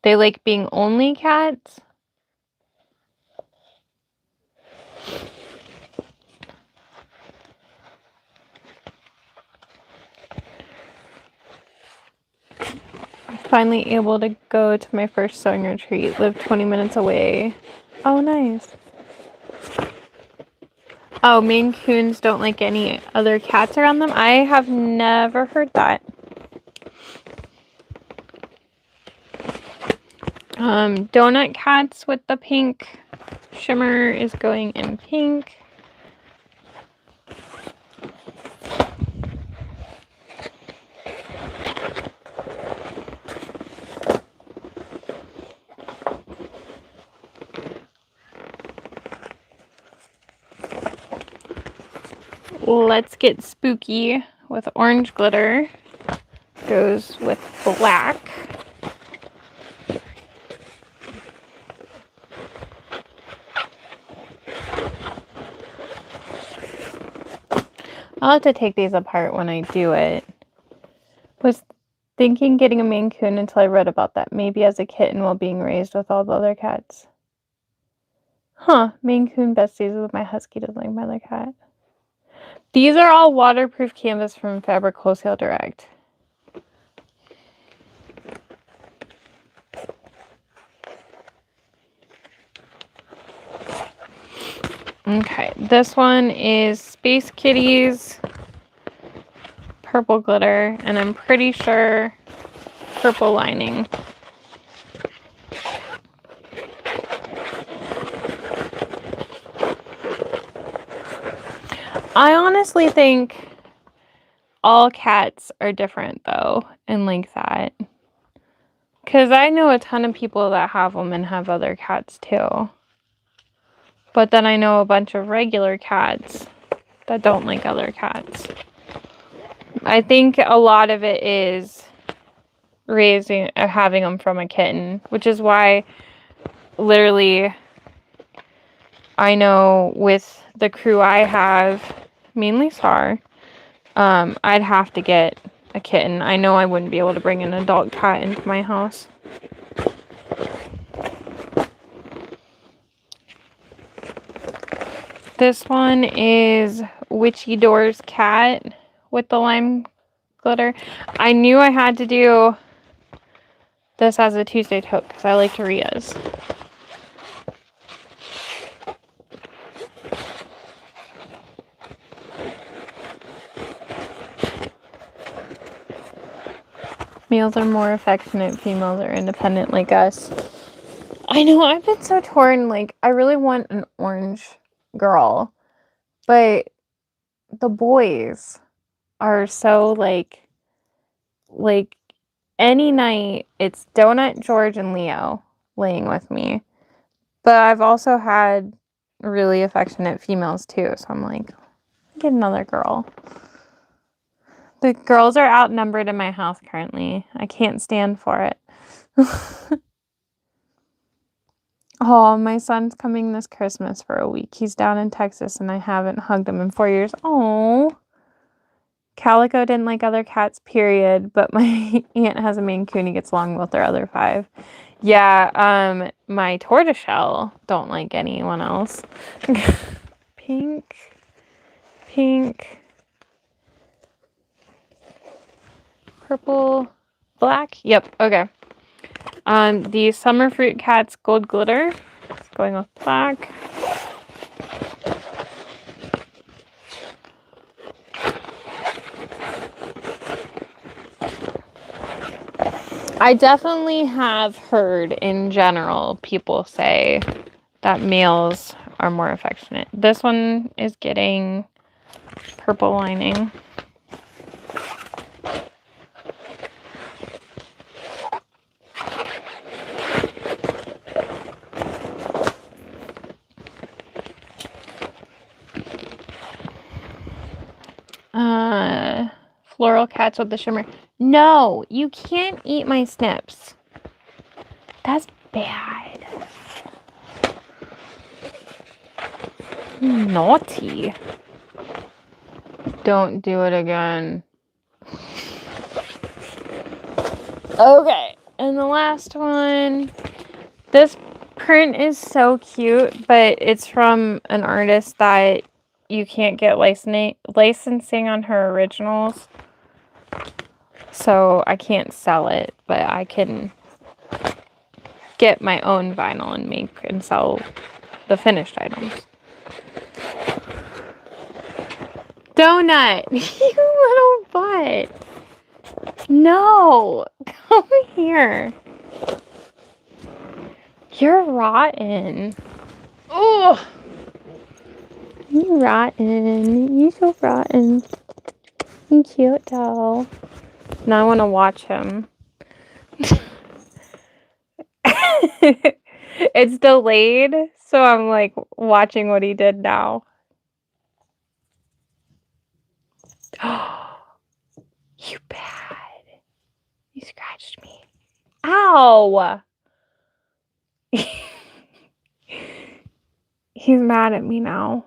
they like being only cats? Finally able to go to my first sewing retreat. Live 20 minutes away. Oh, nice. Oh, Maine Coons don't like any other cats around them? I have never heard that. Donut cats with the pink shimmer is going in pink. Let's get spooky with orange glitter. Goes with black. I'll have to take these apart when I do it. Was thinking getting a Maine Coon until I read about that. Maybe as a kitten while being raised with all the other cats. Huh. Maine Coon besties with my husky doesn't like my other cat. These are all waterproof canvas from Fabric Wholesale Direct. Okay, this one is Space Kitties, purple glitter, and I'm pretty sure purple lining. I honestly think all cats are different though, and like that. Because I know a ton of people that have them and have other cats too. But then I know a bunch of regular cats that don't like other cats. I think a lot of it is raising or having them from a kitten, which is why literally I know with the crew I have, mainly Star, I'd have to get a kitten. I know I wouldn't be able to bring an adult cat into my house. This one is Witchy Doors cat with the lime glitter. I knew I had to do this as a Tuesday tote because I like Ria's. Males are more affectionate, females are independent like us. I know, I've been so torn. Like, I really want an orange girl, but the boys are so like any night it's Donut, George, and Leo laying with me. But I've also had really affectionate females too, so I'm like, get another girl. The girls are outnumbered in my house currently. I can't stand for it. Oh, my son's coming this Christmas for a week. He's down in Texas and I haven't hugged him in 4 years. Oh, Calico didn't like other cats, period. But my aunt has a Maine Coon. He gets along with their other 5. Yeah, my tortoiseshell don't like anyone else. Pink, pink, purple, black. Yep, okay. The summer fruit cat's gold glitter. It's going with black. I definitely have heard in general people say that males are more affectionate. This one is getting purple lining. Floral cats with the shimmer. No, you can't eat my snips. That's bad. Naughty. Don't do it again. Okay, and the last one. This print is so cute, but it's from an artist that you can't get licensing on her originals. So I can't sell it, but I can get my own vinyl and make and sell the finished items. Donut, you little butt. No, come here. You're rotten. Oh, you rotten. You so rotten. You cute though. Now I want to watch him. It's delayed, so I'm like watching what he did now. You bad. You scratched me. Ow! He's mad at me now.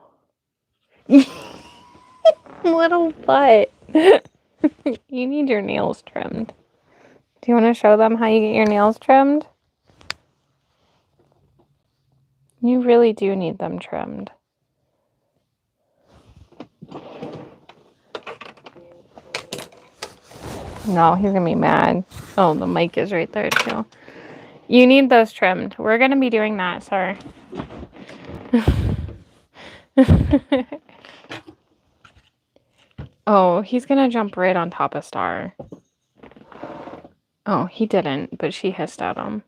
Little butt. You need your nails trimmed. Do you want to show them how you get your nails trimmed? You really do need them trimmed. No, he's gonna be mad. Oh, the mic is right there too. You need those trimmed. We're gonna be doing that, sir. Oh, he's gonna jump right on top of Star. Oh, he didn't, but she hissed at him.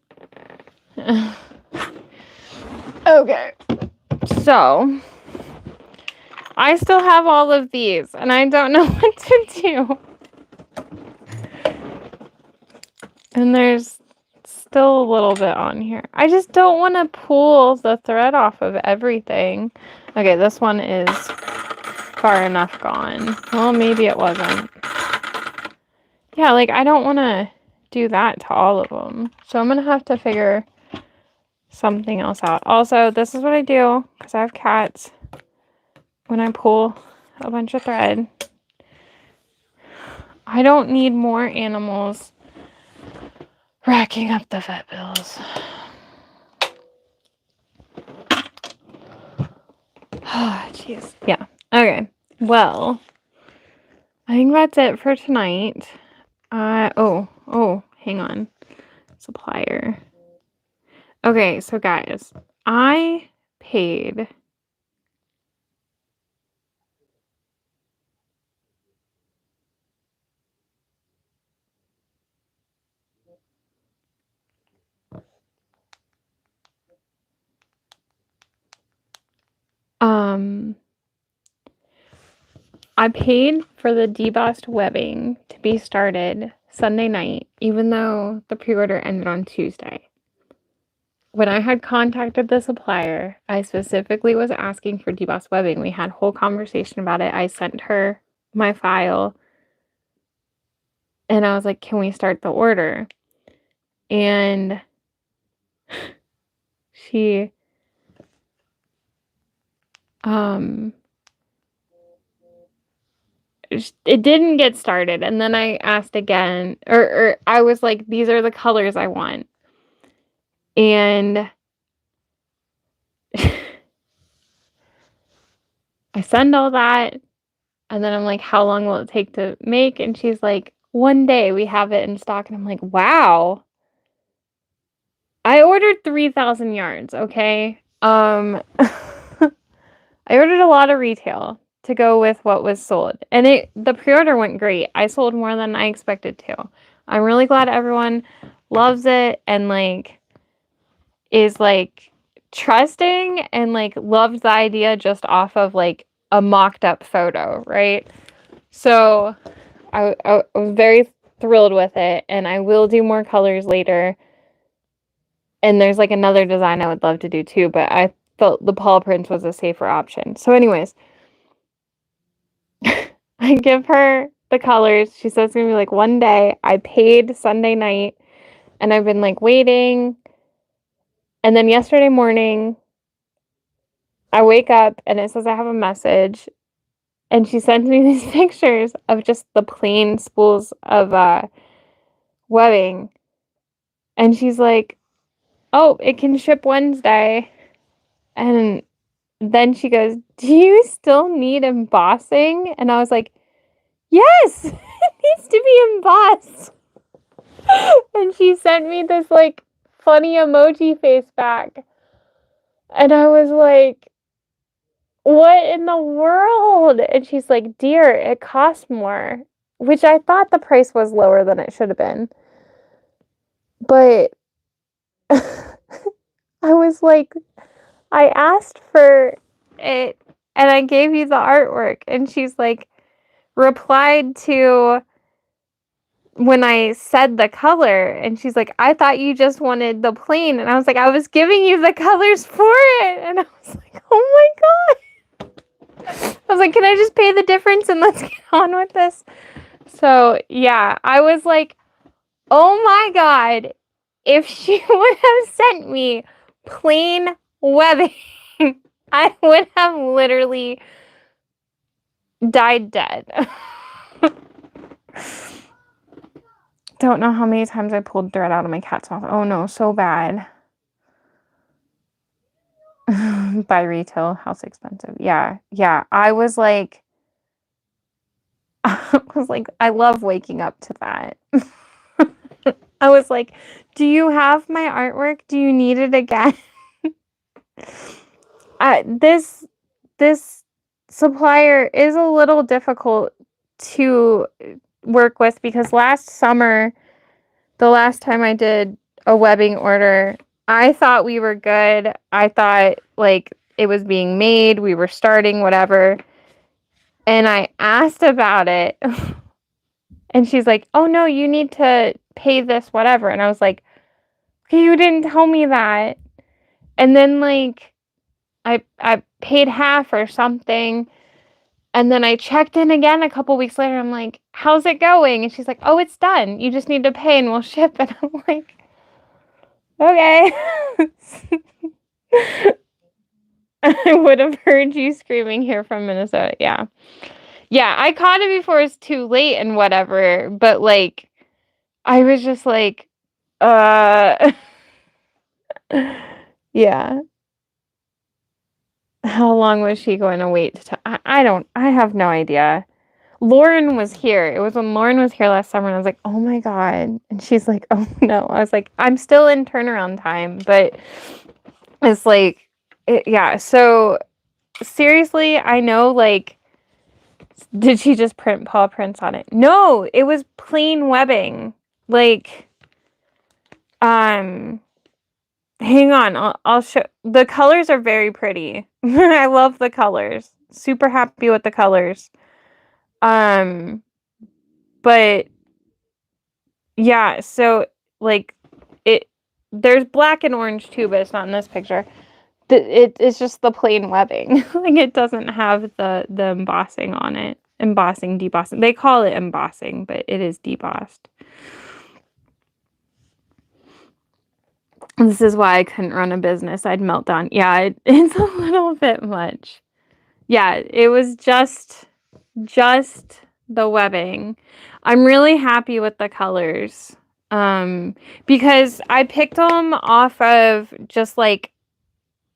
Okay. So, I still have all of these, and I don't know what to do. And there's still a little bit on here. I just don't want to pull the thread off of everything. Okay, this one is far enough gone. Well, maybe it wasn't. Yeah, like, I don't want to do that to all of them. So I'm going to have to figure something else out. Also, this is what I do, because I have cats. When I pull a bunch of thread, I don't need more animals racking up the vet bills. Oh, jeez. Yeah. Okay. Well, I think that's it for tonight. Hang on. Supplier. Okay, so guys, I paid I paid for the debossed webbing to be started Sunday night, even though the pre-order ended on Tuesday. When I had contacted the supplier, I specifically was asking for debossed webbing. We had a whole conversation about it. I sent her my file, and I was like, can we start the order? And she it didn't get started. And then I asked again, or I was like, these are the colors I want. And I send all that. And then I'm like, how long will it take to make? And she's like, 1 day we have it in stock. And I'm like, wow. I ordered 3,000 yards, okay? I ordered a lot of retail to go with what was sold. And the pre-order went great. I sold more than I expected to. I'm really glad everyone loves it and like is like trusting and like loved the idea just off of like a mocked up photo, right? So I was very thrilled with it, and I will do more colors later. And there's like another design I would love to do too, but I felt the paw prints was a safer option. So anyways, I give her the colors. She says it's gonna be like 1 day. I paid Sunday night, and I've been like waiting. And then yesterday morning, I wake up and it says I have a message, and she sent me these pictures of just the plain spools of webbing. And she's like, oh, it can ship Wednesday. And then she goes, do you still need embossing? And I was like, yes, it needs to be embossed. And she sent me this like funny emoji face back. And I was like, what in the world? And she's like, dear, it costs more. Which I thought the price was lower than it should have been. But I was like, I asked for it and I gave you the artwork. And she's like, replied to when I said the color. And she's like, I thought you just wanted the plain. And I was like, I was giving you the colors for it. And I was like, oh my God. I was like, can I just pay the difference and let's get on with this? So yeah, I was like, oh my God, if she would have sent me plain webbing, I would have literally died dead. Don't know how many times I pulled thread out of my cat's mouth. Oh no, so bad. Buy retail, house expensive. Yeah. I was like, I love waking up to that. I was like, do you have my artwork? Do you need it again? This supplier is a little difficult to work with because last summer, the last time I did a webbing order, I thought we were good. I thought like it was being made, we were starting, whatever. And I asked about it. And she's like, oh no, you need to pay this, whatever. And I was like, okay, you didn't tell me that. And then like I paid half or something. And then I checked in again a couple weeks later. I'm like, how's it going? And she's like, oh, it's done. You just need to pay and we'll ship. And I'm like, okay. I would have heard you screaming here from Minnesota. Yeah. Yeah, I caught it before it's too late and whatever. But like, I was just like, yeah. How long was she going to wait to I have no idea. Lauren was here. It was when Lauren was here last summer and I was like, oh my God. And she's like, oh no. I was like, I'm still in turnaround time, but it's like, yeah. So seriously, I know like, did she just print paw prints on it? No, it was plain webbing. Like, hang on, I'll show. The colors are very pretty. I love the colors. Super happy with the colors. But yeah, so like there's black and orange too, but it's not in this picture. It's just the plain webbing. Like it doesn't have the embossing on it. Embossing, debossing. They call it embossing, but it is debossed. This is why I couldn't run a business. I'd melt down. Yeah, it's a little bit much. Yeah, it was just the webbing. I'm really happy with the colors. Because I picked them off of just like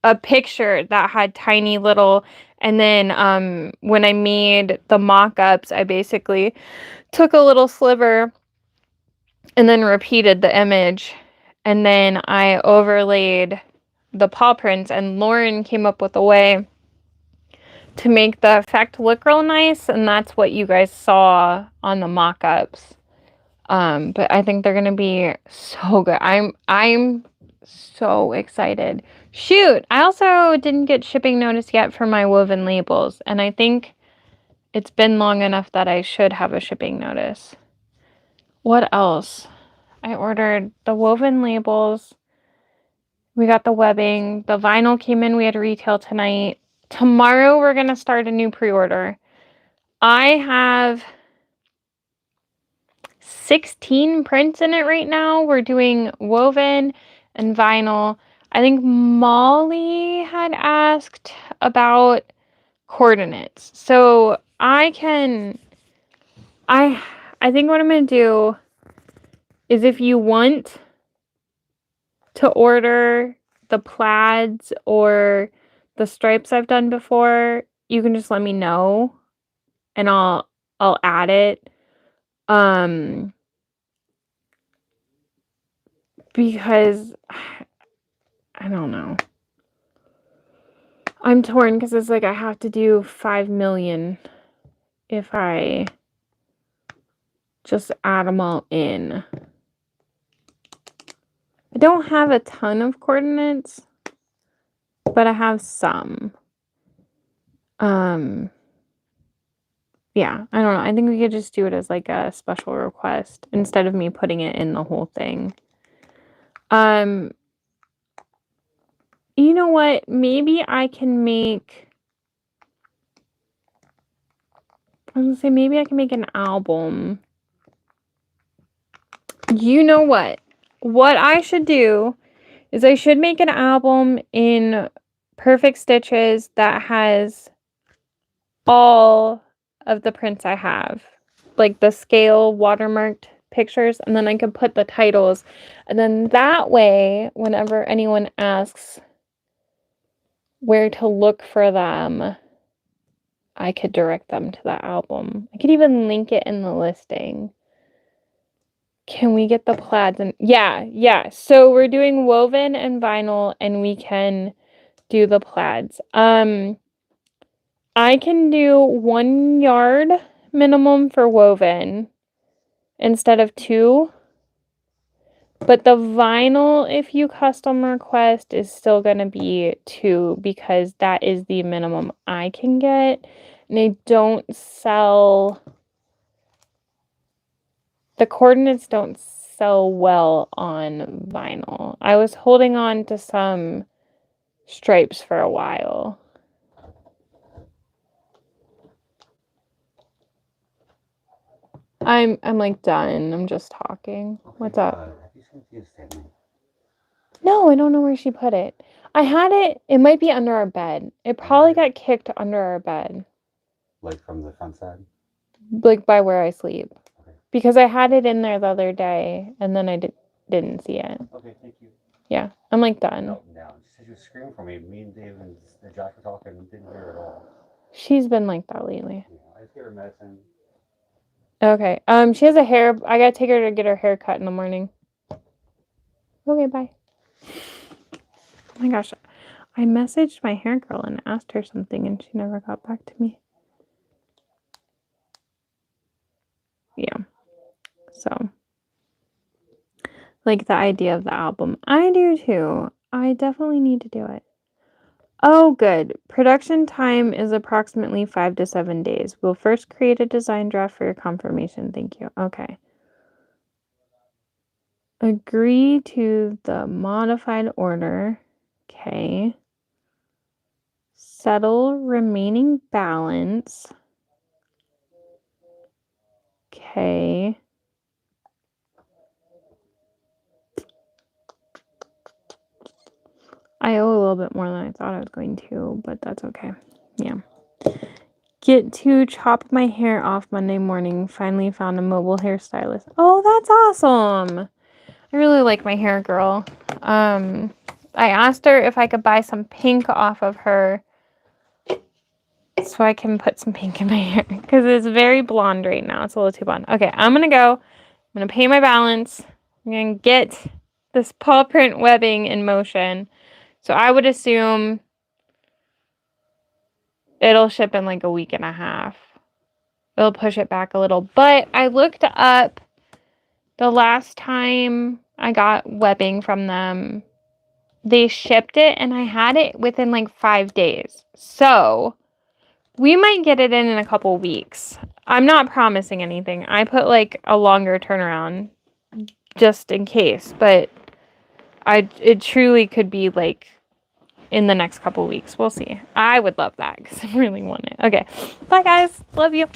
a picture that had tiny little, and then when I made the mock-ups, I basically took a little sliver and then repeated the image, and then I overlaid the paw prints, and Lauren came up with a way to make the effect look real nice, and that's what you guys saw on the mock-ups. But I think they're gonna be so good. I'm so excited. Shoot, I also didn't get shipping notice yet for my woven labels, and I think it's been long enough that I should have a shipping notice. What else? I ordered the woven labels. We got the webbing. The vinyl came in. We had retail tonight. Tomorrow we're gonna start a new pre-order. I have 16 prints in it right now. We're doing woven and vinyl. I think Molly had asked about coordinates. So I think what I'm going to do is, if you want to order the plaids or the stripes I've done before, you can just let me know and I'll add it. Because I don't know. I'm torn because it's like I have to do 5 million if I just add them all in. I don't have a ton of coordinates, but I have some. Yeah, I don't know. I think we could just do it as like a special request instead of me putting it in the whole thing. You know what? Maybe I can make... I was gonna say, maybe I can make an album. You know what? What I should do is I should make an album in perfect stitches that has all of the prints I have. Like the scale watermarked pictures, and then I can put the titles. And then that way, whenever anyone asks where to look for them, I could direct them to that album. I could even link it in the listing. Can we get the plaids? And yeah. So we're doing woven and vinyl, and we can do the plaids. I can do 1 yard minimum for woven instead of 2. But the vinyl, if you custom request, is still going to be 2 because that is the minimum I can get. And they don't sell... The coordinates don't sell well on vinyl. I was holding on to some stripes for a while. I'm like done. I'm just talking. Okay, What's up? have you seen Tia's family? No, I don't know where she put it. I had it. It might be under our bed. It probably got kicked under our bed. Like from the front side? Like by where I sleep. Okay. Because I had it in there the other day and then I didn't see it. Okay, thank you. Yeah, I'm like done. No, she said you were screaming for me. Me and Dave and Josh were talking and didn't hear it at all. She's been like that lately. Yeah, I just gave her medicine. Okay. She has a hair. I gotta take her to get her hair cut in the morning. Okay, bye. Oh my gosh. I messaged my hair girl and asked her something and she never got back to me. Yeah. So, like the idea of the album. I do too. I definitely need to do it. Oh, good. Production time is approximately 5 to 7 days. We'll first create a design draft for your confirmation. Thank you. Okay. Agree to the modified order. Okay. Settle remaining balance. Okay. I owe a little bit more than I thought I was going to, but that's okay. Yeah. get to chop my hair off Monday morning. Finally found a mobile hairstylist. Oh, that's awesome. I really like my hair girl. I asked her if I could buy some pink off of her so I can put some pink in my hair because it's very blonde right now. It's a little too blonde. Okay, I'm going to go. I'm going to pay my balance. I'm going to get this paw print webbing in motion. So I would assume it'll ship in like a week and a half. It'll push it back a little. But I looked up the last time I got webbing from them. They shipped it and I had it within like 5 days. So we might get it in a couple weeks. I'm not promising anything. I put like a longer turnaround just in case. But it truly could be like in the next couple weeks. We'll see. I would love that because I really want it. Okay. Bye, guys. Love you.